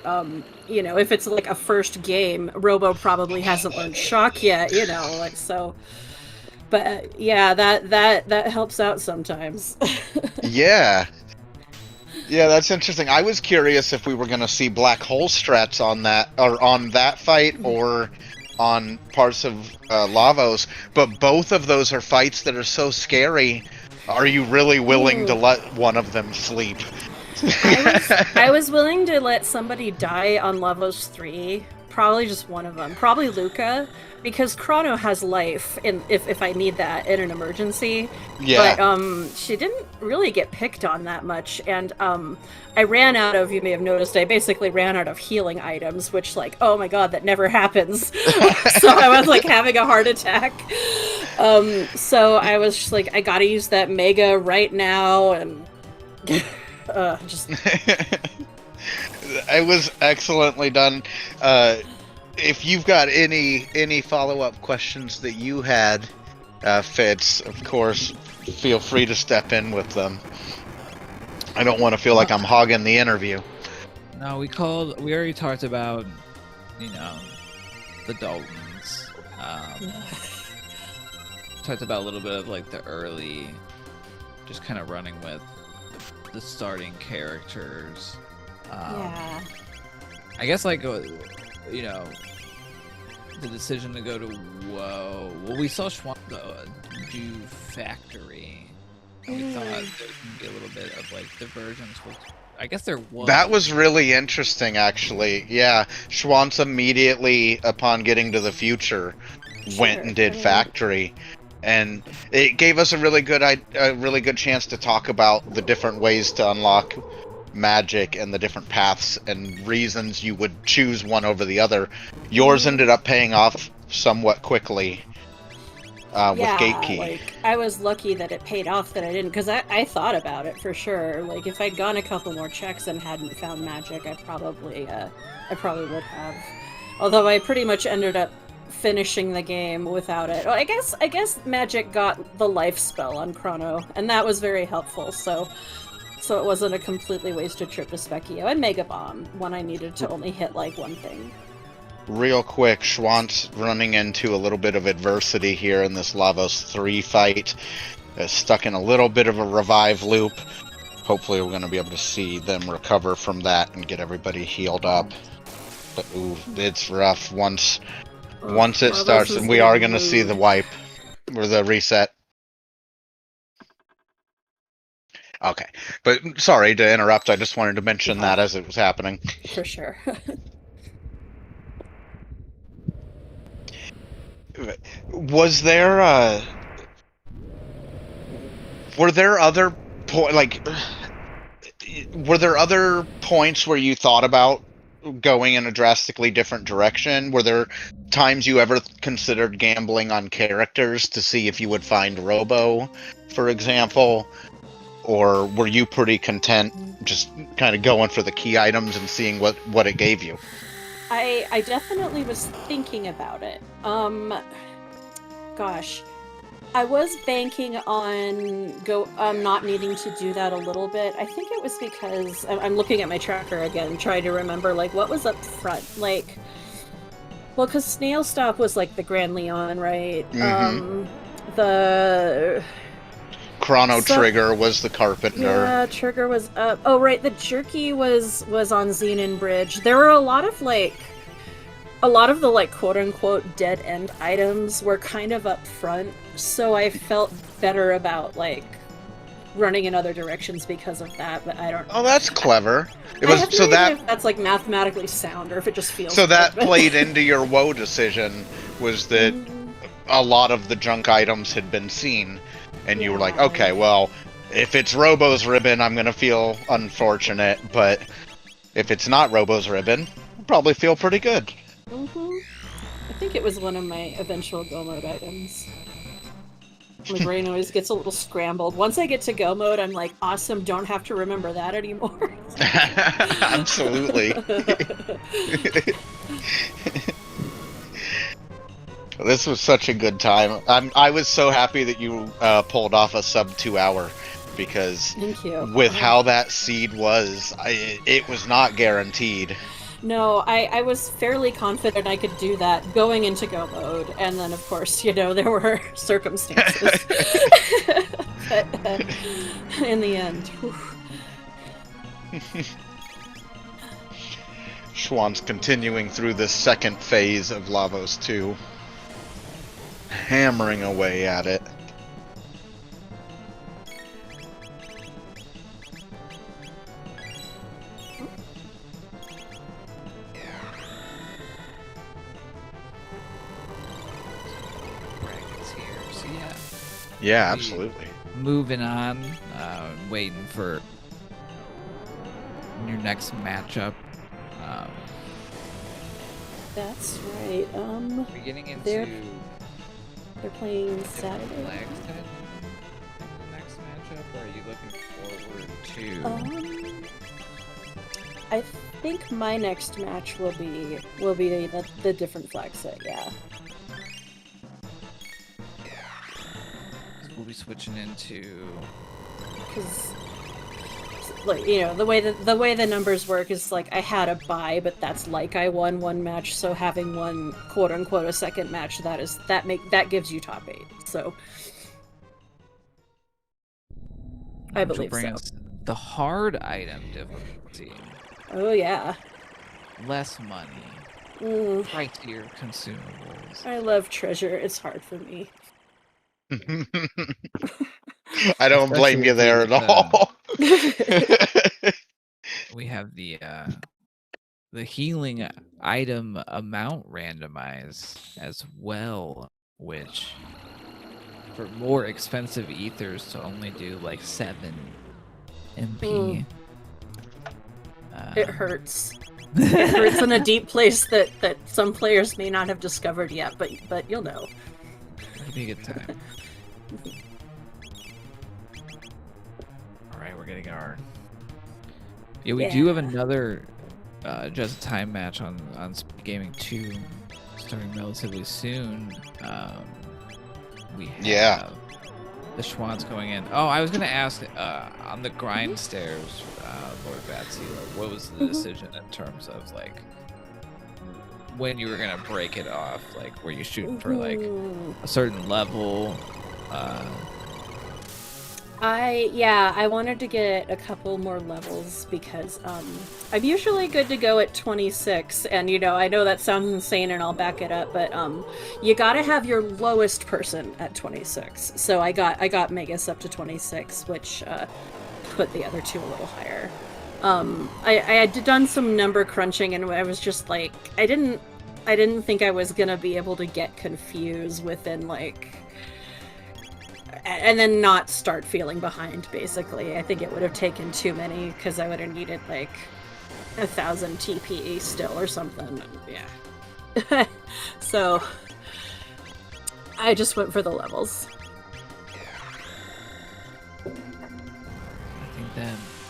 You know, if it's like a first game, Robo probably hasn't learned Shock yet. You know, like so. But yeah, that helps out sometimes. Yeah, that's interesting. I was curious if we were going to see black hole strats on that, or on that fight, or on parts of Lavos. But both of those are fights that are so scary. Are you really willing to let one of them sleep? I was willing to let somebody die on Lavos 3. Probably just one of them. Probably Luca. Because Chrono has life if I need that in an emergency. Yeah. But she didn't really get picked on that much, and I ran out of, you may have noticed, I basically ran out of healing items, which, like, oh my god, that never happens. So I was like having a heart attack. So I was just like, I gotta use that Mega right now, and just it was excellently done. If you've got any follow-up questions that you had, Fitz, of course, feel free to step in with them. I don't want to feel like I'm hogging the interview. No, we already talked about, you know, the Daltons. Talked about a little bit of, like, the early, just kind of running with the starting characters. yeah. I guess, like, you know, the decision to go to Well, we saw Schwantz do Factory, and we thought there would be a little bit of, like, divergence with... I guess there was. That was really interesting, actually. Yeah, Schwantz immediately, upon getting to the future, went and did Factory. And it gave us a really good chance to talk about the different ways to unlock magic and the different paths and reasons you would choose one over the other. Yours ended up paying off somewhat quickly. with Gatekey. Like, I was lucky that it paid off that I didn't, because I thought about it for sure. Like, if I'd gone a couple more checks and hadn't found magic, I probably would have. Although I pretty much ended up finishing the game without it. Well, I guess magic got the life spell on Chrono, and that was very helpful. So it wasn't a completely wasted trip to Specchio and Mega Bomb when I needed to only hit like one thing. Real quick, Schwantz running into a little bit of adversity here in this Lavos 3 fight. Stuck in a little bit of a revive loop. Hopefully we're going to be able to see them recover from that and get everybody healed up. But ooh, it's rough once it starts, and we are going to see the wipe, or the reset. Okay, but sorry to interrupt, I just wanted to mention that as it was happening. For sure. Was there were there other points where you thought about going in a drastically different direction? Were there times you ever considered gambling on characters to see if you would find Robo, for example? Or were you pretty content just kind of going for the key items and seeing what it gave you? I definitely was thinking about it. Gosh. I was banking on not needing to do that a little bit. I think it was because I'm looking at my tracker again, trying to remember like what was up front. Like, well, because Snail Stop was like the Grand Leon, right? Mm-hmm. The Chrono Trigger was the Carpenter. Yeah, Trigger was up. Oh, right, the Jerky was on Xenon Bridge. There were a lot of the like quote-unquote dead-end items were kind of up front, so I felt better about like running in other directions because of that, but I don't know. Oh, that's clever. It was so that if that's like mathematically sound or if it just feels so that good. Played into your woe decision was that a lot of the junk items had been seen, and you were like, okay, well, if it's Robo's ribbon, I'm gonna feel unfortunate, but if it's not Robo's ribbon, I'll probably feel pretty good. I think it was one of my eventual go mode items. My brain always gets a little scrambled. Once I get to go mode, I'm like, awesome, don't have to remember that anymore. Absolutely. This was such a good time. I was so happy that you pulled off a sub 2 hour, because Thank you. With how that seed was, it was not guaranteed. No, I was fairly confident I could do that going into go mode, and then of course, there were circumstances. But in the end, Schwantz continuing through the second phase of Lavos 2. Hammering away at it. Yeah, absolutely. Moving on, waiting for your next matchup. That's right. We're getting into. They're playing Saturday. Flags in the next matchup, or are you looking forward to? I think my next match will be the different flag set. Yeah. We'll be switching into. Because, like, the way the numbers work is like I had a bye, but that's like I won one match, so having won quote unquote a second match, that gives you top 8. So I believe so. The hard item difficulty. Oh yeah. Less money. Pricier consumables. I love treasure. It's hard for me. I don't blame you there at all. We have the healing item amount randomized as well, which for more expensive ethers to only do like 7 MP. It hurts. It hurts in a deep place that some players may not have discovered yet, but you'll know. You Be a good time. All right, we're getting our. Yeah, we do have another just time match on Speedgaming 2 starting relatively soon. We have TheShwant's going in. Oh, I was gonna ask on the grind stairs, lordbatsy, like, what was the decision in terms of like when you were gonna break it off? Like, were you shooting for like a certain level? I wanted to get a couple more levels because I'm usually good to go at 26, and you know, I know that sounds insane and I'll back it up, but you gotta have your lowest person at 26. So I got Megas up to 26, which put the other two a little higher. I had done some number crunching, and I was just like, I didn't think I was gonna be able to get confused within like, and then not start feeling behind, basically. I think it would have taken too many, because I would have needed like 1,000 TP still or something. Yeah. So I just went for the levels.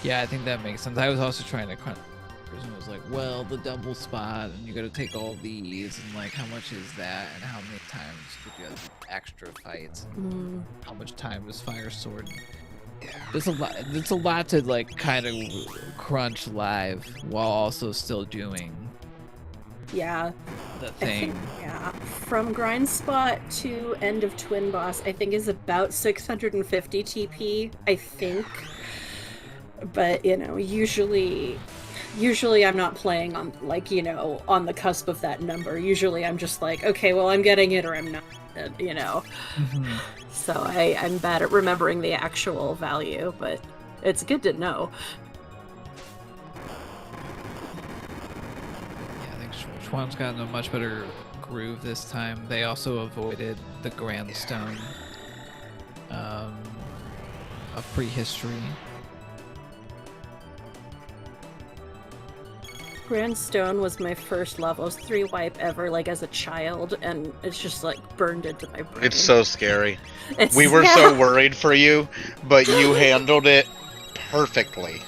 I think that makes sense. I was also trying to crunch. Person was like, well, the double spot, and you got to take all these, and like, how much is that, and how many times would you have extra fights? How much time does fire sword? There's a lot. It's a lot to like kind of crunch live while also still doing. Yeah. The thing. From grind spot to end of twin boss, I think is about 650 TP. I think, but you know, usually I'm not playing on, like, you know, on the cusp of that number. Usually I'm just like, okay, well, I'm getting it or I'm not, you know. So I'm bad at remembering the actual value, but it's good to know. Yeah, I think Schwann's gotten a much better groove this time. They also avoided the Grand Stone of prehistory. Grand Stone was my first levels 3 wipe ever, like as a child, and it's just like burned into my brain. It's so scary. We were so worried for you, but you handled it perfectly.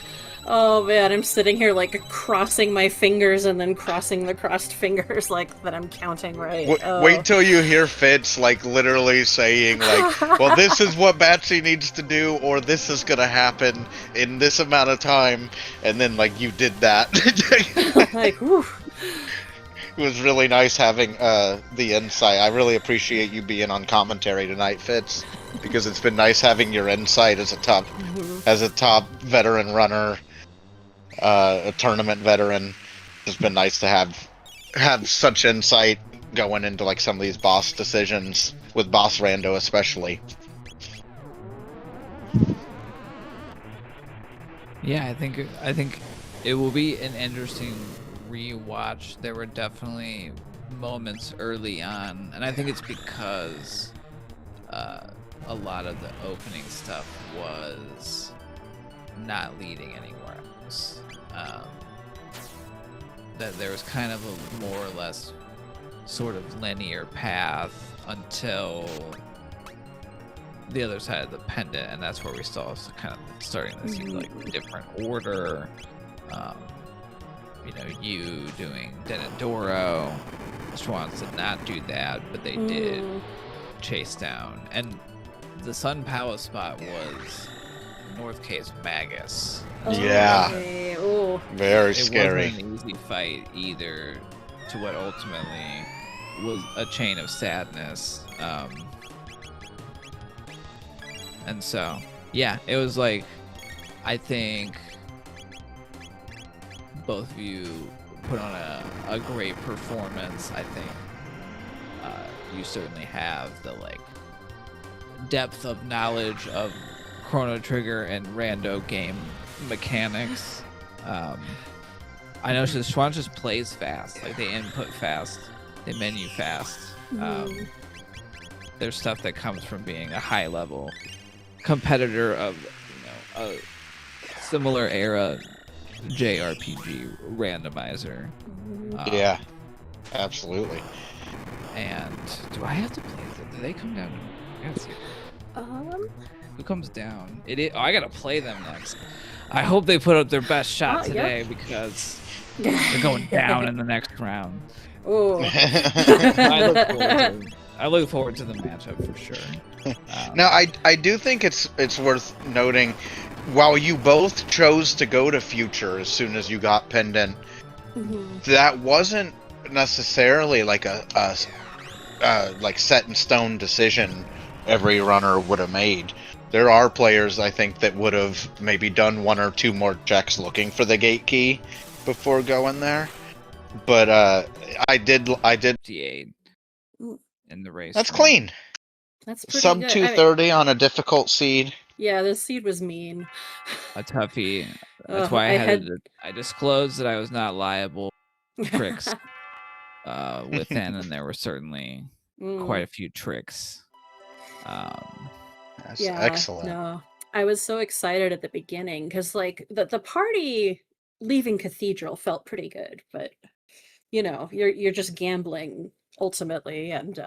Oh man, I'm sitting here like crossing my fingers and then crossing the crossed fingers like that I'm counting right. Wait till you hear Fitz like literally saying like, well, this is what Batsy needs to do, or this is gonna happen in this amount of time, and then like you did that. Like, whew. It was really nice having the insight. I really appreciate you being on commentary tonight, Fitz, because it's been nice having your insight as a top veteran runner. A tournament veteran. It's been nice to have such insight going into like some of these boss decisions with Boss Rando especially. Yeah, I think it will be an interesting rewatch. There were definitely moments early on, and I think it's because a lot of the opening stuff was not leading anywhere else. That there was kind of a more or less sort of linear path until the other side of the pendant, and that's where we saw kind of starting to see like different order. You know, you doing Denendoro. Schwantz did not do that, but they did chase down. And the Sun Palace spot was North Case Magus. Yeah. Oh. Very scary. It wasn't an easy fight either, to what ultimately was a chain of sadness. And so, yeah, it was like, I think both of you put on a great performance. I think you certainly have the like depth of knowledge of Chrono Trigger and Rando game mechanics. I know Schwantz just plays fast. Like, they input fast, they menu fast. There's stuff that comes from being a high level competitor of, you know, a similar era JRPG randomizer. Yeah, absolutely. And do I have to play them? Do they come down? I gotta see. Who comes down? Oh, I gotta play them next. I hope they put up their best shot today because they're going down in the next round. Oh. I look forward to the matchup for sure. Now, I do think it's worth noting, while you both chose to go to Future as soon as you got Pendant, that wasn't necessarily like a like set in stone decision every runner would have made. There are players, I think, that would have maybe done 1 or 2 more checks looking for the gate key before going there. But I did 58 in the race. That's clean. That's pretty Sub good. 230 on a difficult seed. Yeah, the seed was mean. A toughie. That's why I disclosed that I was not liable to tricks within, and there were certainly quite a few tricks. That's excellent. No, I was so excited at the beginning because like the party leaving Cathedral felt pretty good, but you know, you're just gambling ultimately, and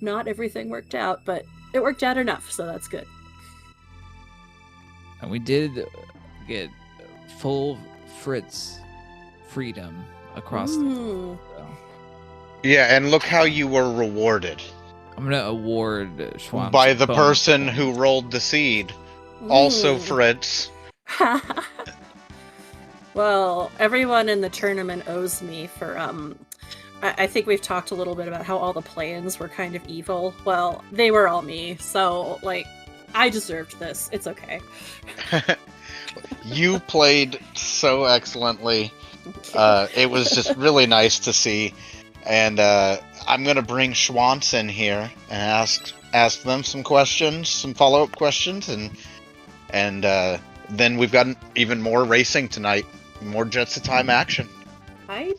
not everything worked out, but it worked out enough, so that's good. And we did get full Fritz freedom across the board, so. Yeah, and look how you were rewarded. I'm gonna award Schwantz by the person who rolled the seed. Also Fritz. Well, everyone in the tournament owes me for I think we've talked a little bit about how all the play-ins were kind of evil. Well, they were all me, so like I deserved this. It's okay. You played so excellently. It was just really nice to see. And I'm gonna bring Schwantz in here and ask them some questions, some follow-up questions, and then we've got even more racing tonight, more Jets of Time action. Hi.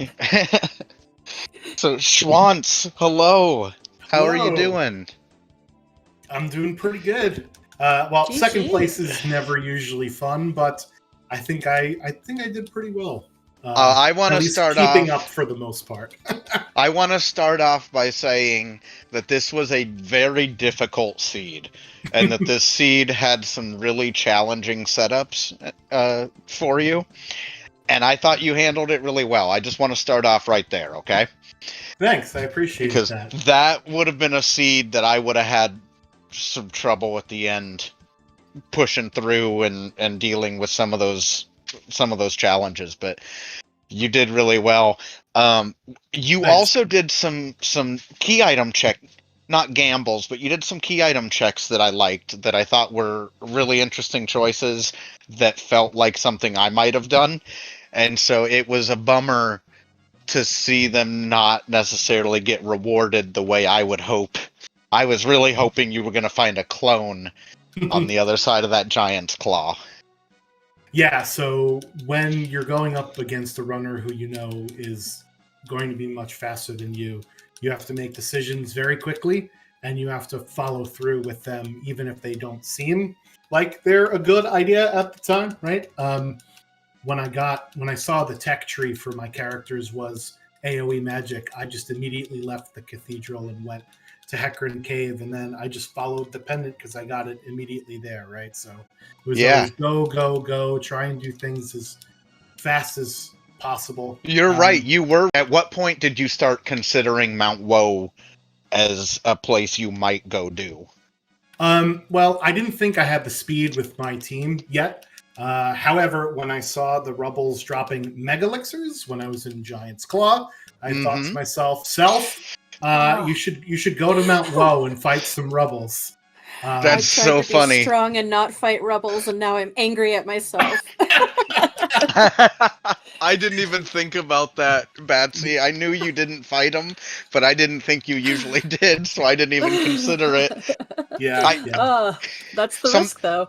So Schwantz, hello. How are you doing? I'm doing pretty good. Well, GG. Second place is never usually fun, but I think I did pretty well. I want to start keeping off up for the most part. I want to start off by saying that this was a very difficult seed, and that this seed had some really challenging setups for you. And I thought you handled it really well. I just want to start off right there, okay? Thanks, I appreciate because that. that would have been a seed that I would have had some trouble at the end pushing through and dealing with some of those challenges, but you did really well. You Thanks. also did some key item check, not gambles, but you did some key item checks that I liked, that I thought were really interesting choices that felt like something I might have done. And so it was a bummer to see them not necessarily get rewarded the way I would hope. I was really hoping you were going to find a clone on the other side of that giant's claw. Yeah, so when you're going up against a runner who you know is going to be much faster than you, you have to make decisions very quickly, and you have to follow through with them, even if they don't seem like they're a good idea at the time, right? When I saw the tech tree for my characters was AoE magic, I just immediately left the cathedral and went to Hecarim Cave, and then I just followed the pendant because I got it immediately there, right? So it was always go, go, go, try and do things as fast as possible. You're right. You were. At what point did you start considering Mount Woe as a place you might go do? Well, I didn't think I had the speed with my team yet. However, when I saw the Rubbles dropping Mega Elixirs when I was in Giant's Claw, I thought to myself, you should go to Mount Woe and fight some Rubbles. That's I tried so to be funny. Strong and not fight Rubbles, and now I'm angry at myself. I didn't even think about that, Batsy. I knew you didn't fight them, but I didn't think you usually did, so I didn't even consider it. That's the risk, though.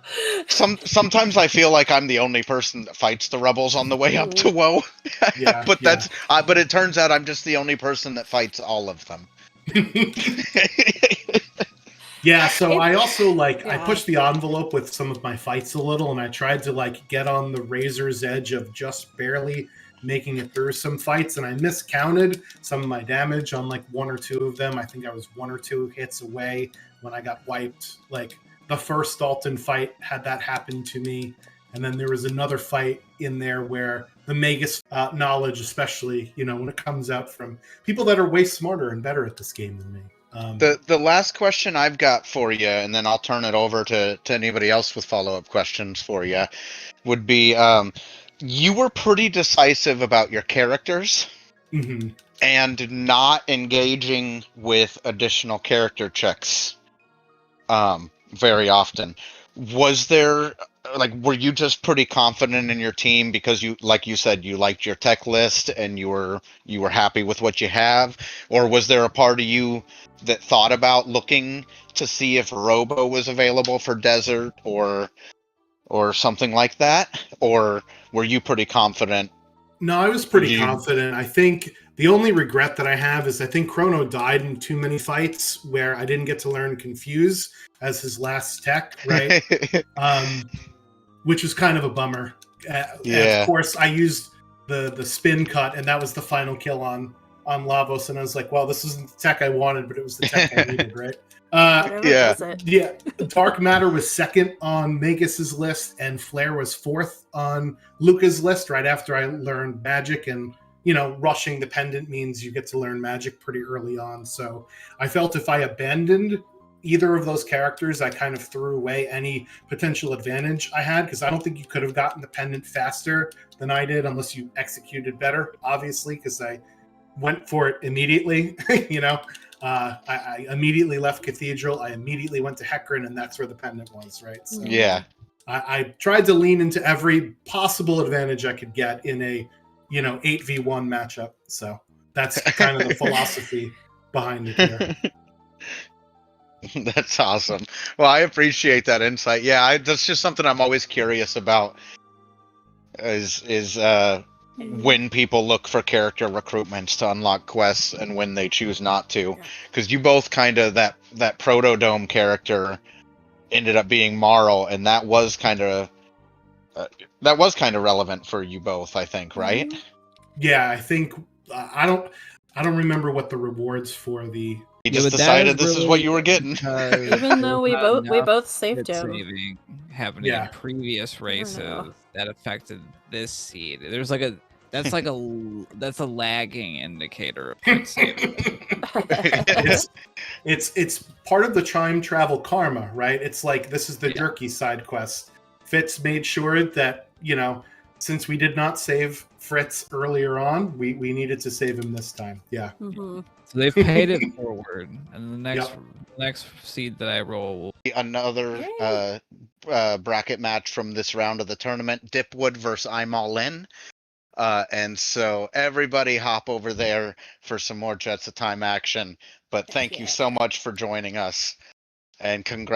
Sometimes I feel like I'm the only person that fights the Rebels on the way up to Woe. But it turns out I'm just the only person that fights all of them. Yeah, so I also I pushed the envelope with some of my fights a little, and I tried to get on the razor's edge of just barely making it through some fights, and I miscounted some of my damage on like 1 or 2 of them. I think I was 1 or 2 hits away when I got wiped. Like the first Dalton fight had that happen to me. And then there was another fight in there where the Magus knowledge, especially, when it comes out from people that are way smarter and better at this game than me. The last question I've got for you, and then I'll turn it over to anybody else with follow-up questions for you, would be you were pretty decisive about your characters and not engaging with additional character checks very often. Was there, were you just pretty confident in your team because you, like you said, you liked your tech list and you were happy with what you have? Or was there a part of you that thought about looking to see if Robo was available for Desert or something like that? Or were you pretty confident? No, I was pretty confident. I think the only regret that I have is I think Chrono died in too many fights where I didn't get to learn Confuse as his last tech, right? Which was kind of a bummer. And of course, I used the spin cut, and that was the final kill on Lavos, and I was like, well, this isn't the tech I wanted, but it was the tech I needed, right? Yeah. Dark Matter was second on Magus's list, and Flare was 4th on Luca's list right after I learned magic. And rushing the pendant means you get to learn magic pretty early on. So I felt if I abandoned either of those characters, I kind of threw away any potential advantage I had, because I don't think you could have gotten the pendant faster than I did unless you executed better, obviously, because I went for it immediately. I immediately left Cathedral. I immediately went to Hecarim, and that's where the pendant was, right? So I tried to lean into every possible advantage I could get in a 8v1 matchup. So that's kind of the philosophy behind it here. That's awesome. Well, I appreciate that insight. Yeah, that's just something I'm always curious about. Is when people look for character recruitments to unlock quests and when they choose not to, because you both kind of that Protodome character ended up being Marl, and that was kind of relevant for you both, I think, right? Yeah, I think I don't remember what the rewards for the. You just decided this is what you were getting. Even though we both saved him. Saving happening in previous races that affected this seed. There's that's a lagging indicator of good saving. It's part of the time travel karma, right? It's like this is the jerky side quest. Fitz made sure that since we did not save Fritz earlier on, we needed to save him this time. Yeah. Mm-hmm. So they've paid it forward, and the next seed that I roll will be another bracket match from this round of the tournament: Dipwood versus I'm All In. And so everybody hop over there for some more Jets of Time action. But thank you so much for joining us, and congrats.